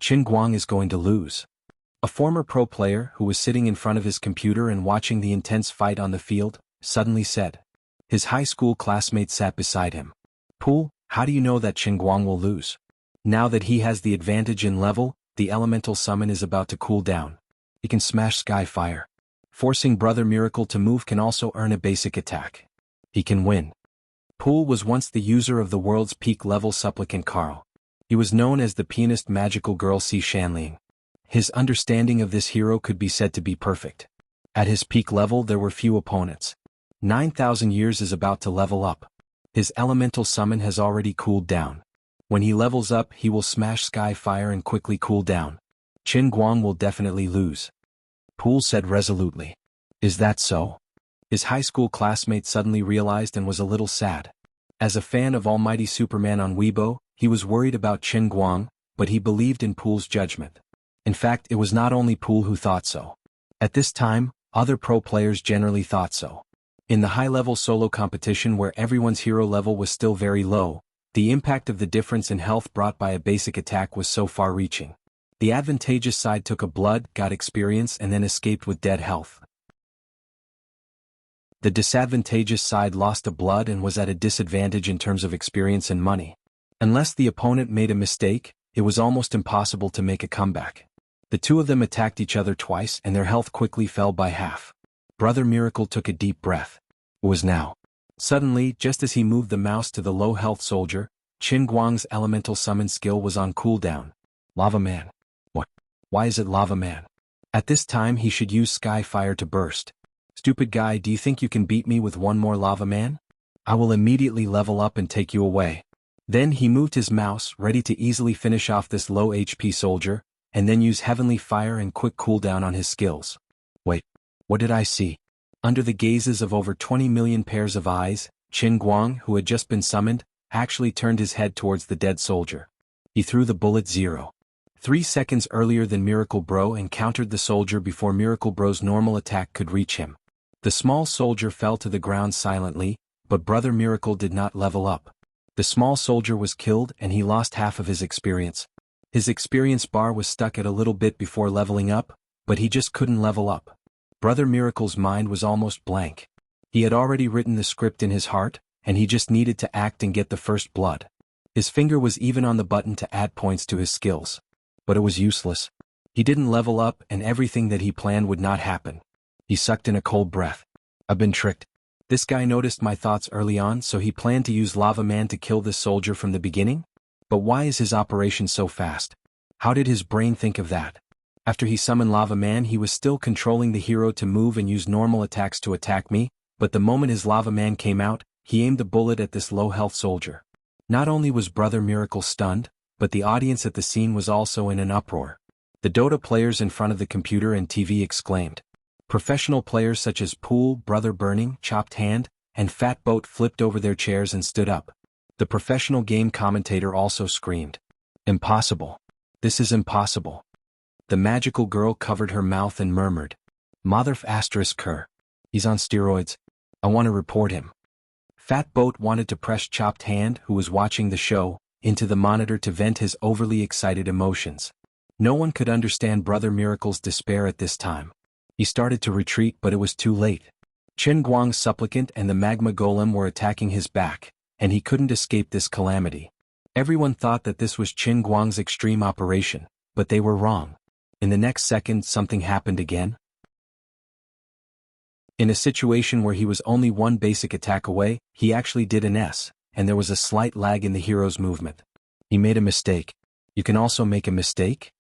Qin Guang is going to lose. A former pro player, who was sitting in front of his computer and watching the intense fight on the field, suddenly said. His high school classmate sat beside him. Pool, how do you know that Qin Guang will lose? Now that he has the advantage in level, the elemental summon is about to cool down. He can smash Skyfire. Forcing Brother Miracle to move can also earn a basic attack. He can win. Pool was once the user of the world's peak level supplicant Carl. He was known as the pianist magical girl Si Shanling. His understanding of this hero could be said to be perfect. At his peak level there were few opponents. 9,000 years is about to level up. His elemental summon has already cooled down. When he levels up, he will smash Skyfire and quickly cool down. Qin Guang will definitely lose. Pool said resolutely. Is that so? His high school classmate suddenly realized and was a little sad. As a fan of Almighty Superman on Weibo, he was worried about Qin Guang, but he believed in Pool's judgment. In fact, it was not only Pool who thought so. At this time, other pro players generally thought so. In the high-level solo competition where everyone's hero level was still very low, the impact of the difference in health brought by a basic attack was so far-reaching. The advantageous side took a blood, got experience and then escaped with dead health. The disadvantageous side lost a blood and was at a disadvantage in terms of experience and money. Unless the opponent made a mistake, it was almost impossible to make a comeback. The two of them attacked each other twice and their health quickly fell by half. Brother Miracle took a deep breath. It was now. Suddenly, just as he moved the mouse to the low-health soldier, Qin Guang's elemental summon skill was on cooldown. Lava Man. What? Why is it Lava Man? At this time he should use Skyfire to burst. Stupid guy, do you think you can beat me with one more Lava Man? I will immediately level up and take you away. Then he moved his mouse, ready to easily finish off this low HP soldier, and then use Heavenly Fire and quick cooldown on his skills. Wait, what did I see? Under the gazes of over 20 million pairs of eyes, Qin Guang, who had just been summoned, actually turned his head towards the dead soldier. He threw the bullet 0.3 seconds earlier than Miracle Bro and countered the soldier before Miracle Bro's normal attack could reach him. The small soldier fell to the ground silently, but Brother Miracle did not level up. The small soldier was killed and he lost half of his experience. His experience bar was stuck at a little bit before leveling up, but he just couldn't level up. Brother Miracle's mind was almost blank. He had already written the script in his heart, and he just needed to act and get the first blood. His finger was even on the button to add points to his skills. But it was useless. He didn't level up and everything that he planned would not happen. He sucked in a cold breath. I've been tricked. This guy noticed my thoughts early on, so he planned to use Lava Man to kill this soldier from the beginning? But why is his operation so fast? How did his brain think of that? After he summoned Lava Man, he was still controlling the hero to move and use normal attacks to attack me, but the moment his Lava Man came out, he aimed a bullet at this low-health soldier. Not only was Brother Miracle stunned, but the audience at the scene was also in an uproar. The Dota players in front of the computer and TV exclaimed. Professional players such as Pool, Brother Burning, Chopped Hand, and Fat Boat flipped over their chairs and stood up. The professional game commentator also screamed. Impossible. This is impossible. The magical girl covered her mouth and murmured. Motherf asterisk her. He's on steroids. I want to report him. Fat Boat wanted to press Chopped Hand, who was watching the show, into the monitor to vent his overly excited emotions. No one could understand Brother Miracle's despair at this time. He started to retreat, but it was too late. Chen Guang's supplicant and the magma golem were attacking his back, and he couldn't escape this calamity. Everyone thought that this was Chen Guang's extreme operation, but they were wrong. In the next second, something happened again. In a situation where he was only one basic attack away, he actually did an S, and there was a slight lag in the hero's movement. He made a mistake. You can also make a mistake?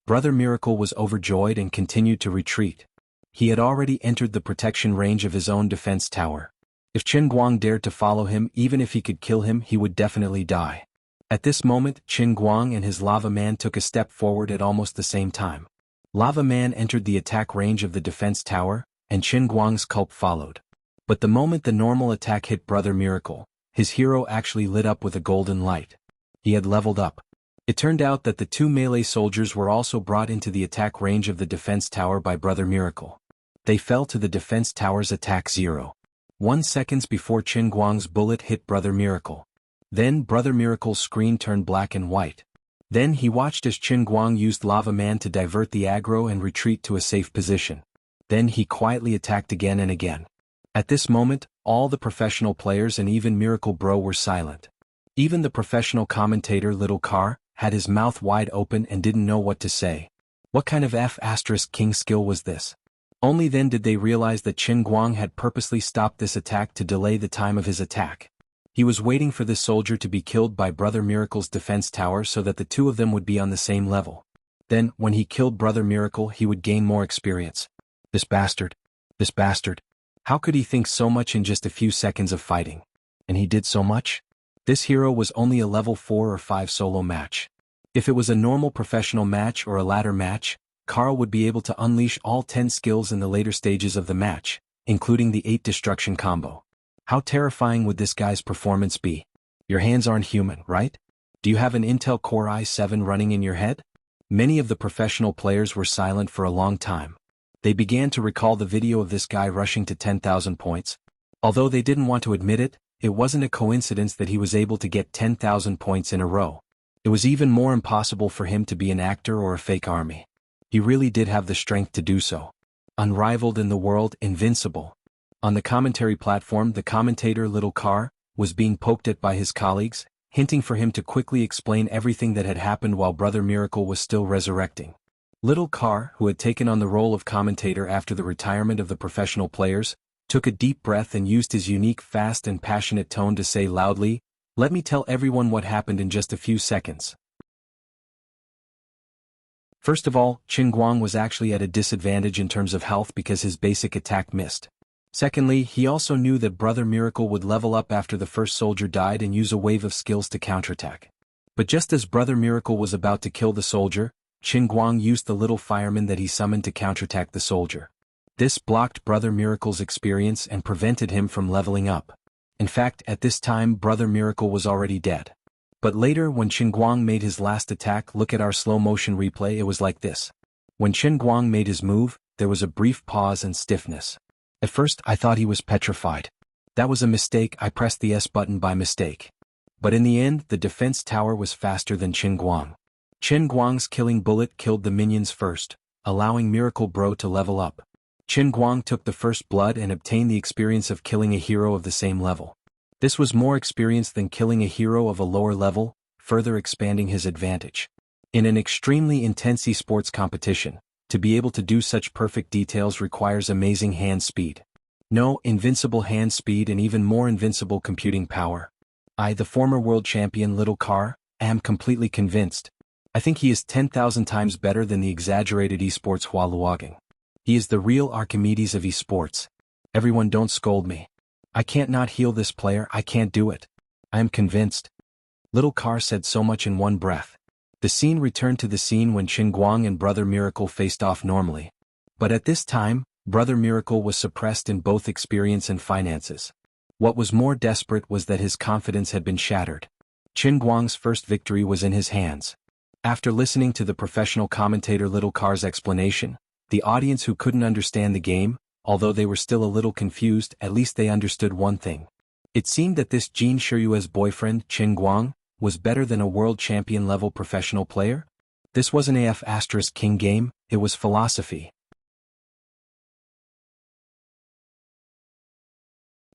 Brother Miracle was overjoyed and continued to retreat. He had already entered the protection range of his own defense tower. If Chen Guang dared to follow him, even if he could kill him, he would definitely die. At this moment, Chen Guang and his Lava Man took a step forward at almost the same time. Lava Man entered the attack range of the defense tower, and Chen Guang's culp followed. But the moment the normal attack hit Brother Miracle, his hero actually lit up with a golden light. He had leveled up. It turned out that the two melee soldiers were also brought into the attack range of the defense tower by Brother Miracle. They fell to the defense tower's attack 0. 1 seconds before Chen Guang's bullet hit Brother Miracle. Then Brother Miracle's screen turned black and white. Then he watched as Chen Guang used Lava Man to divert the aggro and retreat to a safe position. Then he quietly attacked again and again. At this moment, all the professional players and even Miracle Bro were silent. Even the professional commentator Little Car had his mouth wide open and didn't know what to say. What kind of F***king skill was this? Only then did they realize that Chen Guang had purposely stopped this attack to delay the time of his attack. He was waiting for this soldier to be killed by Brother Miracle's defense tower so that the two of them would be on the same level. Then, when he killed Brother Miracle, he would gain more experience. This bastard. How could he think so much in just a few seconds of fighting? And he did so much? This hero was only a level 4 or 5 solo match. If it was a normal professional match or a ladder match, Carl would be able to unleash all 10 skills in the later stages of the match, including the 8 destruction combo. How terrifying would this guy's performance be? Your hands aren't human, right? Do you have an Intel Core i7 running in your head? Many of the professional players were silent for a long time. They began to recall the video of this guy rushing to 10,000 points. Although they didn't want to admit it, it wasn't a coincidence that he was able to get 10,000 points in a row. It was even more impossible for him to be an actor or a fake army. He really did have the strength to do so. Unrivaled in the world, invincible. On the commentary platform, the commentator Little Car was being poked at by his colleagues, hinting for him to quickly explain everything that had happened while Brother Miracle was still resurrecting. Little Car, who had taken on the role of commentator after the retirement of the professional players, took a deep breath and used his unique fast and passionate tone to say loudly, "Let me tell everyone what happened in just a few seconds." First of all, Chen Guang was actually at a disadvantage in terms of health because his basic attack missed. Secondly, he also knew that Brother Miracle would level up after the first soldier died and use a wave of skills to counterattack. But just as Brother Miracle was about to kill the soldier, Chen Guang used the little fireman that he summoned to counterattack the soldier. This blocked Brother Miracle's experience and prevented him from leveling up. In fact, at this time Brother Miracle was already dead. But later when Chen Guang made his last attack, look at our slow motion replay, it was like this. When Chen Guang made his move, there was a brief pause and stiffness. At first I thought he was petrified. That was a mistake, I pressed the S button by mistake. But in the end, the defense tower was faster than Qin Guang. Qin Guang's killing bullet killed the minions first, allowing Miracle Bro to level up. Qin Guang took the first blood and obtained the experience of killing a hero of the same level. This was more experience than killing a hero of a lower level, further expanding his advantage. In an extremely intense esports competition, to be able to do such perfect details requires amazing hand speed. No, invincible hand speed and even more invincible computing power. I, the former world champion Little Car, am completely convinced. I think he is 10,000 times better than the exaggerated esports Hua Luogang. He is the real Archimedes of esports. Everyone don't scold me. I can't not heal this player, I can't do it. I am convinced. Little Car said so much in one breath. The scene returned to the scene when Qin Guang and Brother Miracle faced off normally. But at this time, Brother Miracle was suppressed in both experience and finances. What was more desperate was that his confidence had been shattered. Qin Guang's first victory was in his hands. After listening to the professional commentator Little Car's explanation, the audience who couldn't understand the game, although they were still a little confused, at least they understood one thing. It seemed that this Jin Shiyue's boyfriend, Qin Guang, was better than a world champion level professional player? This wasn't King game, it was philosophy.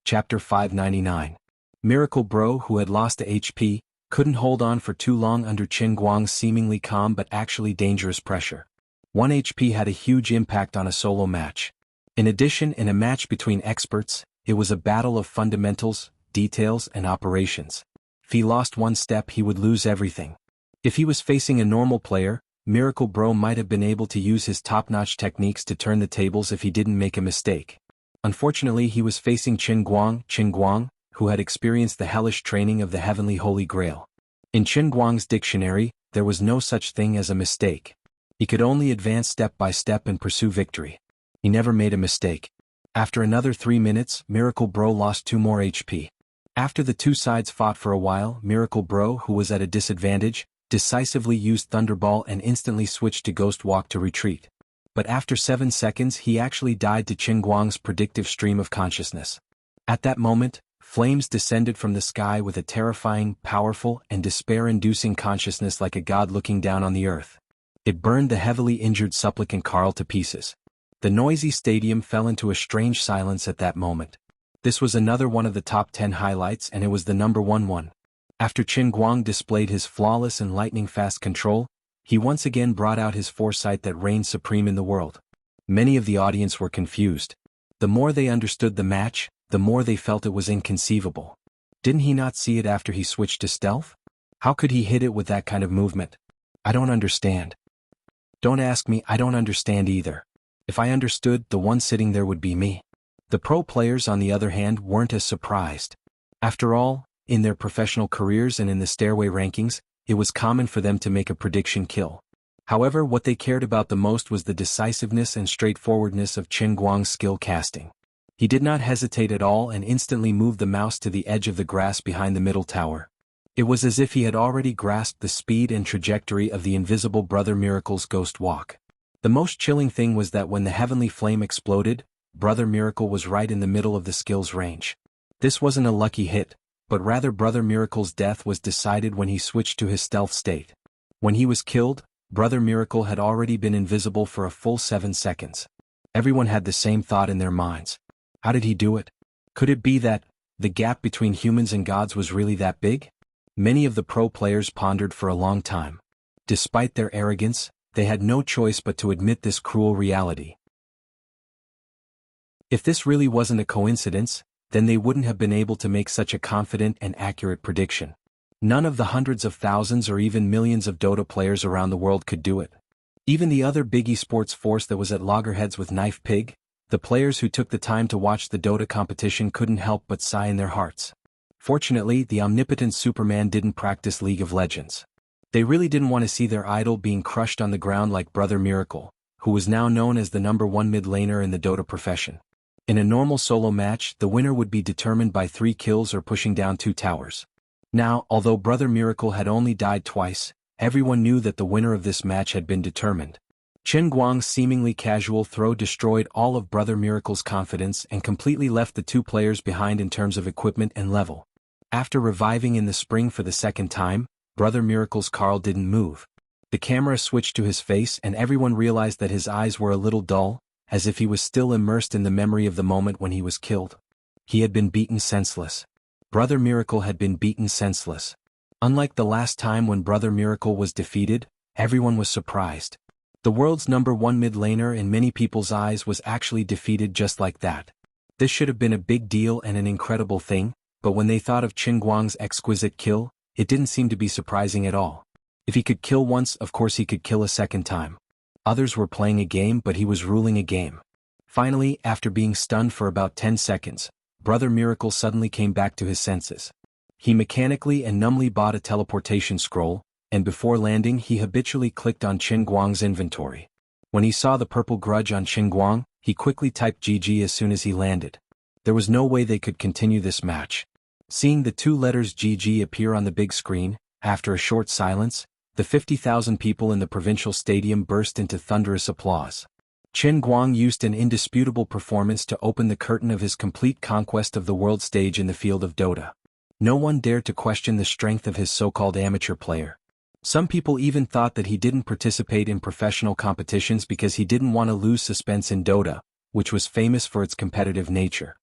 Chapter 599. Miracle Bro, who had lost a HP, couldn't hold on for too long under Qin Guang's seemingly calm but actually dangerous pressure. 1 HP had a huge impact on a solo match. In addition, in a match between experts, it was a battle of fundamentals, details and operations. If he lost one step he would lose everything. If he was facing a normal player, Miracle Bro might have been able to use his top-notch techniques to turn the tables if he didn't make a mistake. Unfortunately he was facing Qin Guang, who had experienced the hellish training of the Heavenly Holy Grail. In Qin Guang's dictionary, there was no such thing as a mistake. He could only advance step by step and pursue victory. He never made a mistake. After another 3 minutes, Miracle Bro lost 2 more HP. After the two sides fought for a while, Miracle Bro, who was at a disadvantage, decisively used Thunderball and instantly switched to Ghost Walk to retreat. But after 7 seconds he actually died to Qin Guang's predictive stream of consciousness. At that moment, flames descended from the sky with a terrifying, powerful, and despair-inducing consciousness like a god looking down on the earth. It burned the heavily injured supplicant Carl to pieces. The noisy stadium fell into a strange silence at that moment. This was another one of the top 10 highlights and it was the number 1. After Qin Guang displayed his flawless and lightning-fast control, he once again brought out his foresight that reigned supreme in the world. Many of the audience were confused. The more they understood the match, the more they felt it was inconceivable. Didn't he not see it after he switched to stealth? How could he hit it with that kind of movement? I don't understand. Don't ask me, I don't understand either. If I understood, the one sitting there would be me. The pro players on the other hand weren't as surprised. After all, in their professional careers and in the stairway rankings, it was common for them to make a prediction kill. However, what they cared about the most was the decisiveness and straightforwardness of Qin Guang's skill casting. He did not hesitate at all and instantly moved the mouse to the edge of the grass behind the middle tower. It was as if he had already grasped the speed and trajectory of the invisible Brother Miracle's Ghost Walk. The most chilling thing was that when the heavenly flame exploded, Brother Miracle was right in the middle of the skill's range. This wasn't a lucky hit, but rather Brother Miracle's death was decided when he switched to his stealth state. When he was killed, Brother Miracle had already been invisible for a full 7 seconds. Everyone had the same thought in their minds. How did he do it? Could it be that the gap between humans and gods was really that big? Many of the pro players pondered for a long time. Despite their arrogance, they had no choice but to admit this cruel reality. If this really wasn't a coincidence, then they wouldn't have been able to make such a confident and accurate prediction. None of the hundreds of thousands or even millions of Dota players around the world could do it. Even the other big esports force that was at loggerheads with Knife Pig, the players who took the time to watch the Dota competition couldn't help but sigh in their hearts. Fortunately, the omnipotent Superman didn't practice League of Legends. They really didn't want to see their idol being crushed on the ground like Brother Miracle, who was now known as the number 1 mid laner in the Dota profession. In a normal solo match, the winner would be determined by 3 kills or pushing down 2 towers. Now, although Brother Miracle had only died twice, everyone knew that the winner of this match had been determined. Chen Guang's seemingly casual throw destroyed all of Brother Miracle's confidence and completely left the two players behind in terms of equipment and level. After reviving in the spring for the second time, Brother Miracle's Carl didn't move. The camera switched to his face and everyone realized that his eyes were a little dull, as if he was still immersed in the memory of the moment when he was killed. He had been beaten senseless. Brother Miracle had been beaten senseless. Unlike the last time when Brother Miracle was defeated, everyone was surprised. The world's #1 mid laner in many people's eyes was actually defeated just like that. This should have been a big deal and an incredible thing, but when they thought of Chen Guang's exquisite kill, it didn't seem to be surprising at all. If he could kill once, of course he could kill a second time. Others were playing a game, but he was ruling a game. Finally, after being stunned for about 10 seconds, Brother Miracle suddenly came back to his senses. He mechanically and numbly bought a teleportation scroll, and before landing he habitually clicked on Chen Guang's inventory. When he saw the purple grudge on Chen Guang, he quickly typed GG as soon as he landed. There was no way they could continue this match. Seeing the two letters GG appear on the big screen, after a short silence, the 50,000 people in the provincial stadium burst into thunderous applause. Chen Guang used an indisputable performance to open the curtain of his complete conquest of the world stage in the field of Dota. No one dared to question the strength of his so-called amateur player. Some people even thought that he didn't participate in professional competitions because he didn't want to lose suspense in Dota, which was famous for its competitive nature.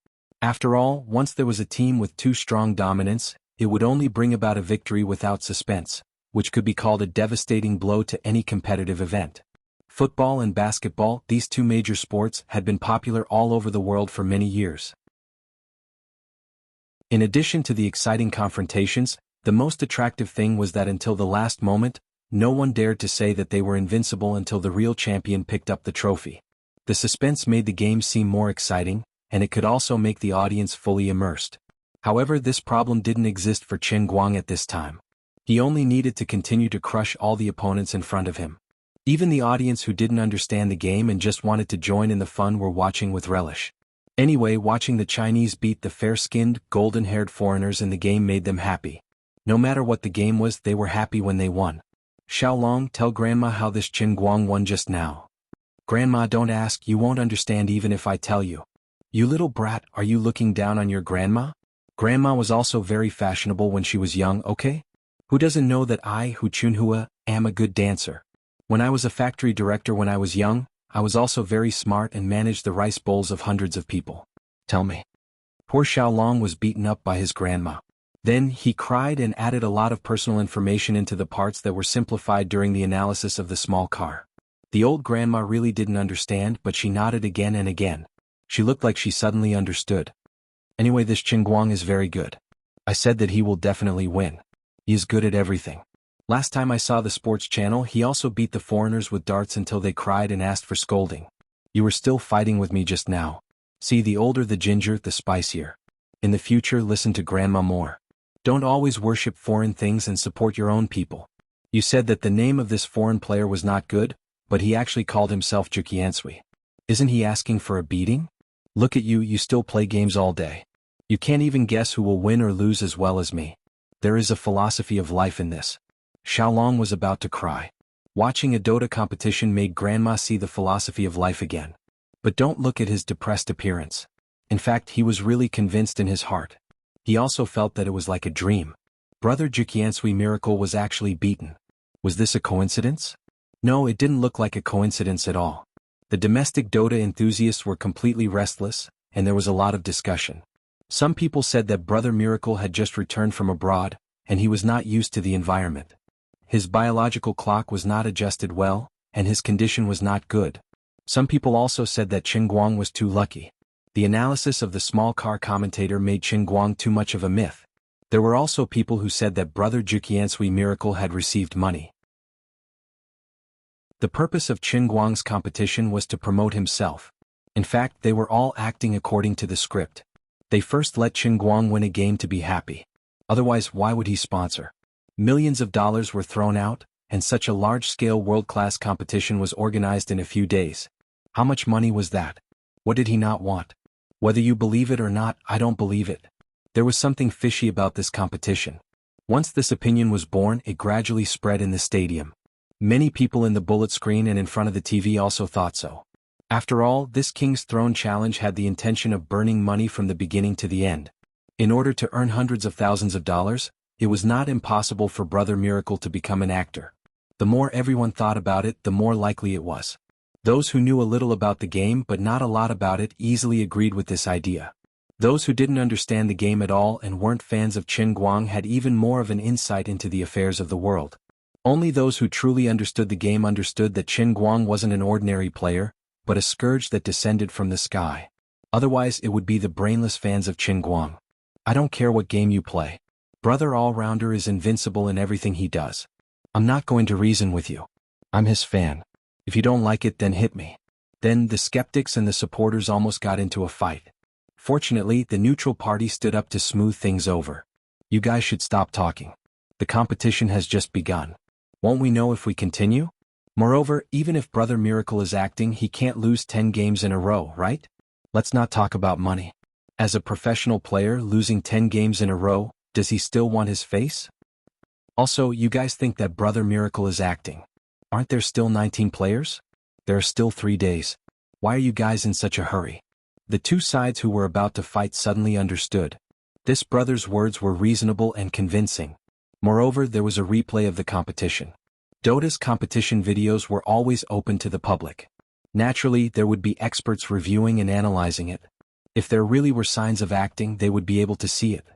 After all, once there was a team with two strong dominants, it would only bring about a victory without suspense, which could be called a devastating blow to any competitive event. Football and basketball, these two major sports, had been popular all over the world for many years. In addition to the exciting confrontations, the most attractive thing was that until the last moment, no one dared to say that they were invincible until the real champion picked up the trophy. The suspense made the game seem more exciting, and it could also make the audience fully immersed. However, this problem didn't exist for Chen Guang at this time. He only needed to continue to crush all the opponents in front of him. Even the audience who didn't understand the game and just wanted to join in the fun were watching with relish. Anyway, watching the Chinese beat the fair-skinned, golden-haired foreigners in the game made them happy. No matter what the game was, they were happy when they won. Xiaolong, tell Grandma how this Chen Guang won just now. Grandma, don't ask, you won't understand even if I tell you. You little brat, are you looking down on your grandma? Grandma was also very fashionable when she was young, okay? Who doesn't know that I, Hu Chunhua, am a good dancer? When I was a factory director when I was young, I was also very smart and managed the rice bowls of hundreds of people. Tell me. Poor Xiaolong was beaten up by his grandma. Then, he cried and added a lot of personal information into the parts that were simplified during the analysis of the small car. The old grandma really didn't understand, but she nodded again and again. She looked like she suddenly understood. Anyway, this Chen Guang is very good. I said that he will definitely win. He is good at everything. Last time I saw the sports channel, he also beat the foreigners with darts until they cried and asked for scolding. You were still fighting with me just now. See, the older the ginger, the spicier. In the future, listen to Grandma more. Don't always worship foreign things and support your own people. You said that the name of this foreign player was not good, but he actually called himself Juqiansui. Isn't he asking for a beating? Look at you, you still play games all day. You can't even guess who will win or lose as well as me. There is a philosophy of life in this. Xiaolong was about to cry. Watching a Dota competition made Grandma see the philosophy of life again. But don't look at his depressed appearance. In fact, he was really convinced in his heart. He also felt that it was like a dream. Brother Juqiansui Miracle was actually beaten. Was this a coincidence? No, it didn't look like a coincidence at all. The domestic Dota enthusiasts were completely restless, and there was a lot of discussion. Some people said that Brother Miracle had just returned from abroad, and he was not used to the environment. His biological clock was not adjusted well, and his condition was not good. Some people also said that Chen Guang was too lucky. The analysis of the small car commentator made Chen Guang too much of a myth. There were also people who said that Brother Juqiansui Miracle had received money. The purpose of Chen Guang's competition was to promote himself. In fact, they were all acting according to the script. They first let Chen Guang win a game to be happy. Otherwise, why would he sponsor? Millions of dollars were thrown out, and such a large-scale world-class competition was organized in a few days. How much money was that? What did he not want? Whether you believe it or not, I don't believe it. There was something fishy about this competition. Once this opinion was born, it gradually spread in the stadium. Many people in the bullet screen and in front of the TV also thought so. After all, this King's Throne challenge had the intention of burning money from the beginning to the end. In order to earn hundreds of thousands of dollars, it was not impossible for Brother Miracle to become an actor. The more everyone thought about it, the more likely it was. Those who knew a little about the game but not a lot about it easily agreed with this idea. Those who didn't understand the game at all and weren't fans of Chen Guang had even more of an insight into the affairs of the world. Only those who truly understood the game understood that Chen Guang wasn't an ordinary player, but a scourge that descended from the sky. Otherwise it would be the brainless fans of Chen Guang. I don't care what game you play. Brother All-Rounder is invincible in everything he does. I'm not going to reason with you. I'm his fan. If you don't like it, then hit me. Then the skeptics and the supporters almost got into a fight. Fortunately, the neutral party stood up to smooth things over. You guys should stop talking. The competition has just begun. Won't we know if we continue? Moreover, even if Brother Miracle is acting, he can't lose 10 games in a row, right? Let's not talk about money. As a professional player losing 10 games in a row, does he still want his face? Also, you guys think that Brother Miracle is acting. Aren't there still 19 players? There are still 3 days. Why are you guys in such a hurry? The two sides who were about to fight suddenly understood. This brother's words were reasonable and convincing. Moreover, there was a replay of the competition. Dota's competition videos were always open to the public. Naturally, there would be experts reviewing and analyzing it. If there really were signs of acting, they would be able to see it.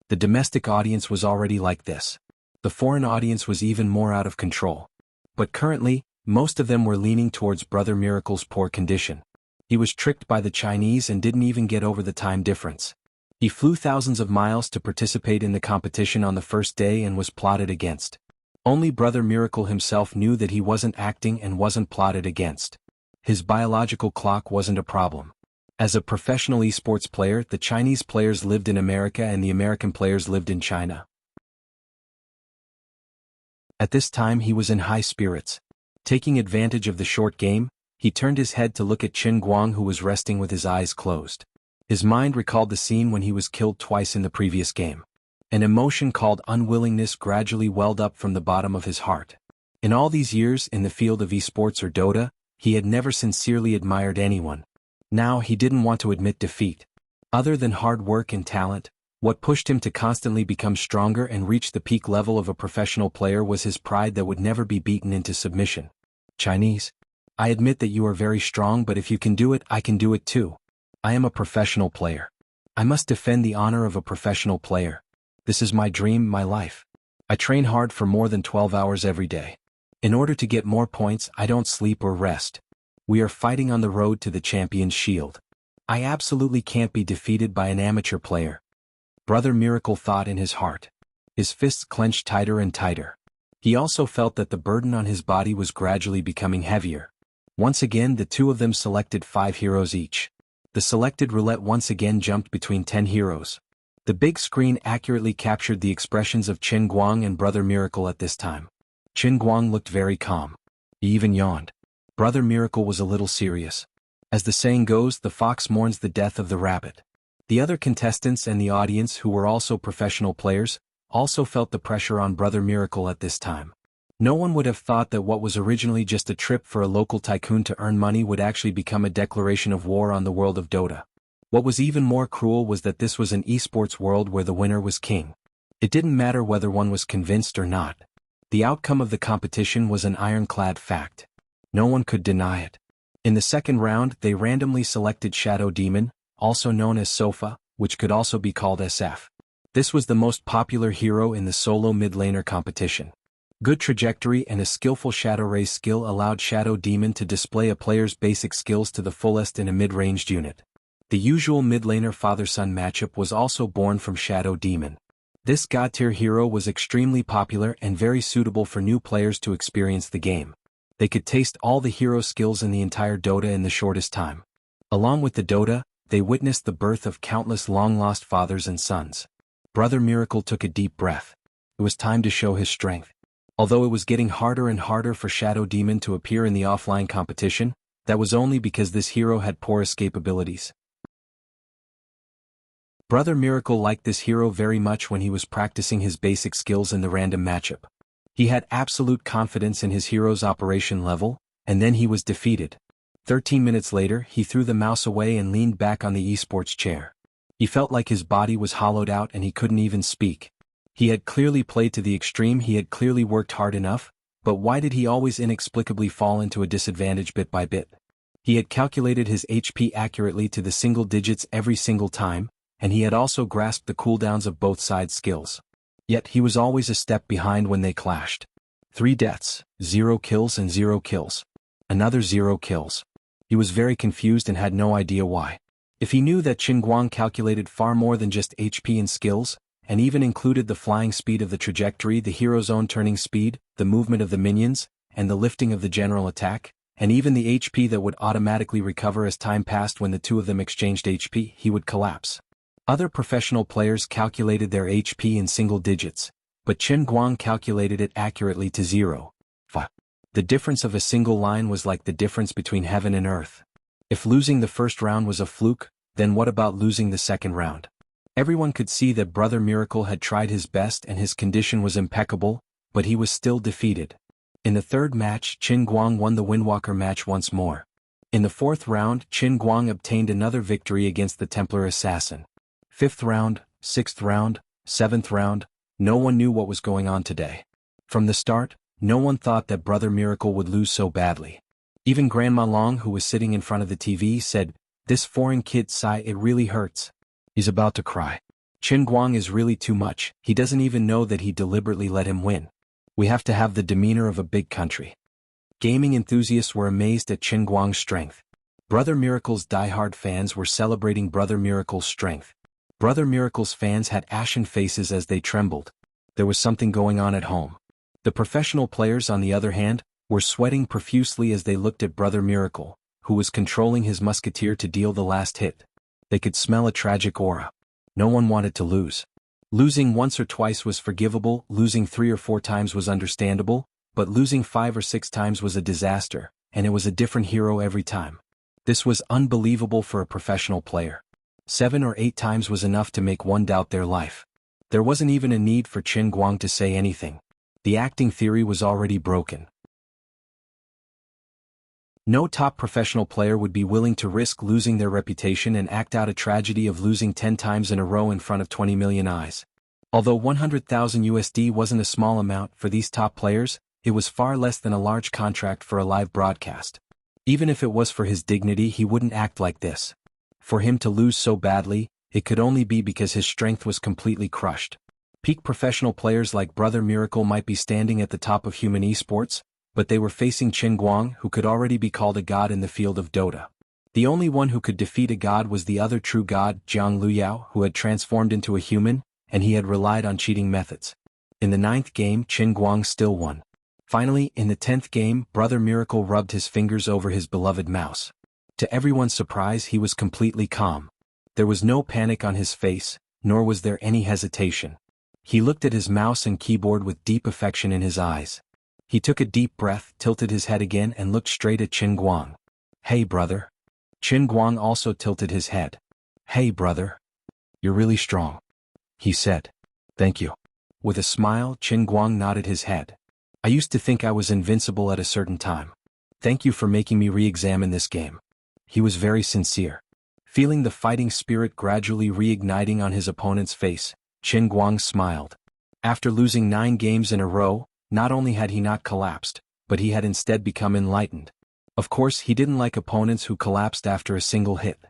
The domestic audience was already like this. The foreign audience was even more out of control. But currently, most of them were leaning towards Brother Miracle's poor condition. He was tricked by the Chinese and didn't even get over the time difference. He flew thousands of miles to participate in the competition on the first day and was plotted against. Only Brother Miracle himself knew that he wasn't acting and wasn't plotted against. His biological clock wasn't a problem. As a professional esports player, the Chinese players lived in America and the American players lived in China. At this time he was in high spirits. Taking advantage of the short game, he turned his head to look at Chen Guang, who was resting with his eyes closed. His mind recalled the scene when he was killed twice in the previous game. An emotion called unwillingness gradually welled up from the bottom of his heart. In all these years in the field of esports or Dota, he had never sincerely admired anyone. Now he didn't want to admit defeat. Other than hard work and talent, what pushed him to constantly become stronger and reach the peak level of a professional player was his pride that would never be beaten into submission. Chinese, I admit that you are very strong, but if you can do it, I can do it too. I am a professional player. I must defend the honor of a professional player. This is my dream, my life. I train hard for more than 12 hours every day. In order to get more points, I don't sleep or rest. We are fighting on the road to the champion's shield. I absolutely can't be defeated by an amateur player. Brother Miracle thought in his heart. His fists clenched tighter and tighter. He also felt that the burden on his body was gradually becoming heavier. Once again, the two of them selected 5 heroes each. The selected roulette once again jumped between 10 heroes. The big screen accurately captured the expressions of Chen Guang and Brother Miracle at this time. Chen Guang looked very calm. He even yawned. Brother Miracle was a little serious. As the saying goes, the fox mourns the death of the rabbit. The other contestants and the audience, who were also professional players, also felt the pressure on Brother Miracle at this time. No one would have thought that what was originally just a trip for a local tycoon to earn money would actually become a declaration of war on the world of Dota. What was even more cruel was that this was an esports world where the winner was king. It didn't matter whether one was convinced or not. The outcome of the competition was an ironclad fact. No one could deny it. In the second round, they randomly selected Shadow Demon, also known as Sofa, which could also be called SF. This was the most popular hero in the solo mid-laner competition. Good trajectory and a skillful Shadow Ray skill allowed Shadow Demon to display a player's basic skills to the fullest in a mid-ranged unit. The usual mid-laner father-son matchup was also born from Shadow Demon. This god-tier hero was extremely popular and very suitable for new players to experience the game. They could taste all the hero skills in the entire Dota in the shortest time. Along with the Dota, they witnessed the birth of countless long-lost fathers and sons. Brother Miracle took a deep breath. It was time to show his strength. Although it was getting harder and harder for Shadow Demon to appear in the offline competition, that was only because this hero had poor escape abilities. Brother Miracle liked this hero very much when he was practicing his basic skills in the random matchup. He had absolute confidence in his hero's operation level, and then he was defeated. 13 minutes later, he threw the mouse away and leaned back on the esports chair. He felt like his body was hollowed out and he couldn't even speak. He had clearly played to the extreme, he had clearly worked hard enough, but why did he always inexplicably fall into a disadvantage bit by bit? He had calculated his HP accurately to the single digits every single time, and he had also grasped the cooldowns of both sides' skills. Yet he was always a step behind when they clashed. 3 deaths, 0 kills and 0 kills. Another 0 kills. He was very confused and had no idea why. If he knew that Qin Guang calculated far more than just HP and skills, and even included the flying speed of the trajectory, the hero's own turning speed, the movement of the minions, and the lifting of the general attack, and even the HP that would automatically recover as time passed when the two of them exchanged HP, he would collapse. Other professional players calculated their HP in single digits, but Qin Guang calculated it accurately to 0. The difference of a single line was like the difference between heaven and earth. If losing the first round was a fluke, then what about losing the second round? Everyone could see that Brother Miracle had tried his best and his condition was impeccable, but he was still defeated. In the third match, Qin Guang won the Windwalker match once more. In the fourth round, Qin Guang obtained another victory against the Templar assassin. Fifth round, sixth round, seventh round, no one knew what was going on today. From the start, no one thought that Brother Miracle would lose so badly. Even Grandma Long, who was sitting in front of the TV, said, "This foreign kid Sai, it really hurts. He's about to cry. Qin Guang is really too much, he doesn't even know that he deliberately let him win. We have to have the demeanor of a big country." Gaming enthusiasts were amazed at Qin Guang's strength. Brother Miracle's die-hard fans were celebrating Brother Miracle's strength. Brother Miracle's fans had ashen faces as they trembled. There was something going on at home. The professional players, on the other hand, were sweating profusely as they looked at Brother Miracle, who was controlling his musketeer to deal the last hit. They could smell a tragic aura. No one wanted to lose. Losing once or twice was forgivable, losing 3 or 4 times was understandable, but losing 5 or 6 times was a disaster, and it was a different hero every time. This was unbelievable for a professional player. 7 or 8 times was enough to make one doubt their life. There wasn't even a need for Qin Guang to say anything. The acting theory was already broken. No top professional player would be willing to risk losing their reputation and act out a tragedy of losing 10 times in a row in front of 20 million eyes. Although 100,000 USD wasn't a small amount for these top players, it was far less than a large contract for a live broadcast. Even if it was for his dignity, he wouldn't act like this. For him to lose so badly, it could only be because his strength was completely crushed. Peak professional players like Brother Miracle might be standing at the top of human esports, but they were facing Qin Guang, who could already be called a god in the field of Dota. The only one who could defeat a god was the other true god, Jiang Luyao, who had transformed into a human, and he had relied on cheating methods. In the 9th game, Qin Guang still won. Finally, in the 10th game, Brother Miracle rubbed his fingers over his beloved mouse. To everyone's surprise, he was completely calm. There was no panic on his face, nor was there any hesitation. He looked at his mouse and keyboard with deep affection in his eyes. He took a deep breath, tilted his head again and looked straight at Qin Guang. "Hey brother." Qin Guang also tilted his head. "Hey brother. You're really strong," he said. "Thank you." With a smile, Qin Guang nodded his head. "I used to think I was invincible at a certain time. Thank you for making me re-examine this game." He was very sincere. Feeling the fighting spirit gradually reigniting on his opponent's face, Qin Guang smiled. After losing 9 games in a row, not only had he not collapsed, but he had instead become enlightened. Of course, he didn't like opponents who collapsed after a single hit.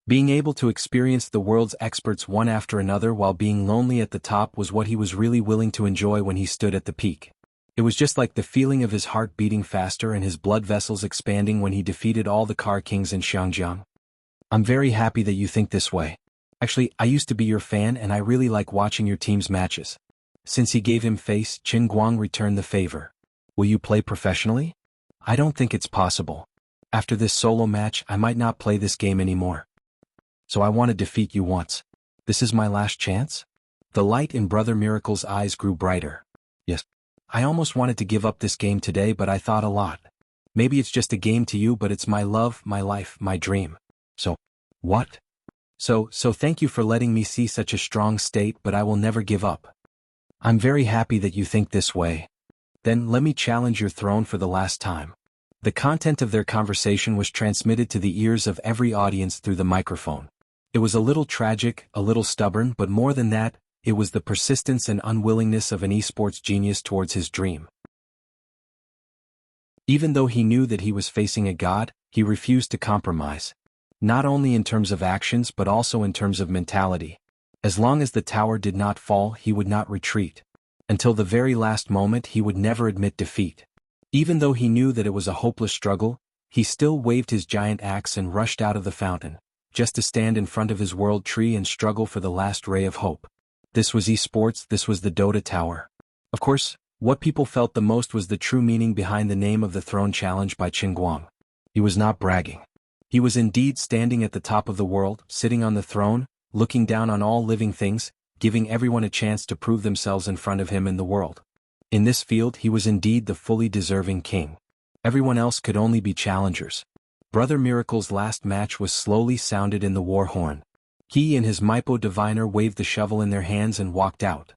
Being able to experience the world's experts one after another while being lonely at the top was what he was really willing to enjoy when he stood at the peak. It was just like the feeling of his heart beating faster and his blood vessels expanding when he defeated all the car kings in Xiangjiang. "I'm very happy that you think this way. Actually, I used to be your fan and I really like watching your team's matches." Since he gave him face, Qin Guang returned the favor. "Will you play professionally?" "I don't think it's possible. After this solo match, I might not play this game anymore. So I want to defeat you once. This is my last chance?" The light in Brother Miracle's eyes grew brighter. "Yes. I almost wanted to give up this game today, but I thought a lot. Maybe it's just a game to you, but it's my love, my life, my dream. So, what? So thank you for letting me see such a strong state, but I will never give up. I'm very happy that you think this way." Then let me challenge your throne for the last time. The content of their conversation was transmitted to the ears of every audience through the microphone. It was a little tragic, a little stubborn, but more than that, it was the persistence and unwillingness of an esports genius towards his dream. Even though he knew that he was facing a god, he refused to compromise. Not only in terms of actions but also in terms of mentality. As long as the tower did not fall, he would not retreat. Until the very last moment, he would never admit defeat. Even though he knew that it was a hopeless struggle, he still waved his giant axe and rushed out of the fountain, just to stand in front of his world tree and struggle for the last ray of hope. This was esports, this was the Dota Tower. Of course, what people felt the most was the true meaning behind the name of the throne challenge by Qin Guang. He was not bragging. He was indeed standing at the top of the world, sitting on the throne, looking down on all living things, giving everyone a chance to prove themselves in front of him in the world. In this field he was indeed the fully deserving king. Everyone else could only be challengers. Brother Miracle's last match was slowly sounded in the war horn. He and his Maipo diviner waved the shovel in their hands and walked out.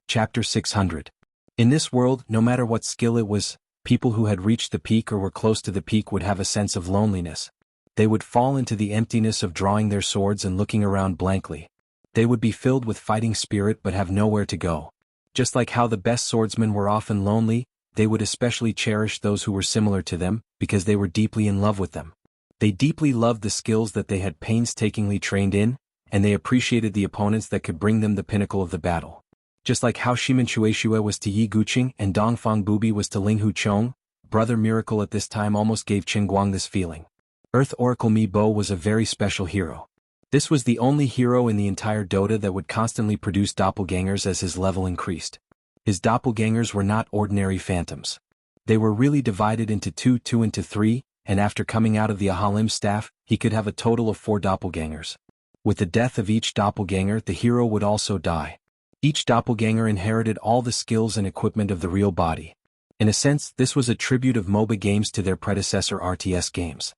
Chapter 600. In this world, no matter what skill it was, people who had reached the peak or were close to the peak would have a sense of loneliness. They would fall into the emptiness of drawing their swords and looking around blankly. They would be filled with fighting spirit but have nowhere to go. Just like how the best swordsmen were often lonely, they would especially cherish those who were similar to them, because they were deeply in love with them. They deeply loved the skills that they had painstakingly trained in, and they appreciated the opponents that could bring them the pinnacle of the battle. Just like how Shimen Shueishue was to Yi Guqing and Dongfang Bubi was to Ling Hu Chong, Brother Miracle at this time almost gave Qin Guang this feeling. Earth Oracle Mi Bo was a very special hero. This was the only hero in the entire Dota that would constantly produce doppelgangers as his level increased. His doppelgangers were not ordinary phantoms. They were really divided into two into three, and after coming out of the Ahalim staff, he could have a total of 4 doppelgangers. With the death of each doppelganger, the hero would also die. Each doppelganger inherited all the skills and equipment of the real body. In a sense, this was a tribute of MOBA games to their predecessor RTS games.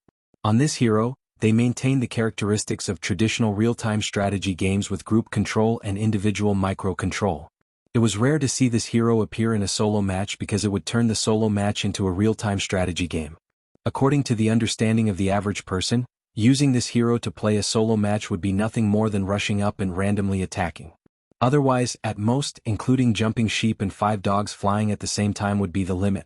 On this hero, they maintained the characteristics of traditional real-time strategy games with group control and individual micro-control. It was rare to see this hero appear in a solo match because it would turn the solo match into a real-time strategy game. According to the understanding of the average person, using this hero to play a solo match would be nothing more than rushing up and randomly attacking. Otherwise, at most, including jumping sheep and 5 dogs flying at the same time would be the limit.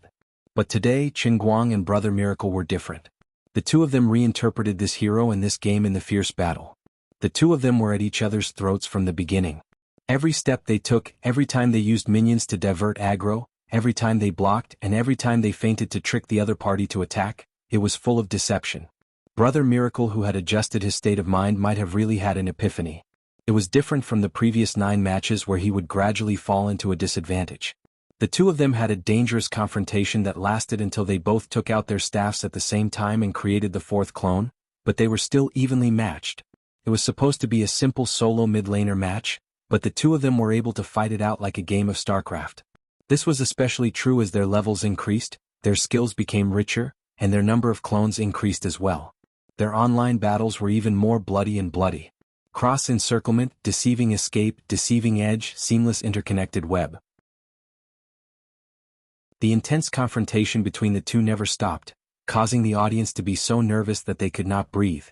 But today, Qin Guang and Brother Miracle were different. The two of them reinterpreted this hero and this game in the fierce battle. The two of them were at each other's throats from the beginning. Every step they took, every time they used minions to divert aggro, every time they blocked, and every time they feinted to trick the other party to attack, it was full of deception. Brother Miracle, who had adjusted his state of mind, might have really had an epiphany. It was different from the previous 9 matches where he would gradually fall into a disadvantage. The two of them had a dangerous confrontation that lasted until they both took out their staffs at the same time and created the 4th clone, but they were still evenly matched. It was supposed to be a simple solo mid-laner match, but the two of them were able to fight it out like a game of StarCraft. This was especially true as their levels increased, their skills became richer, and their number of clones increased as well. Their online battles were even more bloody and bloody. Cross-encirclement, deceiving escape, deceiving edge, seamless interconnected web. The intense confrontation between the two never stopped, causing the audience to be so nervous that they could not breathe.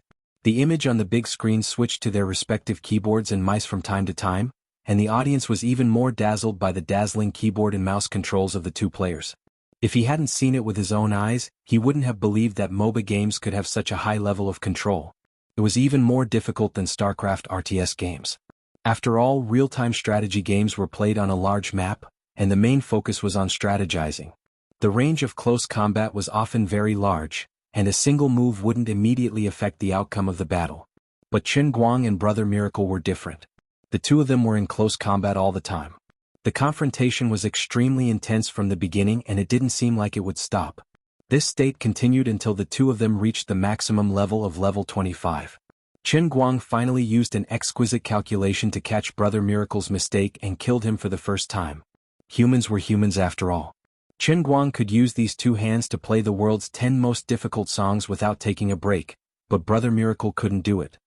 The image on the big screen switched to their respective keyboards and mice from time to time, and the audience was even more dazzled by the dazzling keyboard and mouse controls of the two players. If he hadn't seen it with his own eyes, he wouldn't have believed that MOBA games could have such a high level of control. It was even more difficult than StarCraft RTS games. After all, real-time strategy games were played on a large map, and the main focus was on strategizing. The range of close combat was often very large, and a single move wouldn't immediately affect the outcome of the battle. But Qin Guang and Brother Miracle were different. The two of them were in close combat all the time. The confrontation was extremely intense from the beginning and it didn't seem like it would stop. This state continued until the two of them reached the maximum level of level 25. Qin Guang finally used an exquisite calculation to catch Brother Miracle's mistake and killed him for the first time. Humans were humans after all. Qin Guang could use these two hands to play the world's 10 most difficult songs without taking a break, but Brother Miracle couldn't do it.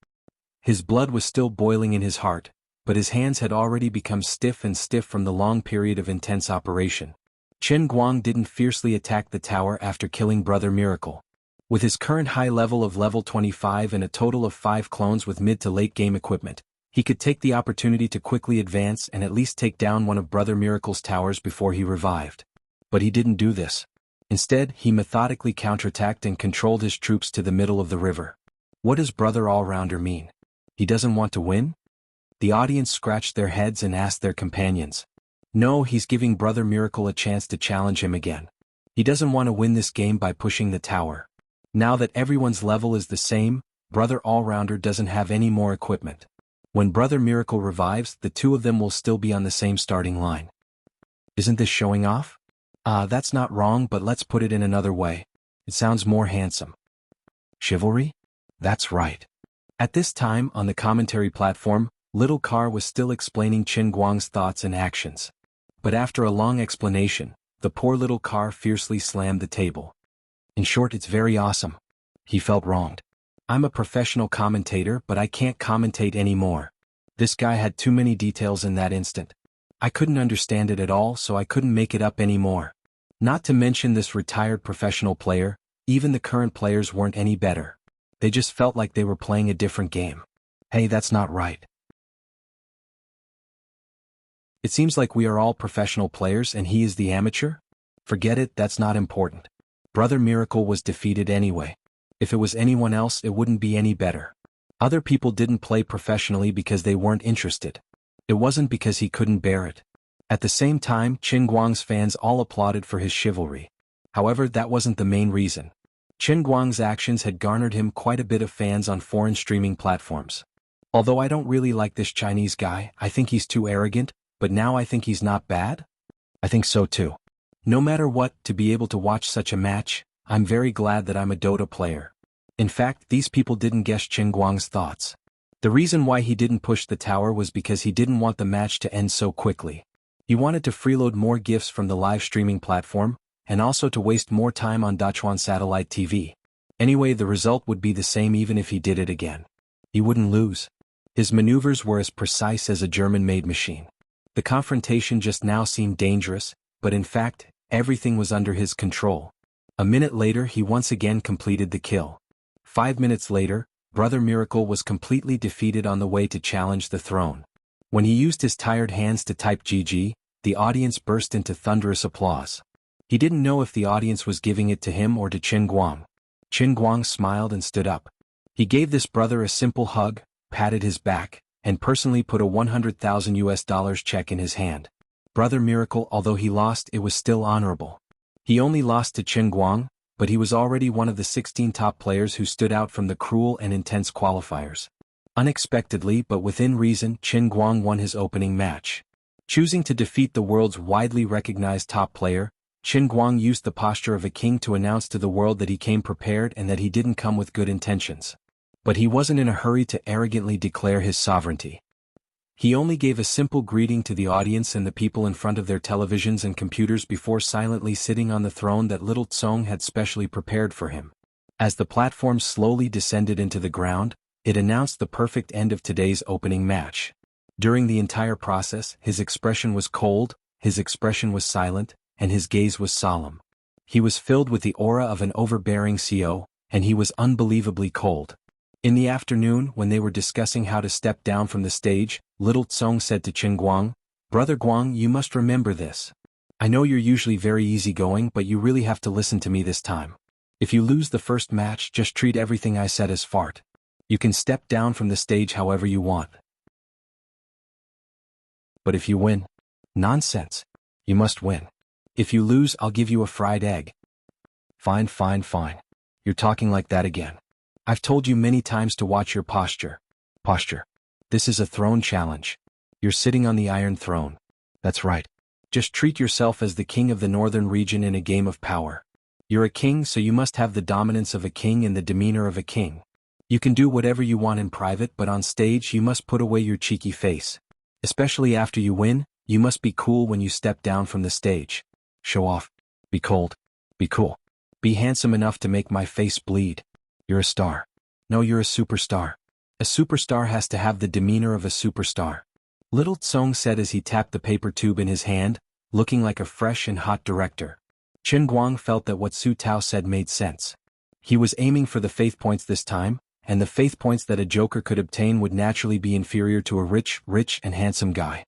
His blood was still boiling in his heart, but his hands had already become stiff from the long period of intense operation. Chen Guang didn't fiercely attack the tower after killing Brother Miracle. With his current high level of level 25 and a total of 5 clones with mid to late game equipment, he could take the opportunity to quickly advance and at least take down one of Brother Miracle's towers before he revived. But he didn't do this. Instead, he methodically counterattacked and controlled his troops to the middle of the river. What does Brother All-Rounder mean? He doesn't want to win? The audience scratched their heads and asked their companions. No, he's giving Brother Miracle a chance to challenge him again. He doesn't want to win this game by pushing the tower. Now that everyone's level is the same, Brother All-Rounder doesn't have any more equipment. When Brother Miracle revives, the two of them will still be on the same starting line. Isn't this showing off? That's not wrong, but let's put it in another way. It sounds more handsome. Chivalry? That's right. At this time, on the commentary platform, Little Car was still explaining Chen Guang's thoughts and actions. But after a long explanation, the poor Little Car fiercely slammed the table. In short, it's very awesome. He felt wronged. I'm a professional commentator, but I can't commentate anymore. This guy had too many details in that instant. I couldn't understand it at all, so I couldn't make it up anymore. Not to mention this retired professional player, even the current players weren't any better. They just felt like they were playing a different game. Hey, that's not right. It seems like we are all professional players and he is the amateur? Forget it, that's not important. Brother Miracle was defeated anyway. If it was anyone else, it wouldn't be any better. Other people didn't play professionally because they weren't interested. It wasn't because he couldn't bear it. At the same time, Chen Guang's fans all applauded for his chivalry. However, that wasn't the main reason. Chen Guang's actions had garnered him quite a bit of fans on foreign streaming platforms. Although I don't really like this Chinese guy, I think he's too arrogant, but now I think he's not bad? I think so too. No matter what, to be able to watch such a match, I'm very glad that I'm a Dota player. In fact, these people didn't guess Chen Guang's thoughts. The reason why he didn't push the tower was because he didn't want the match to end so quickly. He wanted to freeload more gifts from the live streaming platform, and also to waste more time on Dachuan satellite TV. Anyway, the result would be the same even if he did it again. He wouldn't lose. His maneuvers were as precise as a German-made machine. The confrontation just now seemed dangerous, but in fact, everything was under his control. A minute later, he once again completed the kill. 5 minutes later, Brother Miracle was completely defeated on the way to challenge the throne. When he used his tired hands to type GG, the audience burst into thunderous applause. He didn't know if the audience was giving it to him or to Chen Guang. Chen Guang smiled and stood up. He gave this brother a simple hug, patted his back, and personally put a $100,000 check in his hand. Brother Miracle, although he lost, it was still honorable. He only lost to Chen Guang, but he was already one of the 16 top players who stood out from the cruel and intense qualifiers. Unexpectedly but within reason, Chen Guang won his opening match. Choosing to defeat the world's widely recognized top player, Chen Guang used the posture of a king to announce to the world that he came prepared and that he didn't come with good intentions. But he wasn't in a hurry to arrogantly declare his sovereignty. He only gave a simple greeting to the audience and the people in front of their televisions and computers before silently sitting on the throne that Little Tsong had specially prepared for him. As the platform slowly descended into the ground, it announced the perfect end of today's opening match. During the entire process, his expression was cold, his expression was silent, and his gaze was solemn. He was filled with the aura of an overbearing CEO, and he was unbelievably cold. In the afternoon, when they were discussing how to step down from the stage, Little Tsong said to Chen Guang, "Brother Guang, you must remember this. I know you're usually very easygoing, but you really have to listen to me this time. If you lose the first match, just treat everything I said as fart. You can step down from the stage however you want. But if you win, nonsense. You must win. If you lose, I'll give you a fried egg." Fine. You're talking like that again. I've told you many times to watch your posture. This is a throne challenge. You're sitting on the Iron Throne. That's right. Just treat yourself as the king of the northern region in a game of power. You're a king, so you must have the dominance of a king and the demeanor of a king. You can do whatever you want in private, but on stage you must put away your cheeky face. Especially after you win, you must be cool when you step down from the stage. Show off. Be cold. Be cool. Be handsome enough to make my face bleed. You're a star. No, you're a superstar. A superstar has to have the demeanor of a superstar. Little Tsong said as he tapped the paper tube in his hand, looking like a fresh and hot director. Chen Guang felt that what Su Tao said made sense. He was aiming for the faith points this time, and the faith points that a joker could obtain would naturally be inferior to a rich and handsome guy.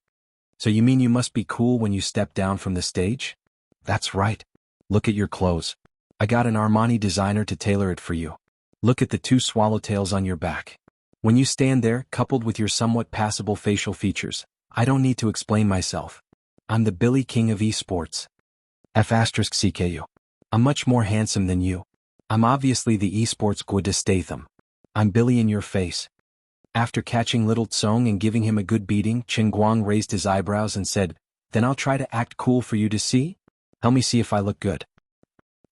So you mean you must be cool when you step down from the stage? That's right. Look at your clothes. I got an Armani designer to tailor it for you. Look at the 2 swallowtails on your back. When you stand there, coupled with your somewhat passable facial features, I don't need to explain myself. I'm the Billy King of esports. F*CKU. I'm much more handsome than you. I'm obviously the esports Gwada Statham. I'm Billy in your face. After catching Little Tsong and giving him a good beating, Chen Guang raised his eyebrows and said, "Then I'll try to act cool for you to see? Help me see if I look good."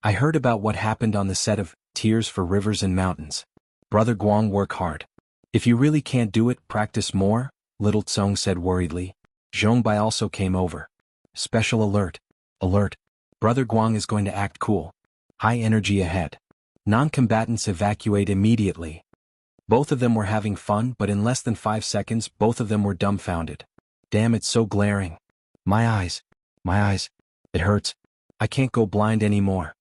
I heard about what happened on the set of Tears for Rivers and Mountains. Brother Guang, work hard. If you really can't do it, practice more, Little Tsong said worriedly. Zhongbai also came over. Special alert. Alert. Brother Guang is going to act cool. High energy ahead. Non-combatants evacuate immediately. Both of them were having fun, but in less than 5 seconds, both of them were dumbfounded. Damn, it's so glaring. My eyes. It hurts. I can't go blind anymore.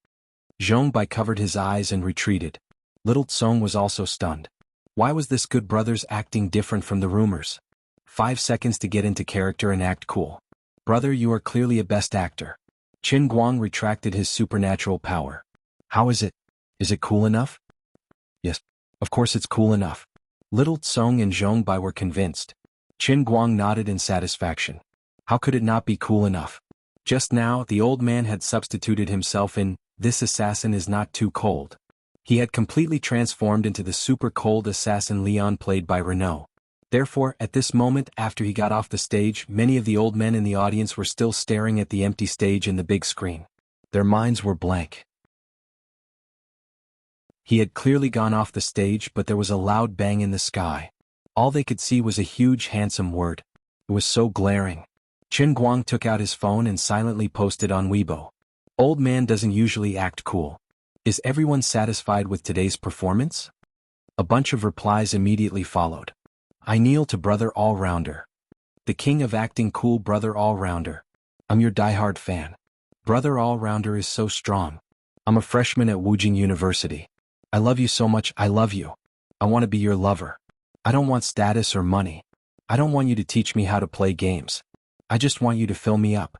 Zhongbai covered his eyes and retreated. Little Tsong was also stunned. Why was this good brother's acting different from the rumors? 5 seconds to get into character and act cool. Brother, you are clearly a best actor. Chen Guang retracted his supernatural power. How is it? Is it cool enough? Yes, of course it's cool enough. Little Tsong and Zhongbai were convinced. Chen Guang nodded in satisfaction. How could it not be cool enough? Just now, the old man had substituted himself in, "This assassin is not too cold." He had completely transformed into the super cold assassin Leon played by Renault. Therefore, at this moment after he got off the stage, many of the old men in the audience were still staring at the empty stage in the big screen. Their minds were blank. He had clearly gone off the stage, but there was a loud bang in the sky. All they could see was a huge handsome word. It was so glaring. Chen Guang took out his phone and silently posted on Weibo. Old man doesn't usually act cool. Is everyone satisfied with today's performance? A bunch of replies immediately followed. I kneel to brother all-rounder. The king of acting cool, brother all-rounder. I'm your diehard fan. Brother all-rounder is so strong. I'm a freshman at Wujing University. I love you so much, I love you. I want to be your lover. I don't want status or money. I don't want you to teach me how to play games. I just want you to fill me up.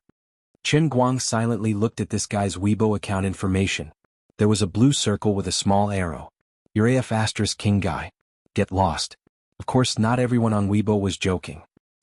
Chen Guang silently looked at this guy's Weibo account information. There was a blue circle with a small arrow. You're AF** king guy. Get lost. Of course, not everyone on Weibo was joking.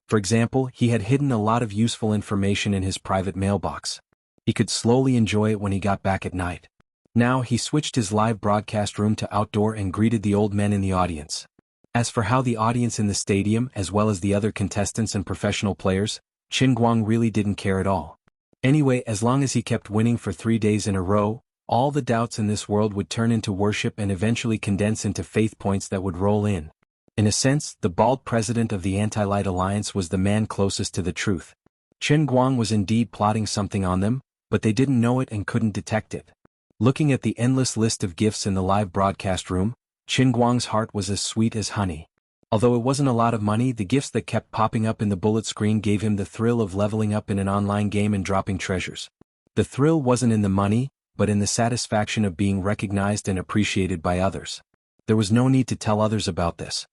For example, he had hidden a lot of useful information in his private mailbox. He could slowly enjoy it when he got back at night. Now he switched his live broadcast room to outdoor and greeted the old men in the audience. As for how the audience in the stadium, as well as the other contestants and professional players, Chen Guang really didn't care at all. Anyway, as long as he kept winning for 3 days in a row, all the doubts in this world would turn into worship and eventually condense into faith points that would roll in. In a sense, the bald president of the Anti-Light Alliance was the man closest to the truth. Chen Guang was indeed plotting something on them, but they didn't know it and couldn't detect it. Looking at the endless list of gifts in the live broadcast room, Chen Guang's heart was as sweet as honey. Although it wasn't a lot of money, the gifts that kept popping up in the bullet screen gave him the thrill of leveling up in an online game and dropping treasures. The thrill wasn't in the money, but in the satisfaction of being recognized and appreciated by others. There was no need to tell others about this.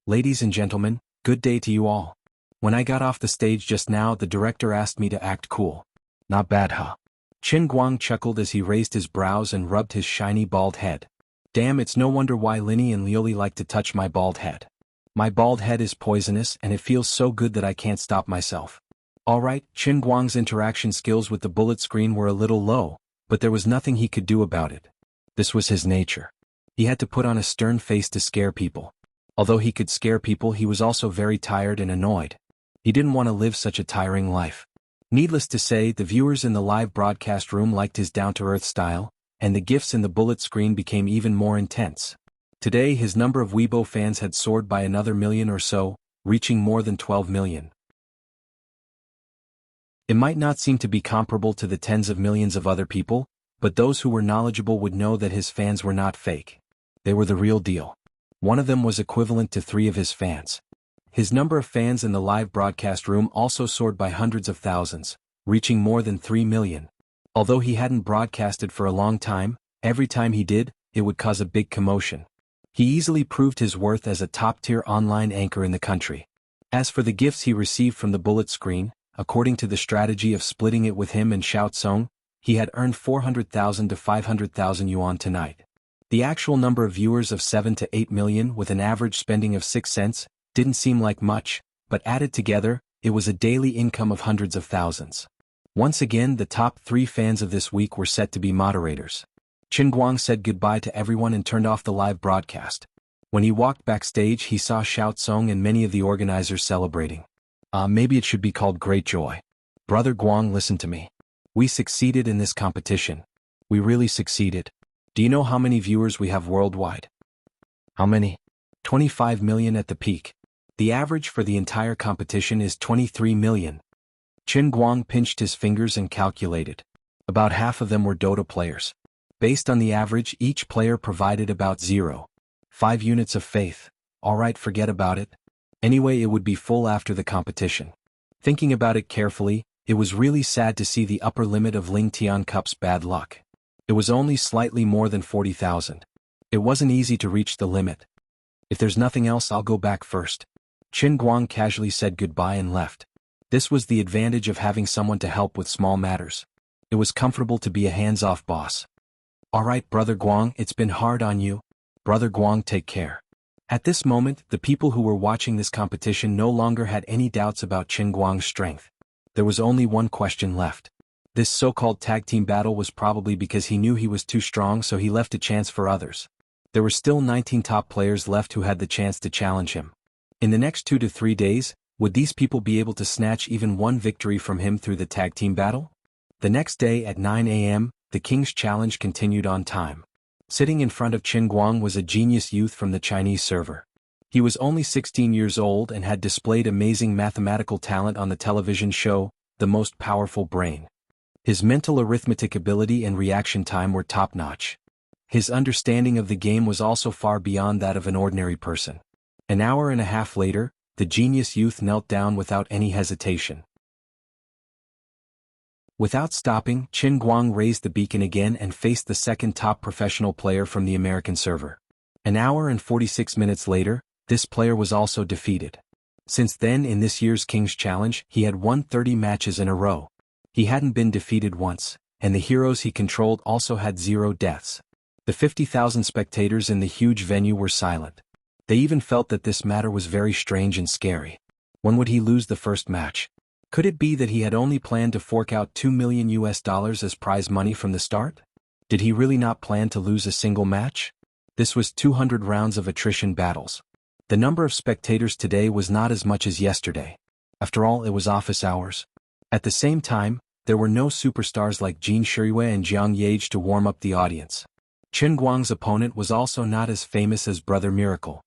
Ladies and gentlemen, good day to you all. When I got off the stage just now, the director asked me to act cool. Not bad, huh? Chen Guang chuckled as he raised his brows and rubbed his shiny bald head. Damn, it's no wonder why Linny and Lioli like to touch my bald head. My bald head is poisonous and it feels so good that I can't stop myself. Alright, Chen Guang's interaction skills with the bullet screen were a little low, but there was nothing he could do about it. This was his nature. He had to put on a stern face to scare people. Although he could scare people, he was also very tired and annoyed. He didn't want to live such a tiring life. Needless to say, the viewers in the live broadcast room liked his down-to-earth style, and the gifts in the bullet screen became even more intense. Today his number of Weibo fans had soared by another million or so, reaching more than 12 million. It might not seem to be comparable to the tens of millions of other people, but those who were knowledgeable would know that his fans were not fake. They were the real deal. One of them was equivalent to 3 of his fans. His number of fans in the live broadcast room also soared by hundreds of thousands, reaching more than 3 million. Although he hadn't broadcasted for a long time, every time he did, it would cause a big commotion. He easily proved his worth as a top-tier online anchor in the country. As for the gifts he received from the bullet screen, according to the strategy of splitting it with him and Xiao Tsong, he had earned 400,000 to 500,000 yuan tonight. The actual number of viewers of 7 to 8 million with an average spending of 6 cents didn't seem like much, but added together, it was a daily income of hundreds of thousands. Once again, the top 3 fans of this week were set to be moderators. Qin Guang said goodbye to everyone and turned off the live broadcast. When he walked backstage, he saw Xiao Tsong and many of the organizers celebrating. Maybe it should be called great joy. Brother Guang, listen to me. We succeeded in this competition. We really succeeded. Do you know how many viewers we have worldwide? How many? 25 million at the peak. The average for the entire competition is 23 million. Qin Guang pinched his fingers and calculated. About half of them were Dota players. Based on the average, each player provided about 0.5 units of faith. Alright, forget about it. Anyway, it would be full after the competition. Thinking about it carefully, it was really sad to see the upper limit of Ling Tian Cup's bad luck. It was only slightly more than 40,000. It wasn't easy to reach the limit. If there's nothing else, I'll go back first. Qin Guang casually said goodbye and left. This was the advantage of having someone to help with small matters. It was comfortable to be a hands-off boss. Alright, Brother Guang, it's been hard on you. Brother Guang, take care. At this moment, the people who were watching this competition no longer had any doubts about Qin Guang's strength. There was only one question left. This so-called tag team battle was probably because he knew he was too strong, so he left a chance for others. There were still 19 top players left who had the chance to challenge him. In the next 2 to 3 days, would these people be able to snatch even one victory from him through the tag team battle? The next day at 9 a.m., the King's Challenge continued on time. Sitting in front of Qin Guang was a genius youth from the Chinese server. He was only 16 years old and had displayed amazing mathematical talent on the television show, The Most Powerful Brain. His mental arithmetic ability and reaction time were top-notch. His understanding of the game was also far beyond that of an ordinary person. An hour and a half later, the genius youth knelt down without any hesitation. Without stopping, Qin Guang raised the beacon again and faced the second top professional player from the American server. An hour and 46 minutes later, this player was also defeated. Since then, in this year's King's Challenge, he had won 30 matches in a row. He hadn't been defeated once, and the heroes he controlled also had 0 deaths. The 50,000 spectators in the huge venue were silent. They even felt that this matter was very strange and scary. When would he lose the first match? Could it be that he had only planned to fork out $2 million as prize money from the start? Did he really not plan to lose a single match? This was 200 rounds of attrition battles. The number of spectators today was not as much as yesterday. After all, it was office hours. At the same time, there were no superstars like Jin Shiriyue and Jiang Yage to warm up the audience. Qin Guang's opponent was also not as famous as Brother Miracle.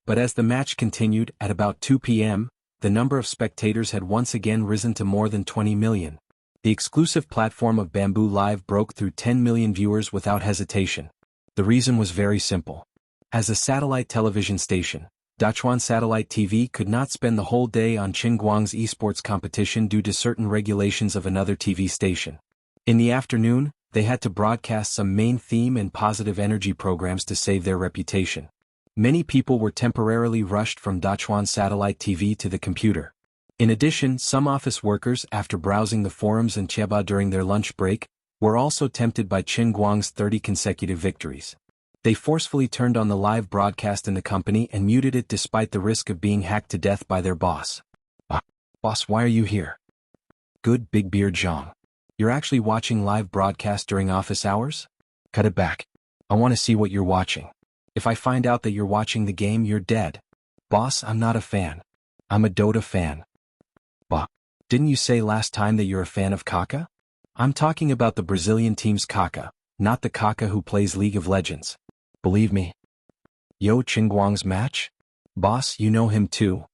But as the match continued, at about 2 p.m., the number of spectators had once again risen to more than 20 million. The exclusive platform of Bamboo Live broke through 10 million viewers without hesitation. The reason was very simple. As a satellite television station, Dachuan Satellite TV could not spend the whole day on Qin Guang's esports competition due to certain regulations of another TV station. In the afternoon, they had to broadcast some main theme and positive energy programs to save their reputation. Many people were temporarily rushed from Dachuan Satellite TV to the computer. In addition, some office workers, after browsing the forums and Chieba during their lunch break, were also tempted by Qin Guang's 30 consecutive victories. They forcefully turned on the live broadcast in the company and muted it despite the risk of being hacked to death by their boss. Boss, why are you here? Good, Big Beard Zhang. You're actually watching live broadcast during office hours? Cut it back. I want to see what you're watching. If I find out that you're watching the game, you're dead. Boss, I'm not a fan. I'm a Dota fan. Bah, didn't you say last time that you're a fan of Kaka? I'm talking about the Brazilian team's Kaka, not the Kaka who plays League of Legends. Believe me. Yo, Qin Guang's match? Boss, you know him too.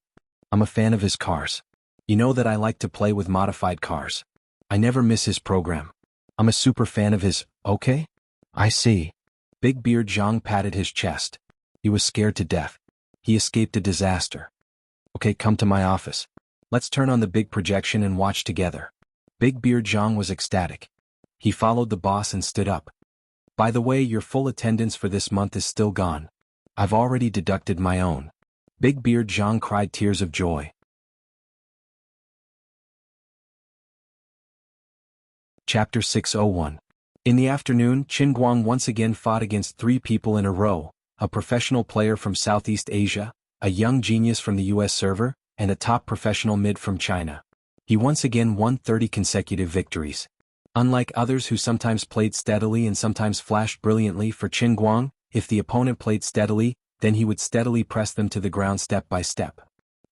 I'm a fan of his cars. You know that I like to play with modified cars. I never miss his program. I'm a super fan of his, okay? I see. Big Beard Zhang patted his chest. He was scared to death. He escaped a disaster. Okay, come to my office. Let's turn on the big projection and watch together. Big Beard Zhang was ecstatic. He followed the boss and stood up. By the way, your full attendance for this month is still gone. I've already deducted my own. Big Beard Zhang cried tears of joy. Chapter 601. In the afternoon, Qin Guang once again fought against 3 people in a row, a professional player from Southeast Asia, a young genius from the US server, and a top professional mid from China. He once again won 30 consecutive victories. Unlike others who sometimes played steadily and sometimes flashed brilliantly, for Qin Guang, if the opponent played steadily, then he would steadily press them to the ground step by step.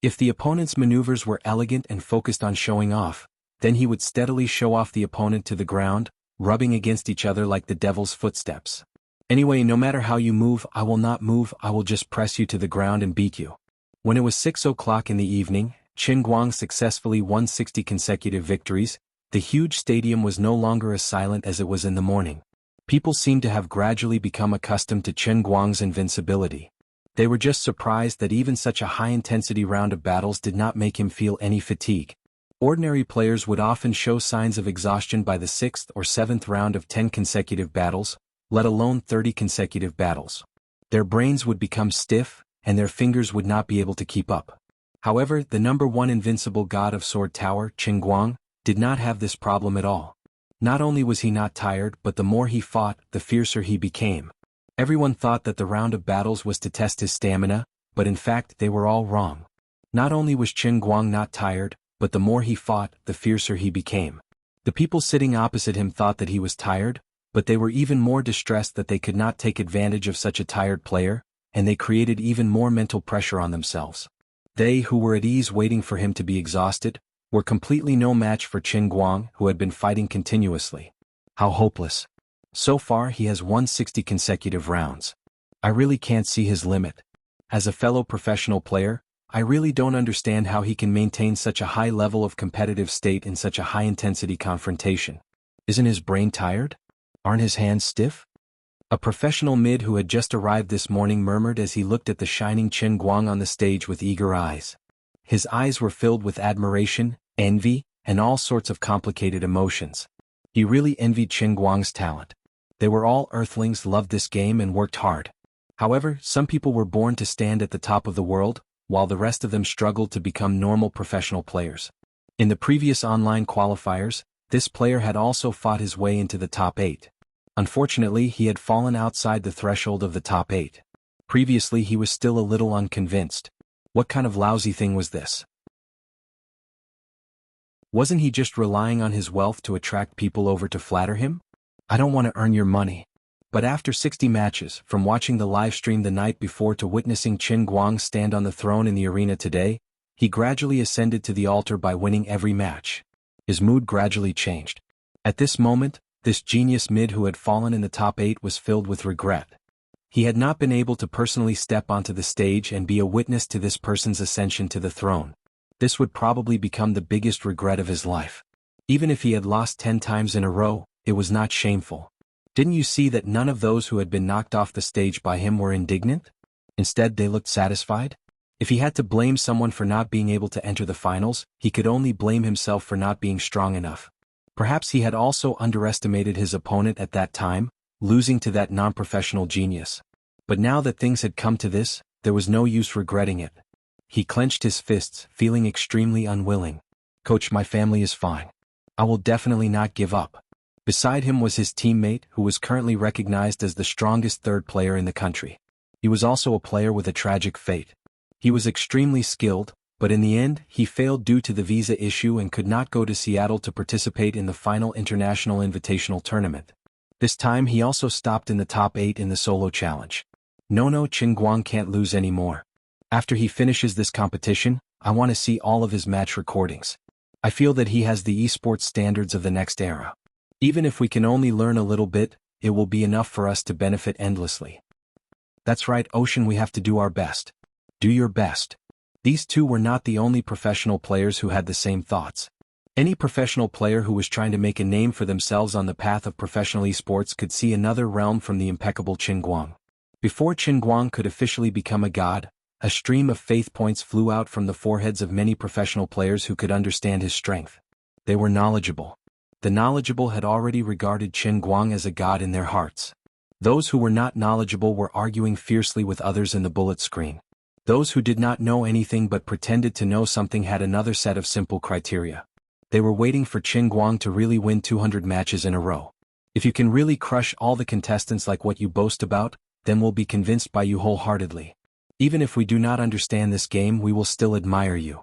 If the opponent's maneuvers were elegant and focused on showing off, then he would steadily show off the opponent to the ground, rubbing against each other like the devil's footsteps. Anyway, no matter how you move, I will not move, I will just press you to the ground and beat you. When it was 6 o'clock in the evening, Qin Guang successfully won 60 consecutive victories. The huge stadium was no longer as silent as it was in the morning. People seemed to have gradually become accustomed to Qin Guang's invincibility. They were just surprised that even such a high-intensity round of battles did not make him feel any fatigue. Ordinary players would often show signs of exhaustion by the 6th or 7th round of 10 consecutive battles, let alone 30 consecutive battles. Their brains would become stiff, and their fingers would not be able to keep up. However, the number 1 invincible god of Sword Tower, Qin Guang, did not have this problem at all. Not only was he not tired, but the more he fought, the fiercer he became. Everyone thought that the round of battles was to test his stamina, but in fact they were all wrong. Not only was Qin Guang not tired, but the more he fought, the fiercer he became. The people sitting opposite him thought that he was tired, but they were even more distressed that they could not take advantage of such a tired player, and they created even more mental pressure on themselves. They, who were at ease waiting for him to be exhausted, were completely no match for Qin Guang, who had been fighting continuously. How hopeless. So far he has won 60 consecutive rounds. I really can't see his limit. As a fellow professional player, I really don't understand how he can maintain such a high level of competitive state in such a high-intensity confrontation. Isn't his brain tired? Aren't his hands stiff? A professional mid who had just arrived this morning murmured as he looked at the shining Qin Guang on the stage with eager eyes. His eyes were filled with admiration, envy, and all sorts of complicated emotions. He really envied Qin Guang's talent. They were all earthlings, loved this game and worked hard. However, some people were born to stand at the top of the world, while the rest of them struggled to become normal professional players. In the previous online qualifiers, this player had also fought his way into the top 8. Unfortunately, he had fallen outside the threshold of the top 8. Previously he was still a little unconvinced. What kind of lousy thing was this? Wasn't he just relying on his wealth to attract people over to flatter him? I don't want to earn your money. But after 60 matches, from watching the live stream the night before to witnessing Qin Guang stand on the throne in the arena today, he gradually ascended to the altar by winning every match. His mood gradually changed. At this moment, this genius mid who had fallen in the top 8 was filled with regret. He had not been able to personally step onto the stage and be a witness to this person's ascension to the throne. This would probably become the biggest regret of his life. Even if he had lost 10 times in a row, it was not shameful. Didn't you see that none of those who had been knocked off the stage by him were indignant? Instead, they looked satisfied. If he had to blame someone for not being able to enter the finals, he could only blame himself for not being strong enough. Perhaps he had also underestimated his opponent at that time, losing to that non-professional genius. But now that things had come to this, there was no use regretting it. He clenched his fists, feeling extremely unwilling. Coach, my family is fine. I will definitely not give up. Beside him was his teammate, who was currently recognized as the strongest third player in the country. He was also a player with a tragic fate. He was extremely skilled, but in the end, he failed due to the visa issue and could not go to Seattle to participate in the final international invitational tournament. This time he also stopped in the top 8 in the solo challenge. No, Qin Guang can't lose anymore. After he finishes this competition, I want to see all of his match recordings. I feel that he has the esports standards of the next era. Even if we can only learn a little bit, it will be enough for us to benefit endlessly. That's right, Ocean, we have to do our best. Do your best. These two were not the only professional players who had the same thoughts. Any professional player who was trying to make a name for themselves on the path of professional esports could see another realm from the impeccable Qin Guang. Before Qin Guang could officially become a god, A stream of faith points flew out from the foreheads of many professional players who could understand his strength. They were knowledgeable. The knowledgeable had already regarded Qin Guang as a god in their hearts. Those who were not knowledgeable were arguing fiercely with others in the bullet screen. Those who did not know anything but pretended to know something had another set of simple criteria. They were waiting for Qin Guang to really win 200 matches in a row. If you can really crush all the contestants like what you boast about, then we'll be convinced by you wholeheartedly. Even if we do not understand this game, we will still admire you.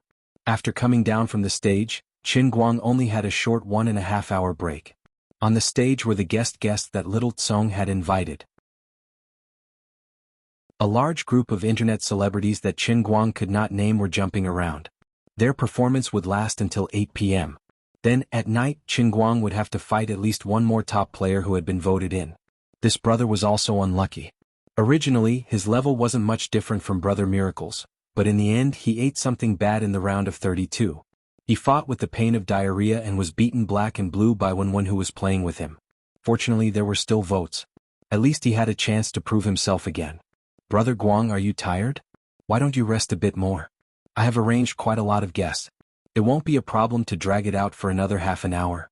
After coming down from the stage, Qin Guang only had a short 1.5-hour break. On the stage were the guests that Little Tsong had invited. A large group of internet celebrities that Qin Guang could not name were jumping around. Their performance would last until 8 p.m. Then, at night, Qin Guang would have to fight at least one more top player who had been voted in. This brother was also unlucky. Originally, his level wasn't much different from Brother Miracle's, but in the end he ate something bad in the round of 32. He fought with the pain of diarrhea and was beaten black and blue by one who was playing with him. Fortunately, there were still votes. At least he had a chance to prove himself again. Brother Guang, are you tired? Why don't you rest a bit more? I have arranged quite a lot of guests. It won't be a problem to drag it out for another half an hour.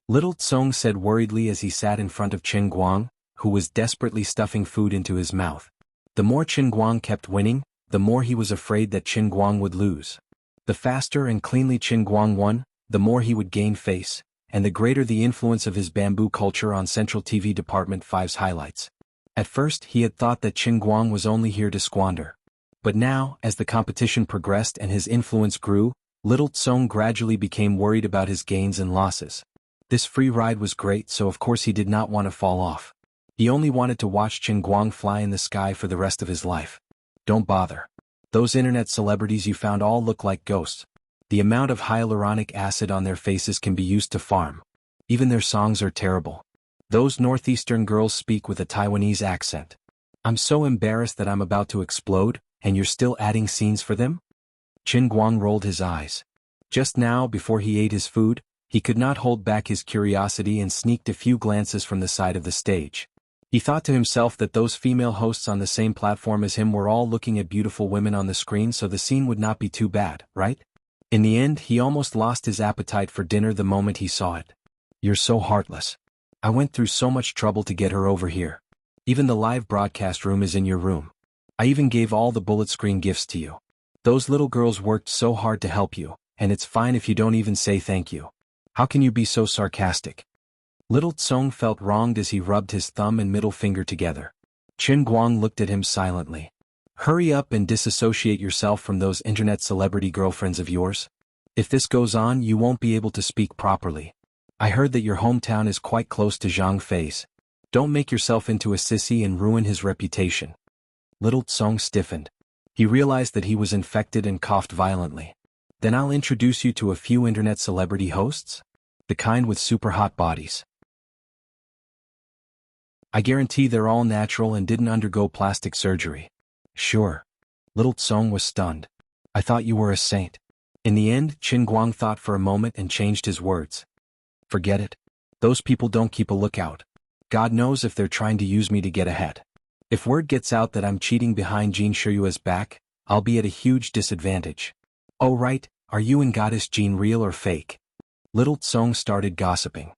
Little Tsong said worriedly as he sat in front of Qin Guang, who was desperately stuffing food into his mouth. The more Qin Guang kept winning, the more he was afraid that Qin Guang would lose. The faster and cleanly Qin Guang won, the more he would gain face, and the greater the influence of his bamboo culture on Central TV Department 5's highlights. At first he had thought that Qin Guang was only here to squander. But now, as the competition progressed and his influence grew, Little Tsong gradually became worried about his gains and losses. This free ride was great, so of course he did not want to fall off. He only wanted to watch Qin Guang fly in the sky for the rest of his life. Don't bother. Those internet celebrities you found all look like ghosts. The amount of hyaluronic acid on their faces can be used to farm. Even their songs are terrible. Those northeastern girls speak with a Taiwanese accent. I'm so embarrassed that I'm about to explode, and you're still adding scenes for them? Qin Guang rolled his eyes. Just now, before he ate his food, he could not hold back his curiosity and sneaked a few glances from the side of the stage. He thought to himself that those female hosts on the same platform as him were all looking at beautiful women on the screen, so the scene would not be too bad, right? In the end, he almost lost his appetite for dinner the moment he saw it. You're so heartless. I went through so much trouble to get her over here. Even the live broadcast room is in your room. I even gave all the bullet screen gifts to you. Those little girls worked so hard to help you, and it's fine if you don't even say thank you. How can you be so sarcastic? Little Tsong felt wronged as he rubbed his thumb and middle finger together. Qin Guang looked at him silently. Hurry up and disassociate yourself from those internet celebrity girlfriends of yours. If this goes on, you won't be able to speak properly. I heard that your hometown is quite close to Zhang Fei's. Don't make yourself into a sissy and ruin his reputation. Little Tsong stiffened. He realized that he was infected and coughed violently. Then I'll introduce you to a few internet celebrity hosts? The kind with super hot bodies. I guarantee they're all natural and didn't undergo plastic surgery. Sure. Little Tsong was stunned. I thought you were a saint. In the end, Qin Guang thought for a moment and changed his words. Forget it. Those people don't keep a lookout. God knows if they're trying to use me to get ahead. If word gets out that I'm cheating behind Jean Shiyue's back, I'll be at a huge disadvantage. Oh right, are you and Goddess Jean real or fake? Little Tsong started gossiping.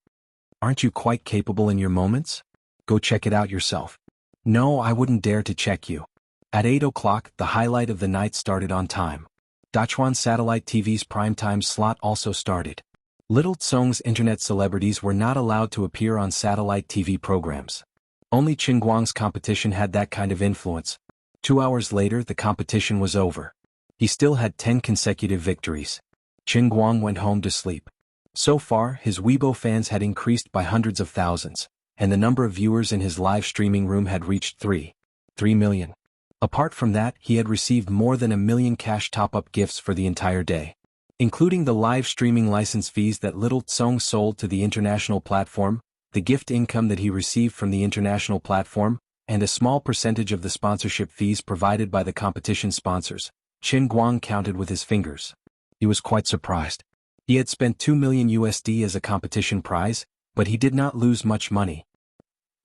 Aren't you quite capable in your moments? Go check it out yourself. No, I wouldn't dare to check you. At 8 o'clock, the highlight of the night started on time. Dachuan Satellite TV's primetime slot also started. Little Tsong's internet celebrities were not allowed to appear on satellite TV programs. Only Qin Guang's competition had that kind of influence. 2 hours later, the competition was over. He still had 10 consecutive victories. Qin Guang went home to sleep. So far, his Weibo fans had increased by hundreds of thousands, and the number of viewers in his live streaming room had reached 3 million. Apart from that, he had received more than 1 million cash top-up gifts for the entire day. Including the live streaming license fees that Little Tsong sold to the international platform, the gift income that he received from the international platform, and a small percentage of the sponsorship fees provided by the competition sponsors, Qin Guang counted with his fingers. He was quite surprised. He had spent $2 million USD as a competition prize, but he did not lose much money.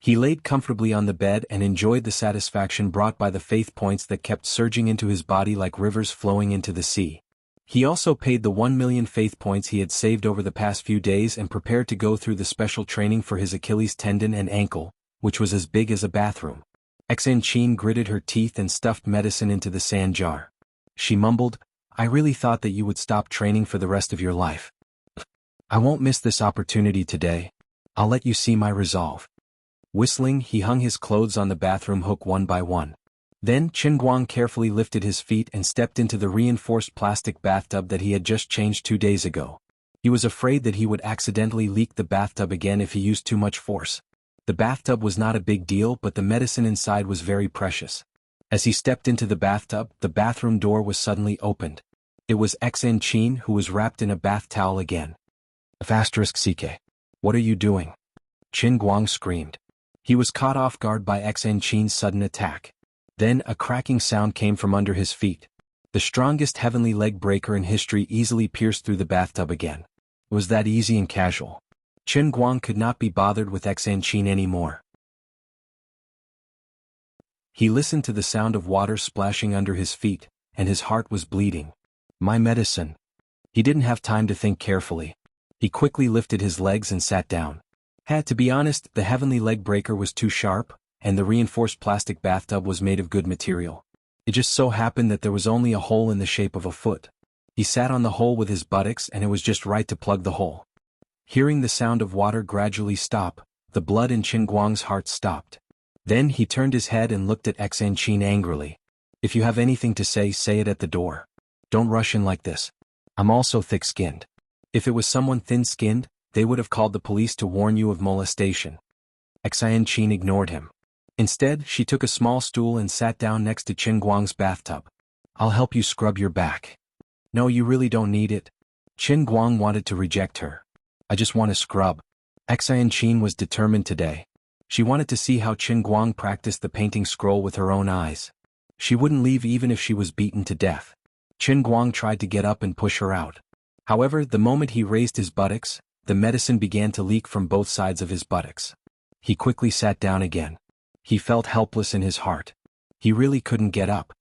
He laid comfortably on the bed and enjoyed the satisfaction brought by the faith points that kept surging into his body like rivers flowing into the sea. He also paid the 1 million faith points he had saved over the past few days and prepared to go through the special training for his Achilles tendon and ankle, which was as big as a bathroom. Xanqin gritted her teeth and stuffed medicine into the sand jar. She mumbled, "I really thought that you would stop training for the rest of your life. I won't miss this opportunity today. I'll let you see my resolve." Whistling, he hung his clothes on the bathroom hook one by one. Then Qinguang carefully lifted his feet and stepped into the reinforced plastic bathtub that he had just changed 2 days ago. He was afraid that he would accidentally leak the bathtub again if he used too much force. The bathtub was not a big deal, but the medicine inside was very precious. As he stepped into the bathtub, the bathroom door was suddenly opened. It was Xanqin, who was wrapped in a bath towel again. *CK. What are you doing? Qinguang screamed. He was caught off guard by Xanqin's sudden attack. Then a cracking sound came from under his feet. The strongest heavenly leg breaker in history easily pierced through the bathtub again. It was that easy and casual. Qinguang could not be bothered with Xanqin anymore. He listened to the sound of water splashing under his feet, and his heart was bleeding. My medicine. He didn't have time to think carefully. He quickly lifted his legs and sat down. To be honest, the heavenly leg breaker was too sharp, and the reinforced plastic bathtub was made of good material. It just so happened that there was only a hole in the shape of a foot. He sat on the hole with his buttocks and it was just right to plug the hole. Hearing the sound of water gradually stop, the blood in Qinguang's heart stopped. Then he turned his head and looked at Xanqin angrily. "If you have anything to say it at the door. Don't rush in like this. I'm also thick-skinned. If it was someone thin-skinned, they would have called the police to warn you of molestation." Xanqin ignored him. Instead, she took a small stool and sat down next to Qinguang's bathtub. "I'll help you scrub your back." "No, you really don't need it." Qinguang wanted to reject her. "I just want to scrub." Xanqin was determined today. She wanted to see how Qinguang practiced the painting scroll with her own eyes. She wouldn't leave even if she was beaten to death. Qinguang tried to get up and push her out. However, the moment he raised his buttocks, the medicine began to leak from both sides of his buttocks. He quickly sat down again. He felt helpless in his heart. He really couldn't get up.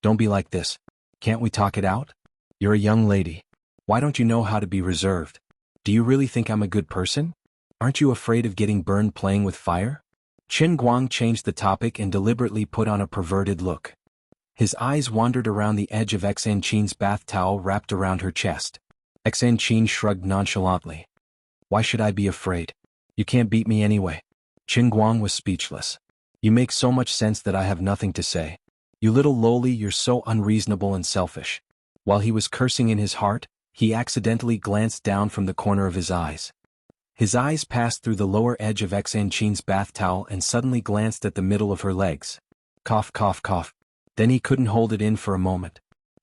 "Don't be like this. Can't we talk it out? You're a young lady. Why don't you know how to be reserved? Do you really think I'm a good person? Aren't you afraid of getting burned playing with fire?" Qinguang changed the topic and deliberately put on a perverted look. His eyes wandered around the edge of Xanqin's bath towel wrapped around her chest. Xanqin shrugged nonchalantly. "Why should I be afraid? You can't beat me anyway." Qinguang was speechless. "You make so much sense that I have nothing to say. You little lowly, you're so unreasonable and selfish." While he was cursing in his heart, he accidentally glanced down from the corner of his eyes. His eyes passed through the lower edge of Xanqin's bath towel and suddenly glanced at the middle of her legs. Cough, cough, cough. Then he couldn't hold it in for a moment.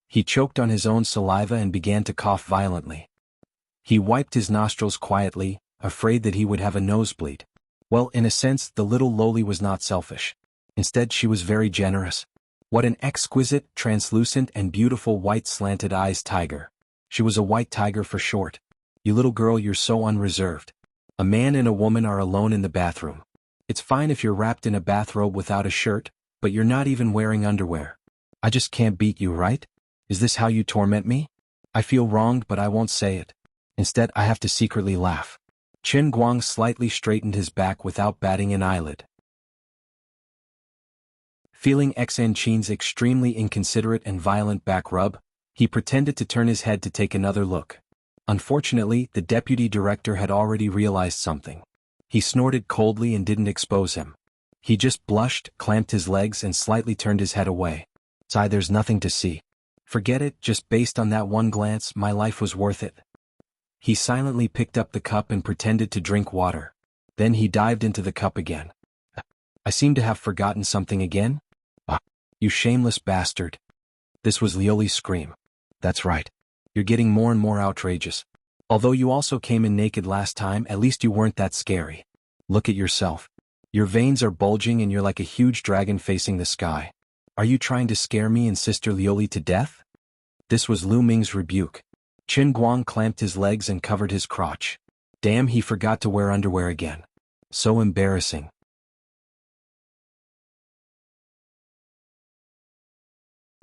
He choked on his own saliva and began to cough violently. He wiped his nostrils quietly, afraid that he would have a nosebleed. Well, in a sense, the little lowly was not selfish. Instead, she was very generous. What an exquisite, translucent and beautiful white slanted-eyes tiger. She was a white tiger for short. "You little girl, you're so unreserved. A man and a woman are alone in the bathroom. It's fine if you're wrapped in a bathrobe without a shirt, but you're not even wearing underwear. I just can't beat you, right? Is this how you torment me? I feel wronged, but I won't say it. Instead, I have to secretly laugh." Qinguang slightly straightened his back without batting an eyelid. Feeling Xanqin's extremely inconsiderate and violent back rub, he pretended to turn his head to take another look. Unfortunately, the deputy director had already realized something. He snorted coldly and didn't expose him. He just blushed, clamped his legs and slightly turned his head away. "Sigh, there's nothing to see. Forget it, just based on that one glance, my life was worth it." He silently picked up the cup and pretended to drink water. Then he dived into the cup again. "I seem to have forgotten something again? Ah, you shameless bastard." This was Lioli's scream. "That's right. You're getting more and more outrageous. Although you also came in naked last time, at least you weren't that scary. Look at yourself. Your veins are bulging and you're like a huge dragon facing the sky. Are you trying to scare me and Sister Lioli to death?" This was Lu Ming's rebuke. Qinguang clamped his legs and covered his crotch. Damn, he forgot to wear underwear again. So embarrassing.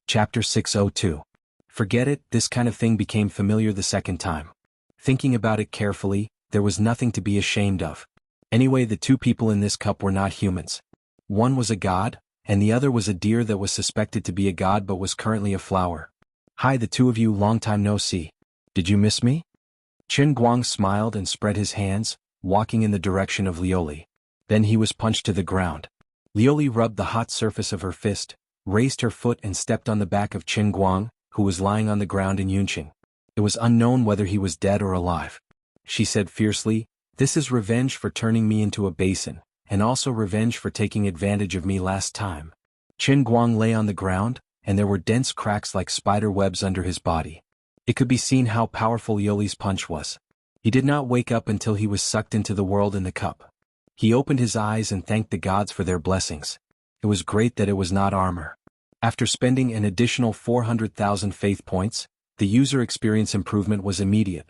Chapter 602. Forget it, this kind of thing became familiar the second time. Thinking about it carefully, there was nothing to be ashamed of. Anyway, the two people in this cup were not humans. One was a god, and the other was a deer that was suspected to be a god but was currently a flower. Hi, the two of you, long time no see. Did you miss me? Qin Guang smiled and spread his hands, walking in the direction of Lioli. Then he was punched to the ground. Lioli rubbed the hot surface of her fist, raised her foot and stepped on the back of Qin Guang, who was lying on the ground in Yunqing. It was unknown whether he was dead or alive. She said fiercely, "This is revenge for turning me into a basin, and also revenge for taking advantage of me last time." Qin Guang lay on the ground, and there were dense cracks like spider webs under his body. It could be seen how powerful Lioli's punch was. He did not wake up until he was sucked into the world in the cup. He opened his eyes and thanked the gods for their blessings. It was great that it was not armor. After spending an additional 400,000 faith points, the user experience improvement was immediate.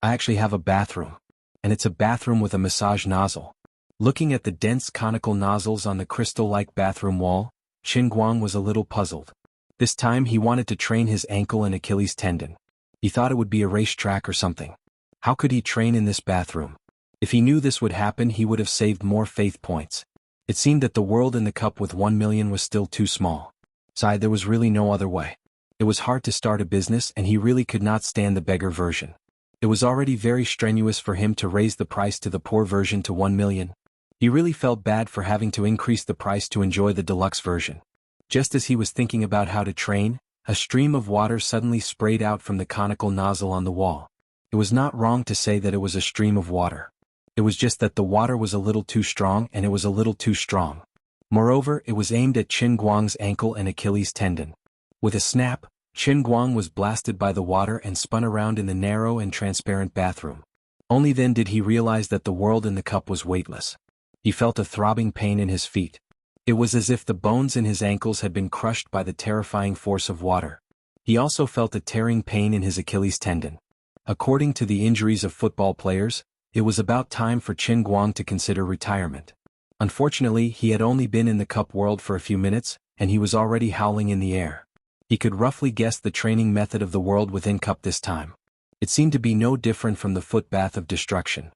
I actually have a bathroom. And it's a bathroom with a massage nozzle. Looking at the dense conical nozzles on the crystal-like bathroom wall, Qin Guang was a little puzzled. This time he wanted to train his ankle and Achilles tendon. He thought it would be a racetrack or something. How could he train in this bathroom? If he knew this would happen, he would have saved more faith points. It seemed that the world in the cup with 1 million was still too small. Besides, there was really no other way. It was hard to start a business and he really could not stand the beggar version. It was already very strenuous for him to raise the price to the poor version to 1 million. He really felt bad for having to increase the price to enjoy the deluxe version. Just as he was thinking about how to train, a stream of water suddenly sprayed out from the conical nozzle on the wall. It was not wrong to say that it was a stream of water. It was just that the water was a little too strong and it was a little too strong. Moreover, it was aimed at Qin Guang's ankle and Achilles tendon. With a snap, Qin Guang was blasted by the water and spun around in the narrow and transparent bathroom. Only then did he realize that the world in the cup was weightless. He felt a throbbing pain in his feet. It was as if the bones in his ankles had been crushed by the terrifying force of water. He also felt a tearing pain in his Achilles tendon. According to the injuries of football players, it was about time for Qin Guang to consider retirement. Unfortunately, he had only been in the cup world for a few minutes, and he was already howling in the air. He could roughly guess the training method of the world within cup this time. It seemed to be no different from the foot bath of destruction.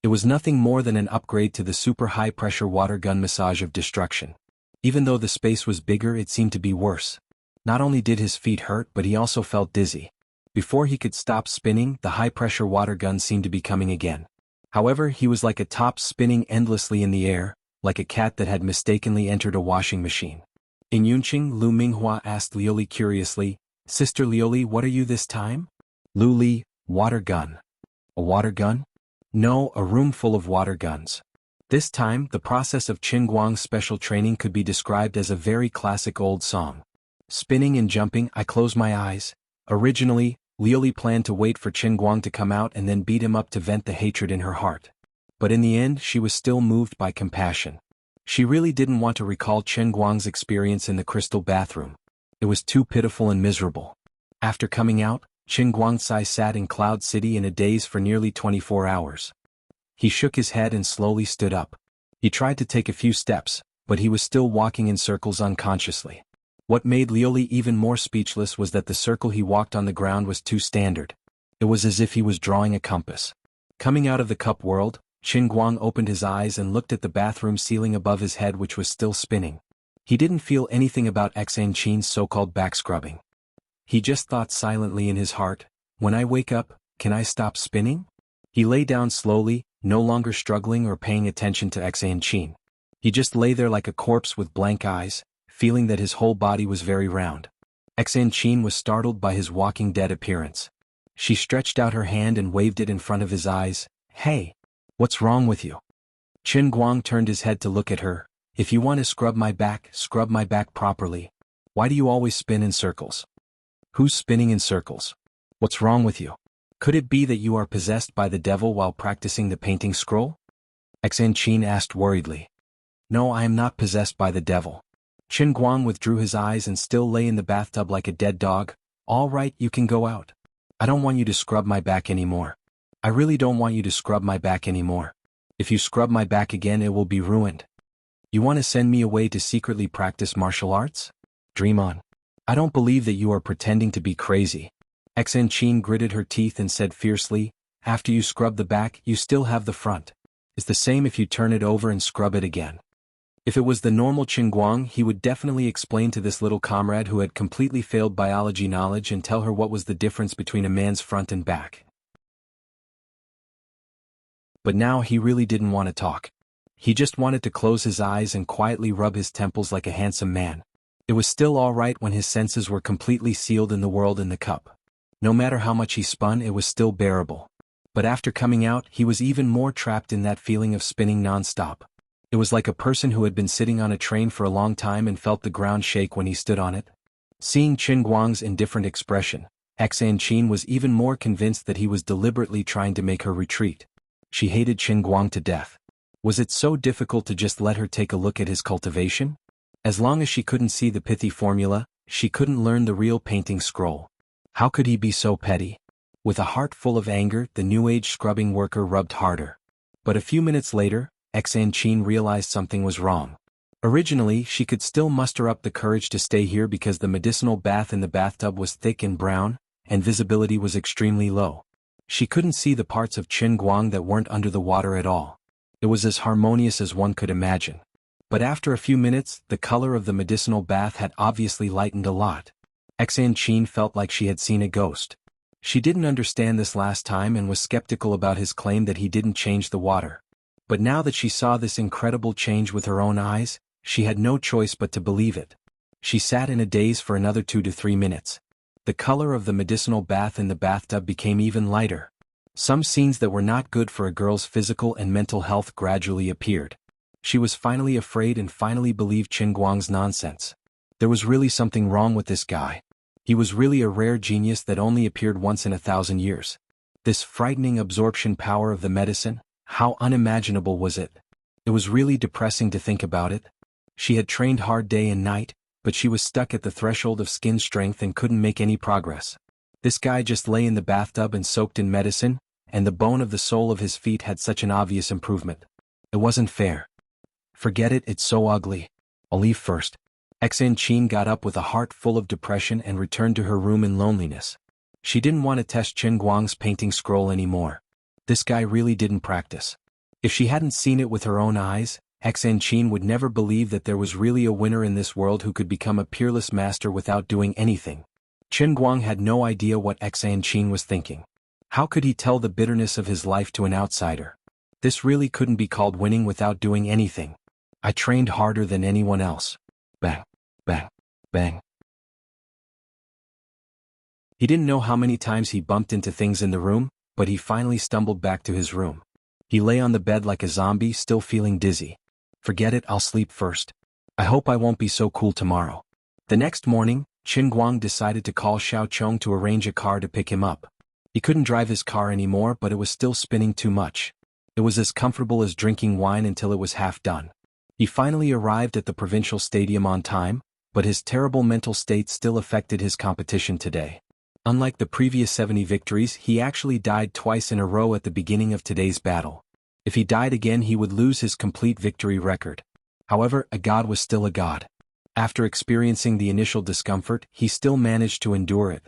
It was nothing more than an upgrade to the super high-pressure water gun massage of destruction. Even though the space was bigger, it seemed to be worse. Not only did his feet hurt, but he also felt dizzy. Before he could stop spinning, the high-pressure water gun seemed to be coming again. However, he was like a top spinning endlessly in the air, like a cat that had mistakenly entered a washing machine. In Yunqing, Lu Minghua asked Lioli curiously, "Sister Lioli, what are you this time?" Lu Li, water gun. A water gun? No, a room full of water guns. This time, the process of Qin Guang's special training could be described as a very classic old song. Spinning and jumping, I close my eyes. Originally, Lioli planned to wait for Qin Guang to come out and then beat him up to vent the hatred in her heart. But in the end, she was still moved by compassion. She really didn't want to recall Qin Guang's experience in the crystal bathroom. It was too pitiful and miserable. After coming out, Qin Guangcai sat in Cloud City in a daze for nearly 24 hours. He shook his head and slowly stood up. He tried to take a few steps, but he was still walking in circles unconsciously. What made Lioli even more speechless was that the circle he walked on the ground was too standard. It was as if he was drawing a compass. Coming out of the cup world, Qin Guang opened his eyes and looked at the bathroom ceiling above his head, which was still spinning. He didn't feel anything about Xan Qin's so-called back scrubbing. He just thought silently in his heart, "When I wake up, can I stop spinning?" He lay down slowly, no longer struggling or paying attention to Xan Qin. He just lay there like a corpse with blank eyes, feeling that his whole body was very round. Xan Qin was startled by his walking dead appearance. She stretched out her hand and waved it in front of his eyes. "Hey! What's wrong with you?" Qin Guang turned his head to look at her. "If you want to scrub my back properly. Why do you always spin in circles?" "Who's spinning in circles? What's wrong with you? Could it be that you are possessed by the devil while practicing the painting scroll?" Xan Qin asked worriedly. "No, I am not possessed by the devil." Qin Guang withdrew his eyes and still lay in the bathtub like a dead dog. "All right, you can go out. I don't want you to scrub my back anymore. I really don't want you to scrub my back anymore. If you scrub my back again, it will be ruined." You want to send me away to secretly practice martial arts? Dream on. I don't believe that you are pretending to be crazy. Xen Qin gritted her teeth and said fiercely, after you scrub the back, you still have the front. It's the same if you turn it over and scrub it again. If it was the normal Qinguang, he would definitely explain to this little comrade who had completely failed biology knowledge and tell her what was the difference between a man's front and back. But now he really didn't want to talk. He just wanted to close his eyes and quietly rub his temples like a handsome man. It was still all right when his senses were completely sealed in the world in the cup. No matter how much he spun, it was still bearable. But after coming out, he was even more trapped in that feeling of spinning non-stop. It was like a person who had been sitting on a train for a long time and felt the ground shake when he stood on it. Seeing Qinguang's indifferent expression, Xan Qin was even more convinced that he was deliberately trying to make her retreat. She hated Qinguang to death. Was it so difficult to just let her take a look at his cultivation? As long as she couldn't see the pithy formula, she couldn't learn the real painting scroll. How could he be so petty? With a heart full of anger, the New Age scrubbing worker rubbed harder. But a few minutes later, Xan Qin realized something was wrong. Originally, she could still muster up the courage to stay here because the medicinal bath in the bathtub was thick and brown, and visibility was extremely low. She couldn't see the parts of Qinguang that weren't under the water at all. It was as harmonious as one could imagine. But after a few minutes, the color of the medicinal bath had obviously lightened a lot. Xan Qin felt like she had seen a ghost. She didn't understand this last time and was skeptical about his claim that he didn't change the water. But now that she saw this incredible change with her own eyes, she had no choice but to believe it. She sat in a daze for another 2 to 3 minutes. The color of the medicinal bath in the bathtub became even lighter. Some scenes that were not good for a girl's physical and mental health gradually appeared. She was finally afraid and finally believed Qinguang's nonsense. There was really something wrong with this guy. He was really a rare genius that only appeared once in 1,000 years. This frightening absorption power of the medicine, how unimaginable was it? It was really depressing to think about it. She had trained hard day and night, but she was stuck at the threshold of skin strength and couldn't make any progress. This guy just lay in the bathtub and soaked in medicine, and the bone of the sole of his feet had such an obvious improvement. It wasn't fair. Forget it, it's so ugly. I'll leave first. Xan Qin got up with a heart full of depression and returned to her room in loneliness. She didn't want to test Qinguang's painting scroll anymore. This guy really didn't practice. If she hadn't seen it with her own eyes, Xan Qin would never believe that there was really a winner in this world who could become a peerless master without doing anything. Qinguang had no idea what Xan Qin was thinking. How could he tell the bitterness of his life to an outsider? This really couldn't be called winning without doing anything. I trained harder than anyone else. Bang, bang, bang. He didn't know how many times he bumped into things in the room, but he finally stumbled back to his room. He lay on the bed like a zombie, still feeling dizzy. Forget it, I'll sleep first. I hope I won't be so cool tomorrow. The next morning, Qinguang decided to call Xiaochong to arrange a car to pick him up. He couldn't drive his car anymore, but it was still spinning too much. It was as comfortable as drinking wine until it was half done. He finally arrived at the provincial stadium on time, but his terrible mental state still affected his competition today. Unlike the previous 70 victories, he actually died twice in a row at the beginning of today's battle. If he died again, he would lose his complete victory record. However, a god was still a god. After experiencing the initial discomfort, he still managed to endure it.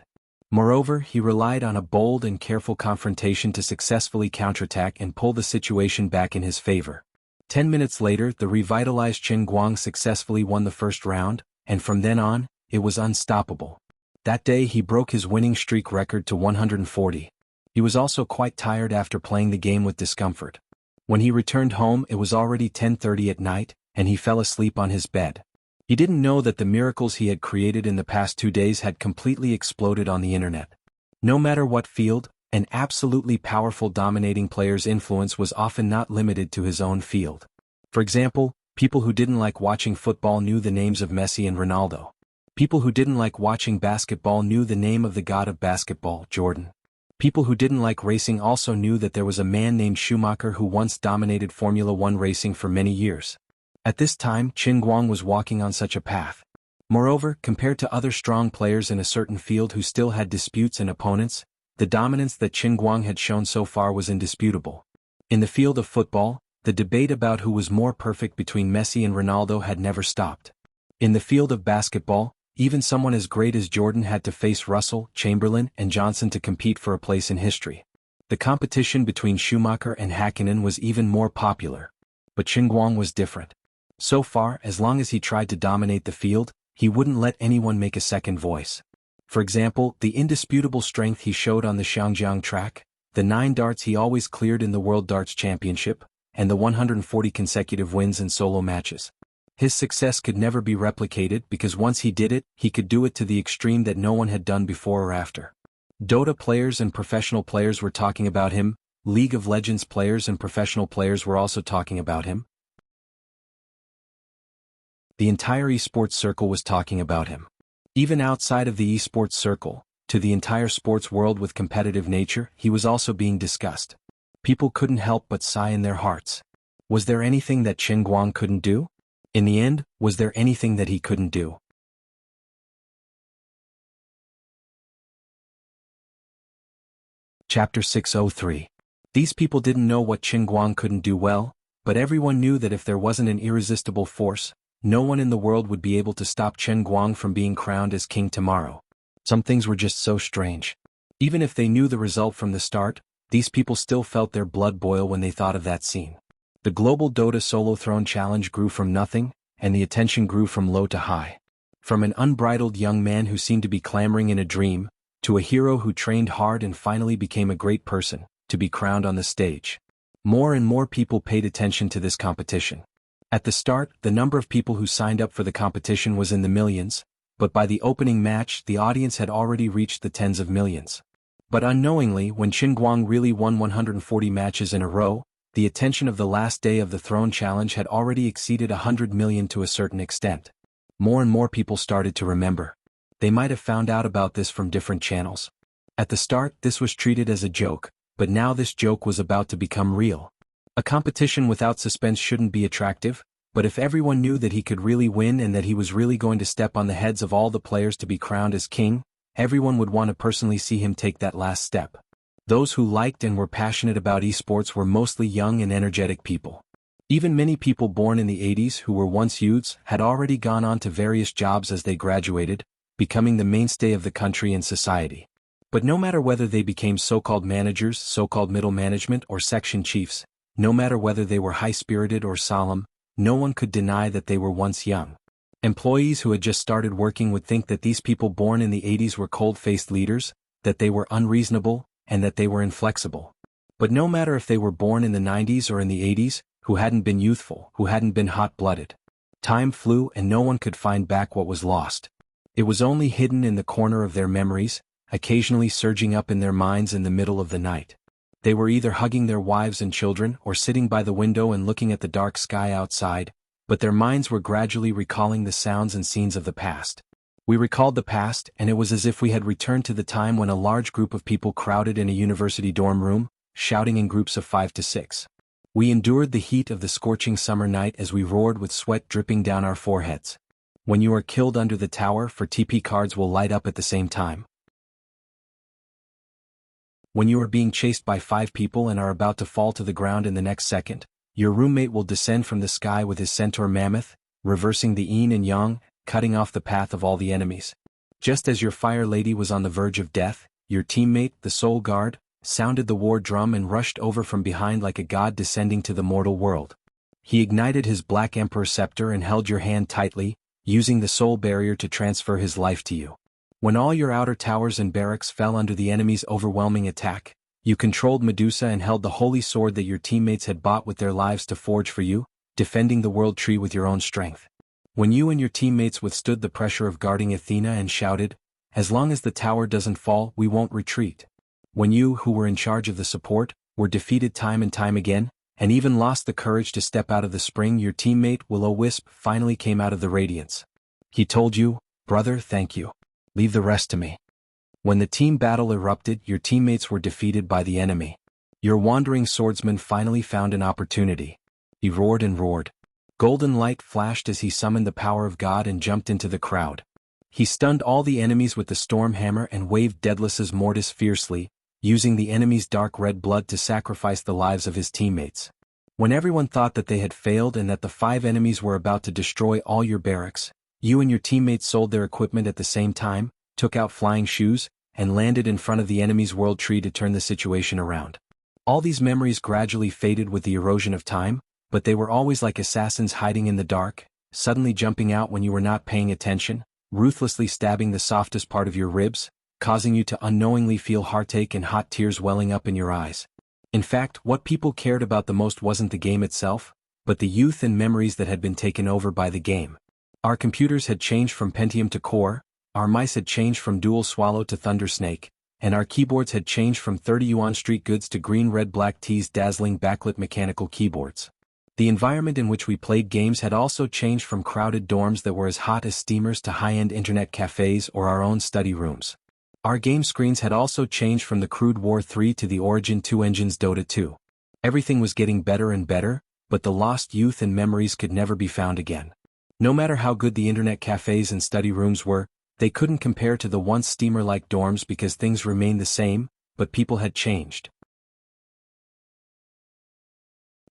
Moreover, he relied on a bold and careful confrontation to successfully counterattack and pull the situation back in his favor. 10 minutes later, the revitalized Qinguang successfully won the first round, and from then on, it was unstoppable. That day he broke his winning streak record to 140. He was also quite tired after playing the game with discomfort. When he returned home, it was already 10:30 at night, and he fell asleep on his bed. He didn't know that the miracles he had created in the past 2 days had completely exploded on the internet. No matter what field, an absolutely powerful dominating player's influence was often not limited to his own field. For example, people who didn't like watching football knew the names of Messi and Ronaldo. People who didn't like watching basketball knew the name of the god of basketball, Jordan. People who didn't like racing also knew that there was a man named Schumacher who once dominated Formula One racing for many years. At this time, Qinguang was walking on such a path. Moreover, compared to other strong players in a certain field who still had disputes and opponents, the dominance that Qinguang had shown so far was indisputable. In the field of football, The debate about who was more perfect between Messi and Ronaldo had never stopped. In the field of basketball, even someone as great as Jordan had to face Russell, Chamberlain, and Johnson to compete for a place in history. The competition between Schumacher and Häkkinen was even more popular. But Xinguang was different. So far, as long as he tried to dominate the field, he wouldn't let anyone make a second voice. For example, the indisputable strength he showed on the Xiangjiang track, the 9 darts he always cleared in the World Darts Championship, and the 140 consecutive wins in solo matches. His success could never be replicated because once he did it, he could do it to the extreme that no one had done before or after. Dota players and professional players were talking about him, League of Legends players and professional players were also talking about him. The entire esports circle was talking about him. Even outside of the esports circle, to the entire sports world with competitive nature, he was also being discussed. People couldn't help but sigh in their hearts. Was there anything that Xinguang couldn't do? In the end, was there anything that he couldn't do? Chapter 603. These people didn't know what Xinguang couldn't do well, but everyone knew that if there wasn't an irresistible force, no one in the world would be able to stop Xinguang from being crowned as king tomorrow. Some things were just so strange. Even if they knew the result from the start, these people still felt their blood boil when they thought of that scene. The global Dota Solo Throne Challenge grew from nothing, and the attention grew from low to high. From an unbridled young man who seemed to be clamoring in a dream, to a hero who trained hard and finally became a great person, to be crowned on the stage. More and more people paid attention to this competition. At the start, the number of people who signed up for the competition was in the millions, but by the opening match the audience had already reached the tens of millions. But unknowingly, when Xinguang really won 140 matches in a row, the attention of the last day of the Throne Challenge had already exceeded 100 million to a certain extent. More and more people started to remember. They might have found out about this from different channels. At the start, this was treated as a joke, but now this joke was about to become real. A competition without suspense shouldn't be attractive, but if everyone knew that he could really win and that he was really going to step on the heads of all the players to be crowned as king, everyone would want to personally see him take that last step. Those who liked and were passionate about esports were mostly young and energetic people. Even many people born in the 80s who were once youths had already gone on to various jobs as they graduated, becoming the mainstay of the country and society. But no matter whether they became so-called managers, so-called middle management, or section chiefs, no matter whether they were high-spirited or solemn, no one could deny that they were once young. Employees who had just started working would think that these people born in the 80s were cold-faced leaders, that they were unreasonable, and that they were inflexible. But no matter if they were born in the 90s or in the 80s, who hadn't been youthful, who hadn't been hot-blooded. Time flew and no one could find back what was lost. It was only hidden in the corner of their memories, occasionally surging up in their minds in the middle of the night. They were either hugging their wives and children or sitting by the window and looking at the dark sky outside, but their minds were gradually recalling the sounds and scenes of the past. We recalled the past, and it was as if we had returned to the time when a large group of people crowded in a university dorm room, shouting in groups of 5 to 6. We endured the heat of the scorching summer night as we roared with sweat dripping down our foreheads. When you are killed under the tower, for TP cards will light up at the same time. When you are being chased by 5 people and are about to fall to the ground in the next second, your roommate will descend from the sky with his centaur mammoth, reversing the yin and yang, cutting off the path of all the enemies. Just as your fire lady was on the verge of death, your teammate, the soul guard, sounded the war drum and rushed over from behind like a god descending to the mortal world. He ignited his black emperor scepter and held your hand tightly, using the soul barrier to transfer his life to you. When all your outer towers and barracks fell under the enemy's overwhelming attack, you controlled Medusa and held the holy sword that your teammates had bought with their lives to forge for you, defending the world tree with your own strength. When you and your teammates withstood the pressure of guarding Athena and shouted, "As long as the tower doesn't fall, we won't retreat." When you, who were in charge of the support, were defeated time and time again, and even lost the courage to step out of the spring, your teammate Will-O-Wisp finally came out of the radiance. He told you, "Brother, thank you. Leave the rest to me." When the team battle erupted, your teammates were defeated by the enemy. Your wandering swordsman finally found an opportunity. He roared and roared. Golden light flashed as he summoned the power of God and jumped into the crowd. He stunned all the enemies with the storm hammer and waved Daedalus' mortis fiercely, using the enemy's dark red blood to sacrifice the lives of his teammates. When everyone thought that they had failed and that the 5 enemies were about to destroy all your barracks, you and your teammates sold their equipment at the same time, took out flying shoes, and landed in front of the enemy's world tree to turn the situation around. All these memories gradually faded with the erosion of time, but they were always like assassins hiding in the dark, suddenly jumping out when you were not paying attention, ruthlessly stabbing the softest part of your ribs, causing you to unknowingly feel heartache and hot tears welling up in your eyes. In fact, what people cared about the most wasn't the game itself, but the youth and memories that had been taken over by the game. Our computers had changed from Pentium to Core, our mice had changed from Dual Swallow to Thunder Snake, and our keyboards had changed from 30 yuan street goods to green red black tees dazzling backlit mechanical keyboards. The environment in which we played games had also changed from crowded dorms that were as hot as steamers to high-end internet cafes or our own study rooms. Our game screens had also changed from the crude War 3 to the Origin 2 engines Dota 2. Everything was getting better and better, but the lost youth and memories could never be found again. No matter how good the internet cafes and study rooms were, they couldn't compare to the once steamer-like dorms because things remained the same, but people had changed.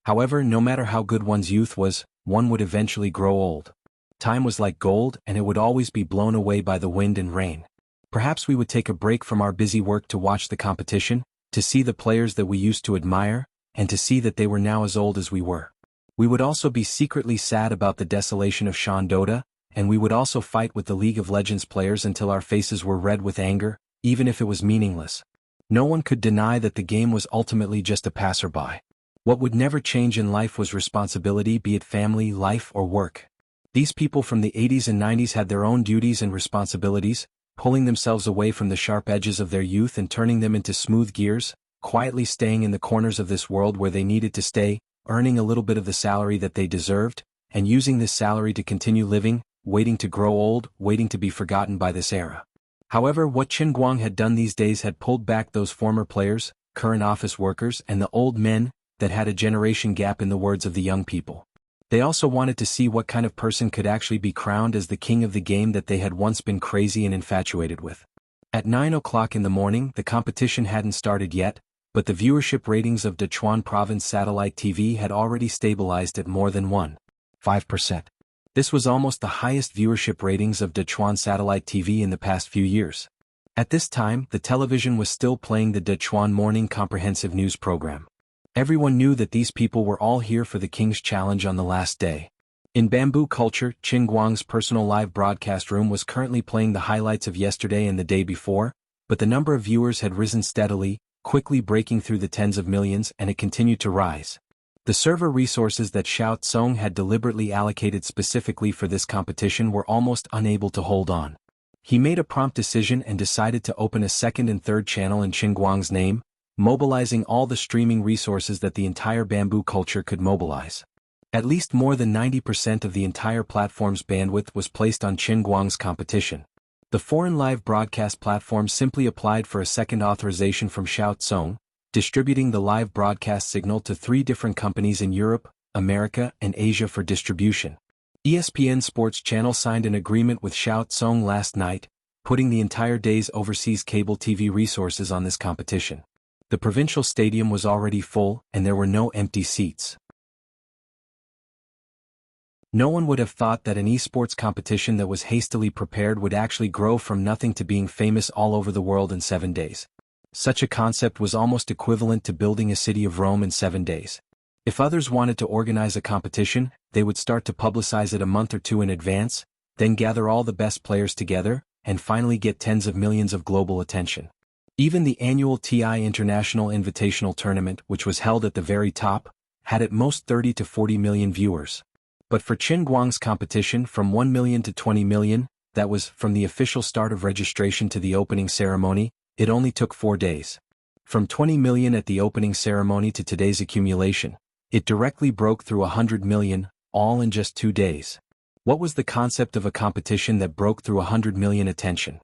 However, no matter how good one's youth was, one would eventually grow old. Time was like gold and it would always be blown away by the wind and rain. Perhaps we would take a break from our busy work to watch the competition, to see the players that we used to admire, and to see that they were now as old as we were. We would also be secretly sad about the desolation of Shan Dota, and we would also fight with the League of Legends players until our faces were red with anger, even if it was meaningless. No one could deny that the game was ultimately just a passerby. What would never change in life was responsibility, be it family, life, or work. These people from the 80s and 90s had their own duties and responsibilities, pulling themselves away from the sharp edges of their youth and turning them into smooth gears, quietly staying in the corners of this world where they needed to stay, earning a little bit of the salary that they deserved, and using this salary to continue living, waiting to grow old, waiting to be forgotten by this era. However, what Qin Guang had done these days had pulled back those former players, current office workers, and the old men that had a generation gap, in the words of the young people. They also wanted to see what kind of person could actually be crowned as the king of the game that they had once been crazy and infatuated with. At 9 o'clock in the morning, the competition hadn't started yet, but the viewership ratings of Dechuan Province Satellite TV had already stabilized at more than 1.5%. This was almost the highest viewership ratings of Dechuan Satellite TV in the past few years. At this time, the television was still playing the Dechuan Morning Comprehensive News program. Everyone knew that these people were all here for the King's Challenge on the last day. In Bamboo Culture, Qin Guang's personal live broadcast room was currently playing the highlights of yesterday and the day before, but the number of viewers had risen steadily, quickly breaking through the tens of millions, and it continued to rise. The server resources that Xiao Tsong had deliberately allocated specifically for this competition were almost unable to hold on. He made a prompt decision and decided to open a second and third channel in Qin Guang's name, mobilizing all the streaming resources that the entire Bamboo Culture could mobilize. At least more than 90% of the entire platform's bandwidth was placed on Qin Guang's competition. The foreign live broadcast platform simply applied for a second authorization from Xiao Tsong, distributing the live broadcast signal to 3 different companies in Europe, America, and Asia for distribution. ESPN Sports Channel signed an agreement with Xiao Tsong last night, putting the entire day's overseas cable TV resources on this competition. The provincial stadium was already full, and there were no empty seats. No one would have thought that an esports competition that was hastily prepared would actually grow from nothing to being famous all over the world in 7 days. Such a concept was almost equivalent to building a city of Rome in 7 days. If others wanted to organize a competition, they would start to publicize it a month or 2 in advance, then gather all the best players together, and finally get tens of millions of global attention. Even the annual TI International Invitational Tournament, which was held at the very top, had at most 30 to 40 million viewers. But for Qin Guang's competition, from 1 million to 20 million, that was from the official start of registration to the opening ceremony, it only took 4 days. From 20 million at the opening ceremony to today's accumulation, it directly broke through 100 million, all in just 2 days. What was the concept of a competition that broke through 100 million attention?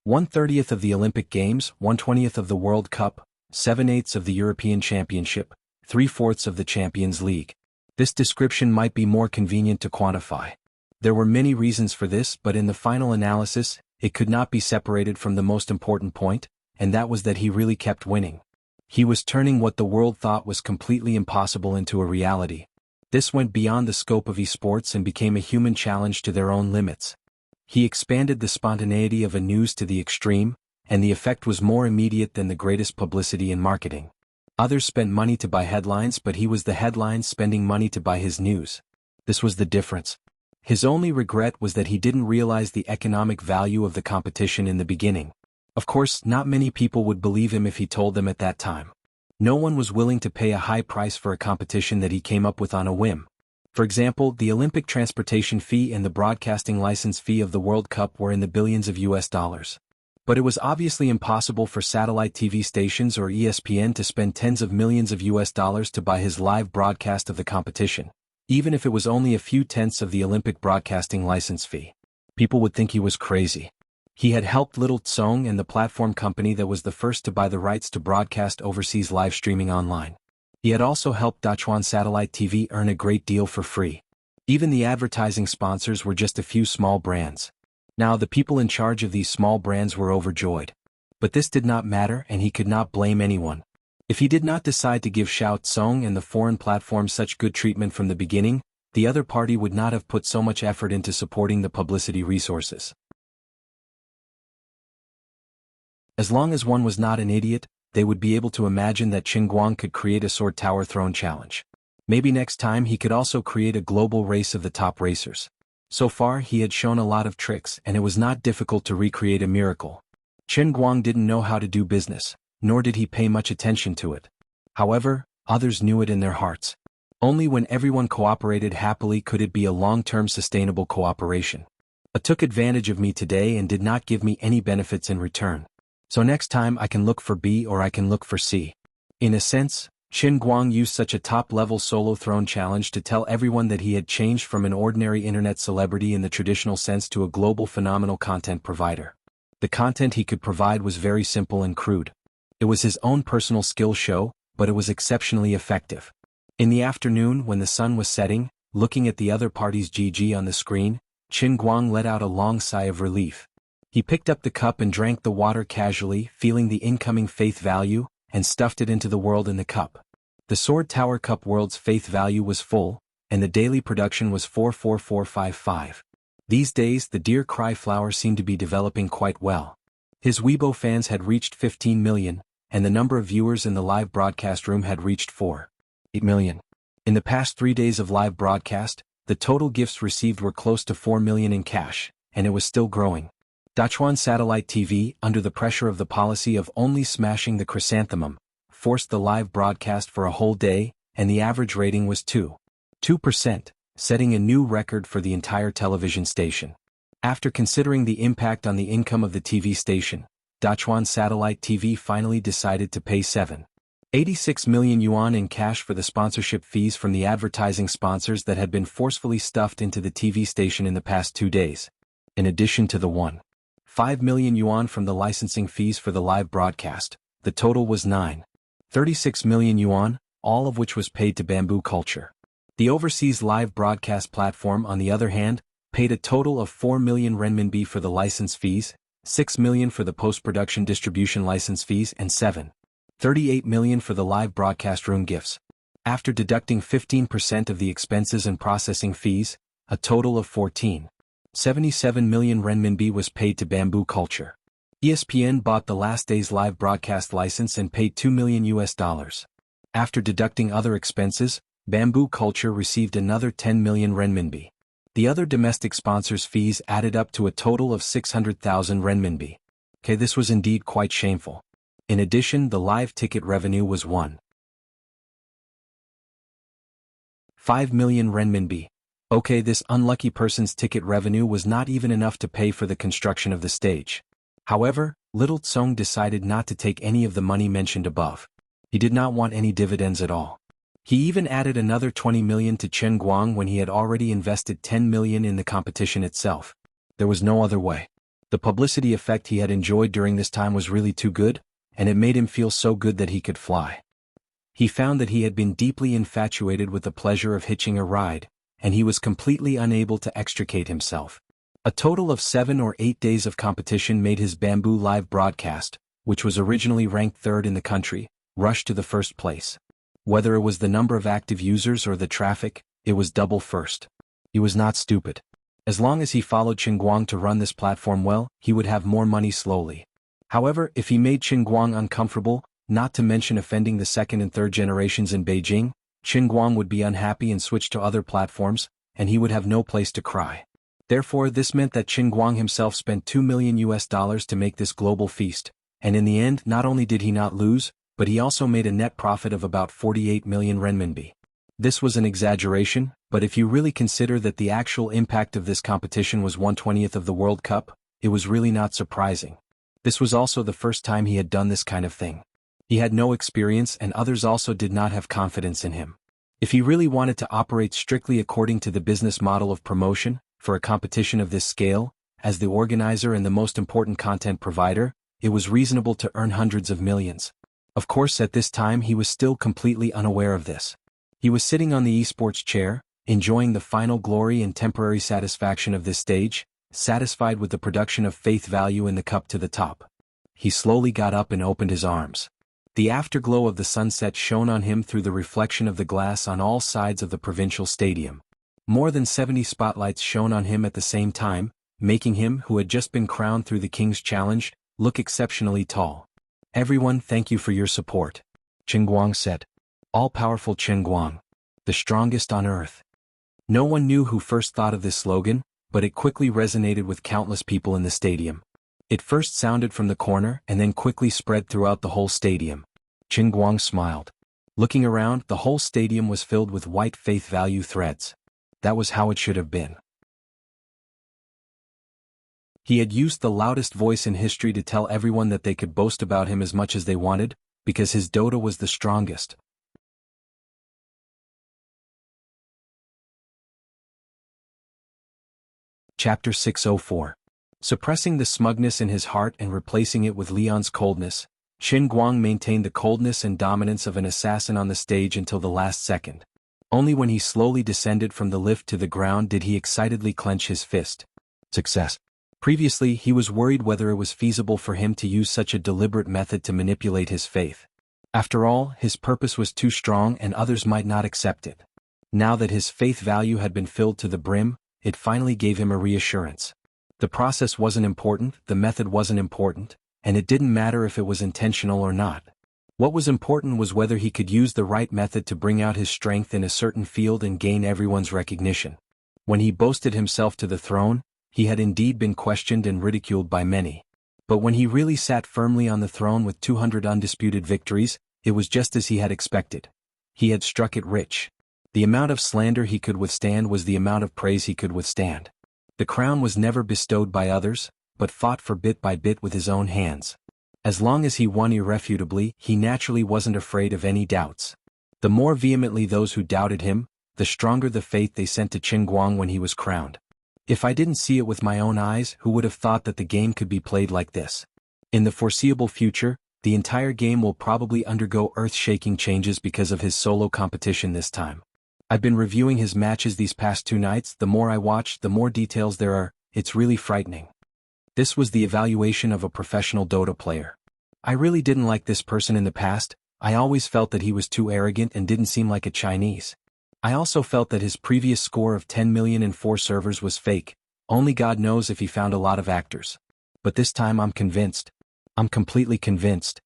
1/30th of the Olympic Games, 1/20th of the World Cup, 7/8 of the European Championship, 3/4 of the Champions League. This description might be more convenient to quantify. There were many reasons for this, but in the final analysis, it could not be separated from the most important point, and that was that he really kept winning. He was turning what the world thought was completely impossible into a reality. This went beyond the scope of esports and became a human challenge to their own limits. He expanded the spontaneity of a news to the extreme, and the effect was more immediate than the greatest publicity and marketing. Others spent money to buy headlines, but he was the headlines spending money to buy his news. This was the difference. His only regret was that he didn't realize the economic value of the competition in the beginning. Of course, not many people would believe him if he told them at that time. No one was willing to pay a high price for a competition that he came up with on a whim. For example, the Olympic transportation fee and the broadcasting license fee of the World Cup were in the billions of US dollars. But it was obviously impossible for satellite TV stations or ESPN to spend tens of millions of US dollars to buy his live broadcast of the competition, even if it was only a few tenths of the Olympic broadcasting license fee. People would think he was crazy. He had helped Little Tsong and the platform company that was the first to buy the rights to broadcast overseas live streaming online. He had also helped Dachuan Satellite TV earn a great deal for free. Even the advertising sponsors were just a few small brands. Now the people in charge of these small brands were overjoyed. But this did not matter, and he could not blame anyone. If he did not decide to give Xiao Tsong and the foreign platform such good treatment from the beginning, the other party would not have put so much effort into supporting the publicity resources. As long as one was not an idiot, they would be able to imagine that Qin Guang could create a sword tower throne challenge. Maybe next time he could also create a global race of the top racers. So far he had shown a lot of tricks, and it was not difficult to recreate a miracle. Qin Guang didn't know how to do business, nor did he pay much attention to it. However, others knew it in their hearts. Only when everyone cooperated happily could it be a long-term sustainable cooperation. A took advantage of me today and did not give me any benefits in return. So next time I can look for B or I can look for C. In a sense, Qin Guang used such a top-level solo throne challenge to tell everyone that he had changed from an ordinary internet celebrity in the traditional sense to a global phenomenal content provider. The content he could provide was very simple and crude. It was his own personal skill show, but it was exceptionally effective. In the afternoon when the sun was setting, looking at the other party's GG on the screen, Qin Guang let out a long sigh of relief. He picked up the cup and drank the water casually, feeling the incoming faith value, and stuffed it into the world in the cup. The Sword Tower Cup World's faith value was full, and the daily production was 44455. These days the Dear Cry flower seemed to be developing quite well. His Weibo fans had reached 15 million, and the number of viewers in the live broadcast room had reached 4.8 million. In the past 3 days of live broadcast, the total gifts received were close to 4 million in cash, and it was still growing. Dachuan Satellite TV, under the pressure of the policy of only smashing the chrysanthemum, forced the live broadcast for a whole day, and the average rating was 2%, setting a new record for the entire television station. After considering the impact on the income of the TV station, Dachuan Satellite TV finally decided to pay 7.86 million yuan in cash for the sponsorship fees from the advertising sponsors that had been forcefully stuffed into the TV station in the past 2 days. In addition to the 1.5 million yuan from the licensing fees for the live broadcast, the total was 9.36 million yuan, all of which was paid to Bamboo Culture. The overseas live broadcast platform, on the other hand, paid a total of 4 million renminbi for the license fees, 6 million for the post-production distribution license fees, and 7.38 million for the live broadcast room gifts. After deducting 15% of the expenses and processing fees, a total of 14.77 million renminbi was paid to Bamboo Culture. ESPN bought the last day's live broadcast license and paid $2 million US. After deducting other expenses, Bamboo Culture received another 10 million renminbi. The other domestic sponsors' fees added up to a total of 600,000 renminbi. This was indeed quite shameful. In addition, the live ticket revenue was 1.5 million renminbi. This unlucky person's ticket revenue was not even enough to pay for the construction of the stage. However, Little Tsong decided not to take any of the money mentioned above. He did not want any dividends at all. He even added another 20 million to Qin Guang when he had already invested 10 million in the competition itself. There was no other way. The publicity effect he had enjoyed during this time was really too good, and it made him feel so good that he could fly. He found that he had been deeply infatuated with the pleasure of hitching a ride, and he was completely unable to extricate himself. A total of 7 or 8 days of competition made his Bamboo live broadcast, which was originally ranked 3rd in the country, rushed to the first place. Whether it was the number of active users or the traffic, it was double first. He was not stupid. As long as he followed Qinguang to run this platform well, he would have more money slowly. However, if he made Qinguang uncomfortable, not to mention offending the second and third generations in Beijing, Qinguang would be unhappy and switch to other platforms, and he would have no place to cry. Therefore, this meant that Qinguang himself spent $2 million to make this global feast, and in the end not only did he not lose, but he also made a net profit of about 48 million renminbi. This was an exaggeration, but if you really consider that the actual impact of this competition was 1/20th of the World Cup, it was really not surprising. This was also the first time he had done this kind of thing. He had no experience and others also did not have confidence in him. If he really wanted to operate strictly according to the business model of promotion, for a competition of this scale, as the organizer and the most important content provider, it was reasonable to earn hundreds of millions. Of course, at this time he was still completely unaware of this. He was sitting on the esports chair, enjoying the final glory and temporary satisfaction of this stage, satisfied with the production of faith value in the cup to the top. He slowly got up and opened his arms. The afterglow of the sunset shone on him through the reflection of the glass on all sides of the provincial stadium. More than 70 spotlights shone on him at the same time, making him, who had just been crowned through the King's Challenge, look exceptionally tall. "Everyone, thank you for your support," Qinguang said. "All-powerful Qinguang. The strongest on earth." No one knew who first thought of this slogan, but it quickly resonated with countless people in the stadium. It first sounded from the corner and then quickly spread throughout the whole stadium. Qinguang smiled. Looking around, the whole stadium was filled with white faith value threads. That was how it should have been. He had used the loudest voice in history to tell everyone that they could boast about him as much as they wanted, because his Dota was the strongest. Chapter 604. Suppressing the smugness in his heart and replacing it with Leon's coldness, Qinguang maintained the coldness and dominance of an assassin on the stage until the last second. Only when he slowly descended from the lift to the ground did he excitedly clench his fist. Success. Previously, he was worried whether it was feasible for him to use such a deliberate method to manipulate his faith. After all, his purpose was too strong and others might not accept it. Now that his faith value had been filled to the brim, it finally gave him a reassurance. The process wasn't important, the method wasn't important, and it didn't matter if it was intentional or not. What was important was whether he could use the right method to bring out his strength in a certain field and gain everyone's recognition. When he boasted himself to the throne, he had indeed been questioned and ridiculed by many. But when he really sat firmly on the throne with 200 undisputed victories, it was just as he had expected. He had struck it rich. The amount of slander he could withstand was the amount of praise he could withstand. The crown was never bestowed by others, but fought for bit by bit with his own hands. As long as he won irrefutably, he naturally wasn't afraid of any doubts. The more vehemently those who doubted him, the stronger the faith they sent to Qinguang when he was crowned. If I didn't see it with my own eyes, who would have thought that the game could be played like this? In the foreseeable future, the entire game will probably undergo earth-shaking changes because of his solo competition this time. I've been reviewing his matches these past 2 nights. The more I watch, the more details there are. It's really frightening. This was the evaluation of a professional Dota player. I really didn't like this person in the past. I always felt that he was too arrogant and didn't seem like a Chinese. I also felt that his previous score of 10 million in 4 servers was fake. Only God knows if he found a lot of actors. But this time I'm convinced. I'm completely convinced.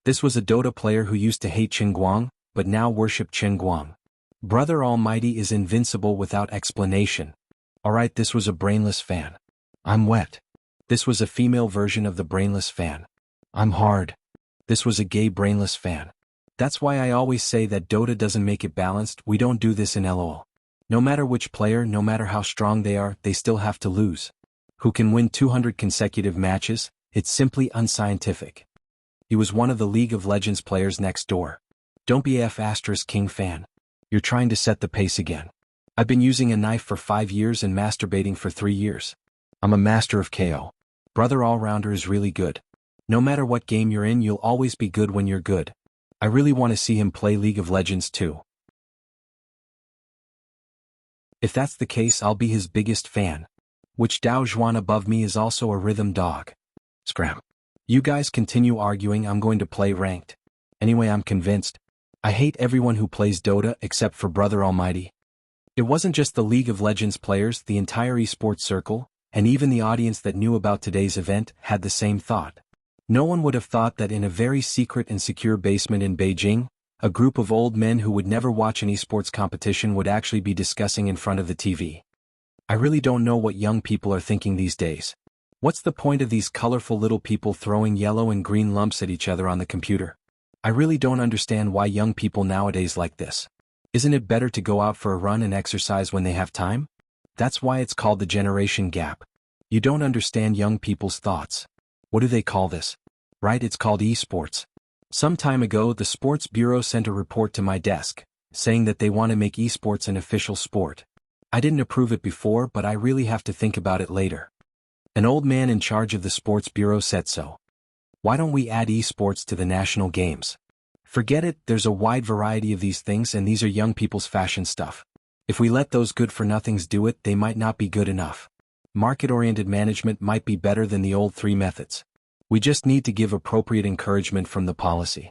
This was a Dota player who used to hate Qinguang, but now worshipped Qinguang. Brother Almighty is invincible without explanation. Alright, this was a brainless fan. I'm wet. This was a female version of the brainless fan. I'm hard. This was a gay brainless fan. That's why I always say that Dota doesn't make it balanced. We don't do this in LOL. No matter which player, no matter how strong they are, they still have to lose. Who can win 200 consecutive matches? It's simply unscientific. He was one of the League of Legends players next door. Don't be King fan. You're trying to set the pace again. I've been using a knife for 5 years and masturbating for 3 years. I'm a master of KO. Brother Allrounder is really good. No matter what game you're in, you'll always be good when you're good. I really want to see him play League of Legends too. If that's the case, I'll be his biggest fan. Which Dao Zhuan above me is also a rhythm dog. Scram. You guys continue arguing. I'm going to play ranked. Anyway, I'm convinced. I hate everyone who plays Dota except for Brother Almighty. It wasn't just the League of Legends players, the entire esports circle, and even the audience that knew about today's event had the same thought. No one would have thought that in a very secret and secure basement in Beijing, a group of old men who would never watch an esports competition would actually be discussing in front of the TV. I really don't know what young people are thinking these days. What's the point of these colorful little people throwing yellow and green lumps at each other on the computer? I really don't understand why young people nowadays like this. Isn't it better to go out for a run and exercise when they have time? That's why it's called the generation gap. You don't understand young people's thoughts. What do they call this? Right, it's called esports. Some time ago, the Sports Bureau sent a report to my desk, saying that they want to make esports an official sport. I didn't approve it before, but I really have to think about it later. An old man in charge of the Sports Bureau said so. Why don't we add esports to the national games? Forget it, there's a wide variety of these things and these are young people's fashion stuff. If we let those good-for-nothings do it, they might not be good enough. Market-oriented management might be better than the old three methods. We just need to give appropriate encouragement from the policy.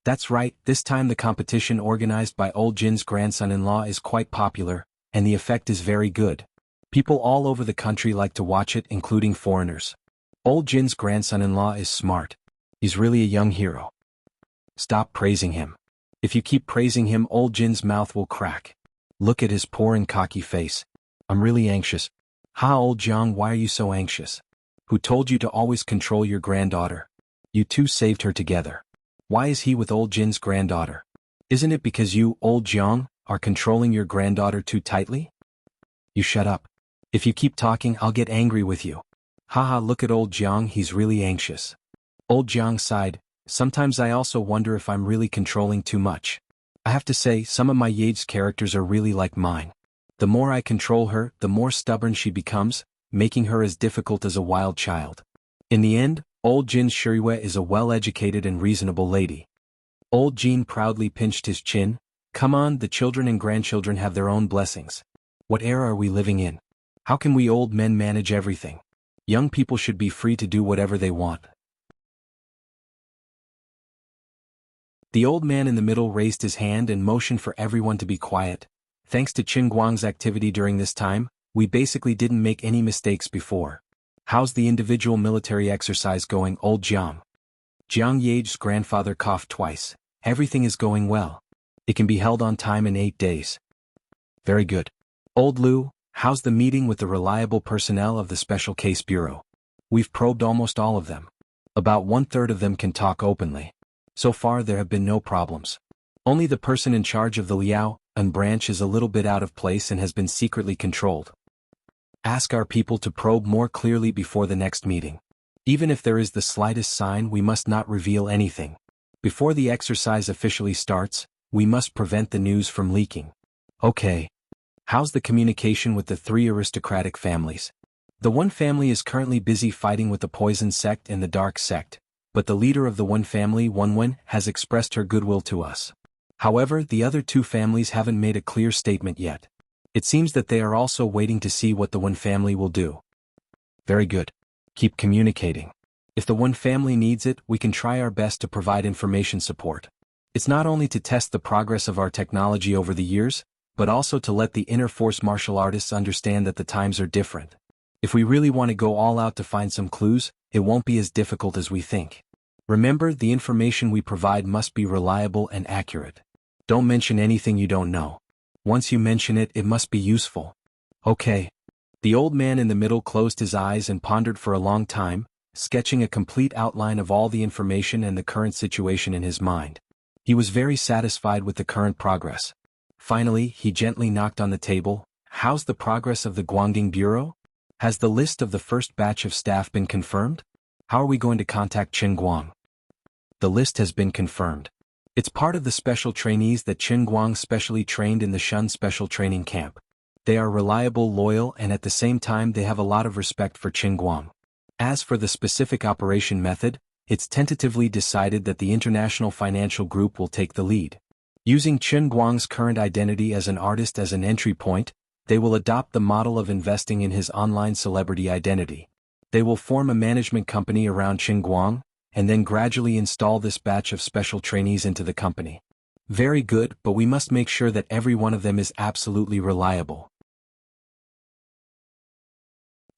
That's right, this time the competition organized by Old Jin's grandson-in-law is quite popular, and the effect is very good. People all over the country like to watch it, including foreigners. Old Jin's grandson-in-law is smart. He's really a young hero. Stop praising him. If you keep praising him, Old Jin's mouth will crack. Look at his poor and cocky face. I'm really anxious. Ha, Old Jiang, why are you so anxious? Who told you to always control your granddaughter? You two saved her together. Why is he with Old Jin's granddaughter? Isn't it because you, Old Jiang, are controlling your granddaughter too tightly? You shut up. If you keep talking, I'll get angry with you. Haha, look at Old Jiang, he's really anxious. Old Jiang sighed. Sometimes I also wonder if I'm really controlling too much. I have to say, some of my Yage's characters are really like mine. The more I control her, the more stubborn she becomes, making her as difficult as a wild child. In the end, Old Jin Shuriwe is a well-educated and reasonable lady. Old Jin proudly pinched his chin. Come on, the children and grandchildren have their own blessings. What era are we living in? How can we old men manage everything? Young people should be free to do whatever they want. The old man in the middle raised his hand and motioned for everyone to be quiet. Thanks to Qin Guang's activity during this time, we basically didn't make any mistakes before. How's the individual military exercise going, Old Jiang? Jiang Yage's grandfather coughed twice. Everything is going well. It can be held on time in 8 days. Very good. Old Lu, how's the meeting with the reliable personnel of the Special Case Bureau? We've probed almost all of them. About 1/3 of them can talk openly. So far there have been no problems. Only the person in charge of the Liao and branch is a little bit out of place and has been secretly controlled. Ask our people to probe more clearly before the next meeting. Even if there is the slightest sign, we must not reveal anything. Before the exercise officially starts, we must prevent the news from leaking. Okay. How's the communication with the 3 aristocratic families? The one family is currently busy fighting with the Poison Sect and the Dark Sect, but the leader of the one family, Wenwen, has expressed her goodwill to us. However, the other 2 families haven't made a clear statement yet. It seems that they are also waiting to see what the one family will do. Very good. Keep communicating. If the one family needs it, we can try our best to provide information support. It's not only to test the progress of our technology over the years, but also to let the inner force martial artists understand that the times are different. If we really want to go all out to find some clues, it won't be as difficult as we think. Remember, the information we provide must be reliable and accurate. Don't mention anything you don't know. Once you mention it, it must be useful. Okay. The old man in the middle closed his eyes and pondered for a long time, sketching a complete outline of all the information and the current situation in his mind. He was very satisfied with the current progress. Finally, he gently knocked on the table. How's the progress of the Guangding Bureau? Has the list of the first batch of staff been confirmed? How are we going to contact Qin Guang? The list has been confirmed. It's part of the special trainees that Qin Guang specially trained in the Shun Special Training Camp. They are reliable, loyal, and at the same time they have a lot of respect for Qin Guang. As for the specific operation method, it's tentatively decided that the International Financial Group will take the lead. Using Qin Guang's current identity as an artist as an entry point, they will adopt the model of investing in his online celebrity identity. They will form a management company around Qin Guang, and then gradually install this batch of special trainees into the company. Very good, but we must make sure that every one of them is absolutely reliable.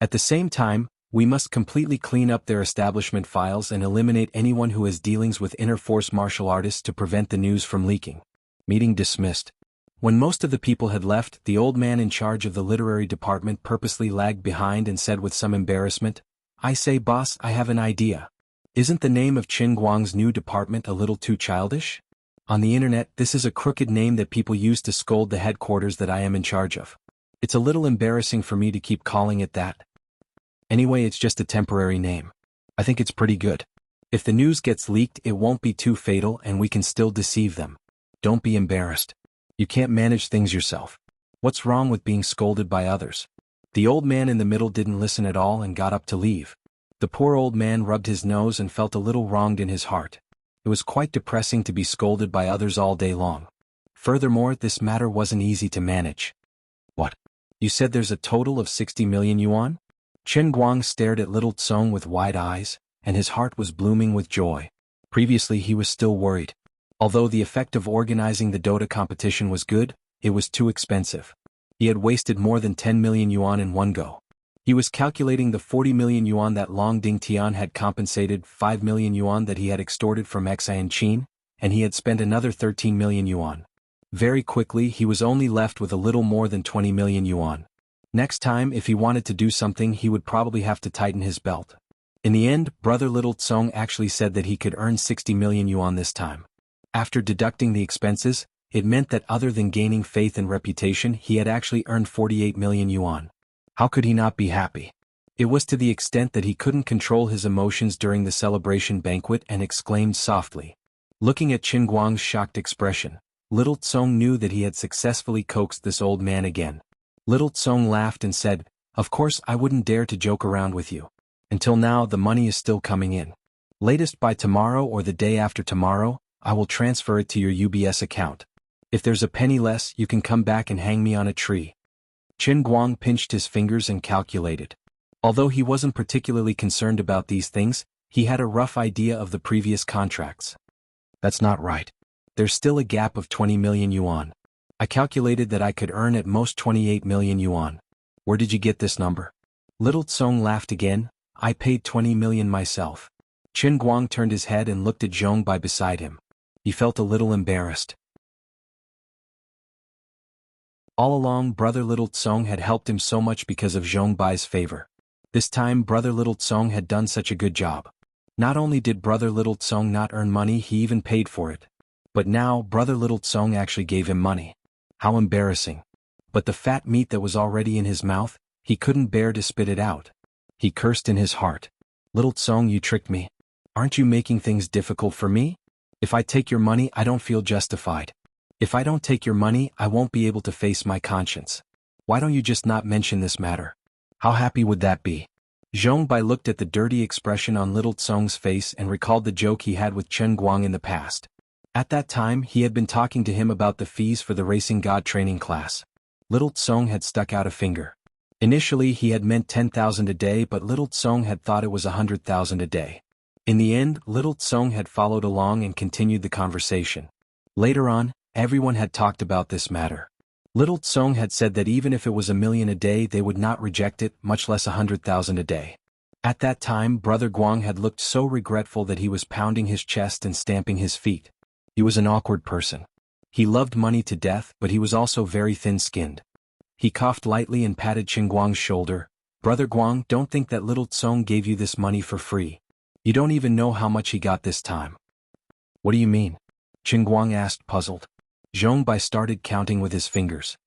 At the same time, we must completely clean up their establishment files and eliminate anyone who has dealings with inner force martial artists to prevent the news from leaking. Meeting dismissed. When most of the people had left, the old man in charge of the literary department purposely lagged behind and said with some embarrassment, "I say, boss, I have an idea. Isn't the name of Qin Guang's new department a little too childish? On the internet, this is a crooked name that people use to scold the headquarters that I am in charge of. It's a little embarrassing for me to keep calling it that. Anyway, it's just a temporary name. I think it's pretty good. If the news gets leaked, it won't be too fatal and we can still deceive them. Don't be embarrassed. You can't manage things yourself. What's wrong with being scolded by others?" The old man in the middle didn't listen at all and got up to leave. The poor old man rubbed his nose and felt a little wronged in his heart. It was quite depressing to be scolded by others all day long. Furthermore, this matter wasn't easy to manage. "What? You said there's a total of 60 million yuan?" Qin Guang stared at little Tsong with wide eyes, and his heart was blooming with joy. Previously he was still worried. Although the effect of organizing the Dota competition was good, it was too expensive. He had wasted more than 10 million yuan in one go. He was calculating the 40 million yuan that Long Ding Tian had compensated, 5 million yuan that he had extorted from Xia and Qin, and he had spent another 13 million yuan. Very quickly he was only left with a little more than 20 million yuan. Next time, if he wanted to do something, he would probably have to tighten his belt. In the end, brother Little Tsong actually said that he could earn 60 million yuan this time. After deducting the expenses, it meant that other than gaining faith and reputation, he had actually earned 48 million yuan. How could he not be happy? It was to the extent that he couldn't control his emotions during the celebration banquet and exclaimed softly. Looking at Qin Guang's shocked expression, Little Tsong knew that he had successfully coaxed this old man again. Little Tsong laughed and said, "Of course I wouldn't dare to joke around with you. Until now the money is still coming in. Latest by tomorrow or the day after tomorrow, I will transfer it to your UBS account. If there's a penny less, you can come back and hang me on a tree." Qin Guang pinched his fingers and calculated. Although he wasn't particularly concerned about these things, he had a rough idea of the previous contracts. "That's not right. There's still a gap of 20 million yuan. I calculated that I could earn at most 28 million yuan. Where did you get this number?" Little Tsong laughed again. "I paid 20 million myself." Qin Guang turned his head and looked at Zhong Bai beside him. He felt a little embarrassed. All along, brother Little Tsong had helped him so much because of Zhong Bai's favor. This time brother Little Tsong had done such a good job. Not only did brother Little Tsong not earn money, he even paid for it. But now brother Little Tsong actually gave him money. How embarrassing. But the fat meat that was already in his mouth, he couldn't bear to spit it out. He cursed in his heart. "Little Tsong, you tricked me. Aren't you making things difficult for me? If I take your money, I don't feel justified. If I don't take your money, I won't be able to face my conscience. Why don't you just not mention this matter? How happy would that be?" Zhong Bai looked at the dirty expression on Little Tsong's face and recalled the joke he had with Qin Guang in the past. At that time, he had been talking to him about the fees for the Racing God training class. Little Tsong had stuck out a finger. Initially he had meant 10,000 a day, but Little Tsong had thought it was 100,000 a day. In the end, Little Tsong had followed along and continued the conversation. Later on, everyone had talked about this matter. Little Tsong had said that even if it was 1,000,000 a day they would not reject it, much less 100,000 a day. At that time brother Guang had looked so regretful that he was pounding his chest and stamping his feet. He was an awkward person. He loved money to death, but he was also very thin-skinned. He coughed lightly and patted Qin Guang's shoulder. "Brother Guang, don't think that Little Tsong gave you this money for free. You don't even know how much he got this time." "What do you mean?" Qin Guang asked, puzzled. Zhong Bai started counting with his fingers.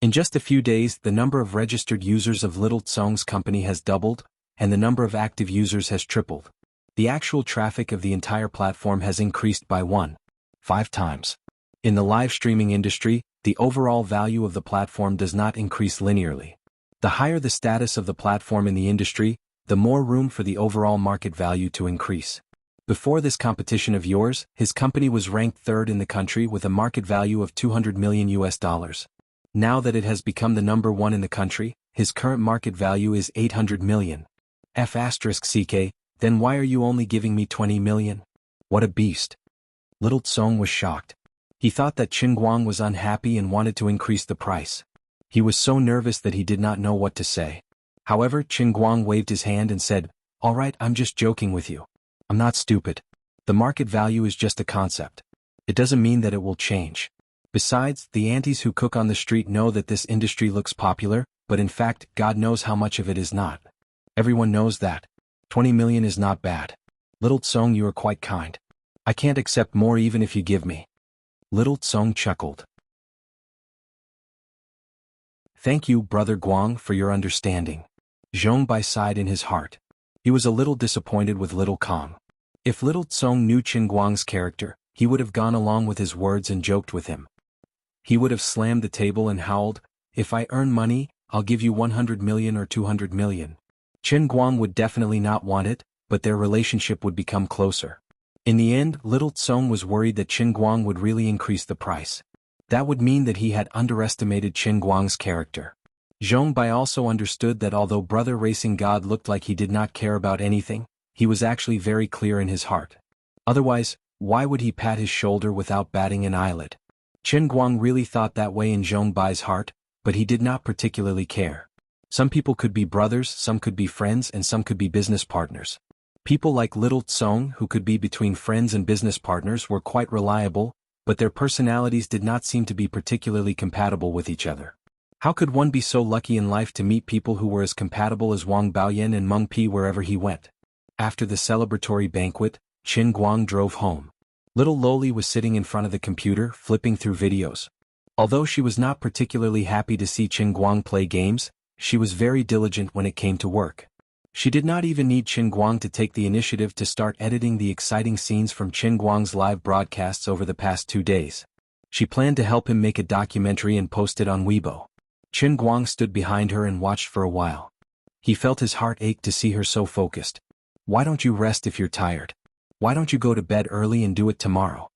In just a few days, the number of registered users of Little Tsong's company has doubled, and the number of active users has tripled. The actual traffic of the entire platform has increased by 1.5 times. In the live streaming industry, the overall value of the platform does not increase linearly. The higher the status of the platform in the industry, the more room for the overall market value to increase. Before this competition of yours, his company was ranked third in the country with a market value of $200 million. Now that it has become the number one in the country, his current market value is $800 million. F***ck, Then why are you only giving me 20 million? What a beast. Little Tsong was shocked. He thought that Qin Guang was unhappy and wanted to increase the price. He was so nervous that he did not know what to say. However, Qin Guang waved his hand and said, "All right, I'm just joking with you. I'm not stupid. The market value is just a concept. It doesn't mean that it will change. Besides, the aunties who cook on the street know that this industry looks popular, but in fact, God knows how much of it is not. Everyone knows that. 20 million is not bad. Little Tsong, you are quite kind. I can't accept more even if you give me." Little Tsong chuckled. "Thank you, Brother Guang, for your understanding." Zhongbai sighed in his heart. He was a little disappointed with Little Kong. If Little Tsong knew Qin Guang's character, he would have gone along with his words and joked with him. He would have slammed the table and howled, "If I earn money, I'll give you 100 million or 200 million. Qin Guang would definitely not want it, but their relationship would become closer. In the end, Little Tsong was worried that Qin Guang would really increase the price. That would mean that he had underestimated Qin Guang's character. Zhongbai also understood that although Brother Racing God looked like he did not care about anything, he was actually very clear in his heart. Otherwise, why would he pat his shoulder without batting an eyelid? Qin Guang really thought that way in Zhongbai's heart, but he did not particularly care. Some people could be brothers, some could be friends, and some could be business partners. People like Little Tsong, who could be between friends and business partners, were quite reliable, but their personalities did not seem to be particularly compatible with each other. How could one be so lucky in life to meet people who were as compatible as Wang Baoyan and Meng Pi wherever he went? After the celebratory banquet, Qin Guang drove home. Little Loli was sitting in front of the computer, flipping through videos. Although she was not particularly happy to see Qin Guang play games, she was very diligent when it came to work. She did not even need Qin Guang to take the initiative to start editing the exciting scenes from Qin Guang's live broadcasts over the past 2 days. She planned to help him make a documentary and post it on Weibo. Qin Guang stood behind her and watched for a while. He felt his heart ache to see her so focused. "Why don't you rest if you're tired? Why don't you go to bed early and do it tomorrow?"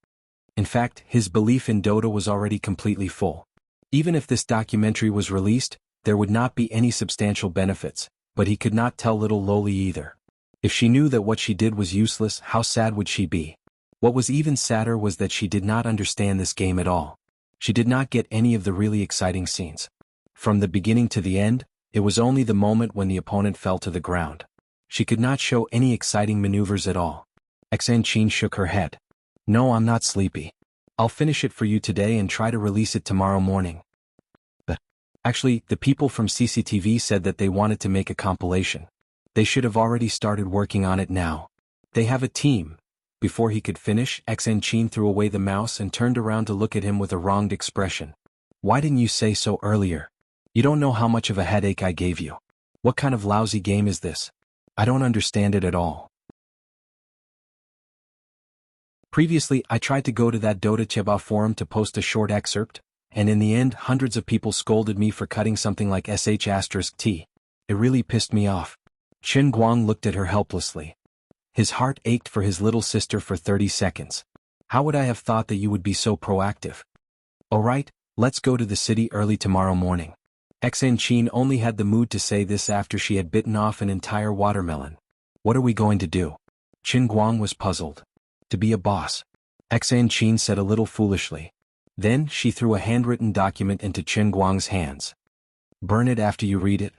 In fact, his belief in Dota was already completely full. Even if this documentary was released, there would not be any substantial benefits, but he could not tell little Loli either. If she knew that what she did was useless, how sad would she be? What was even sadder was that she did not understand this game at all. She did not get any of the really exciting scenes. From the beginning to the end, it was only the moment when the opponent fell to the ground. She could not show any exciting maneuvers at all. Xan Qin shook her head. "No, I'm not sleepy. I'll finish it for you today and try to release it tomorrow morning." Actually, the people from CCTV said that they wanted to make a compilation. They should have already started working on it now. They have a team. Before he could finish, Xan Qin threw away the mouse and turned around to look at him with a wronged expression. "Why didn't you say so earlier? You don't know how much of a headache I gave you. What kind of lousy game is this? I don't understand it at all." Previously, I tried to go to that Dota Cheba forum to post a short excerpt, and in the end hundreds of people scolded me for cutting something like sh*t. It really pissed me off. Qin Guang looked at her helplessly. His heart ached for his little sister for 30 seconds. "How would I have thought that you would be so proactive? Alright, let's go to the city early tomorrow morning." Xan Qin only had the mood to say this after she had bitten off an entire watermelon. "What are we going to do?" Qin Guang was puzzled. "To be a boss," Xan Qin said a little foolishly. Then she threw a handwritten document into Qin Guang's hands. "Burn it after you read it."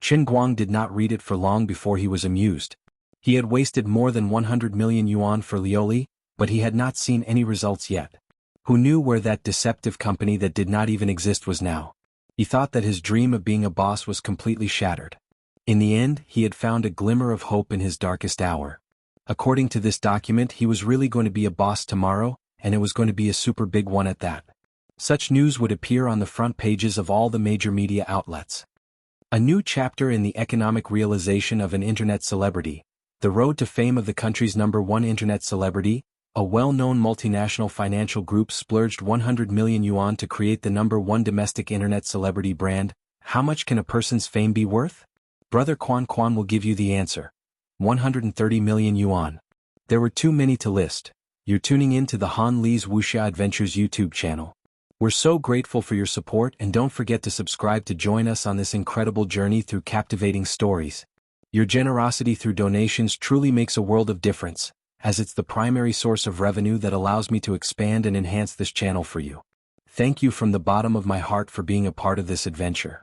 Qin Guang did not read it for long before he was amused. He had wasted more than 100 million yuan for Lioli, but he had not seen any results yet. Who knew where that deceptive company that did not even exist was now? He thought that his dream of being a boss was completely shattered. In the end, he had found a glimmer of hope in his darkest hour. According to this document, he was really going to be a boss tomorrow, and it was going to be a super big one at that. Such news would appear on the front pages of all the major media outlets. A new chapter in the economic realization of an internet celebrity, the road to fame of the country's #1 internet celebrity. A well-known multinational financial group splurged 100 million yuan to create the #1 domestic internet celebrity brand. How much can a person's fame be worth? Brother Quan will give you the answer. 130 million yuan. There were too many to list. You're tuning in to the Han Li's Wuxia Adventures YouTube channel. We're so grateful for your support, and don't forget to subscribe to join us on this incredible journey through captivating stories. Your generosity through donations truly makes a world of difference, as it's the primary source of revenue that allows me to expand and enhance this channel for you. Thank you from the bottom of my heart for being a part of this adventure.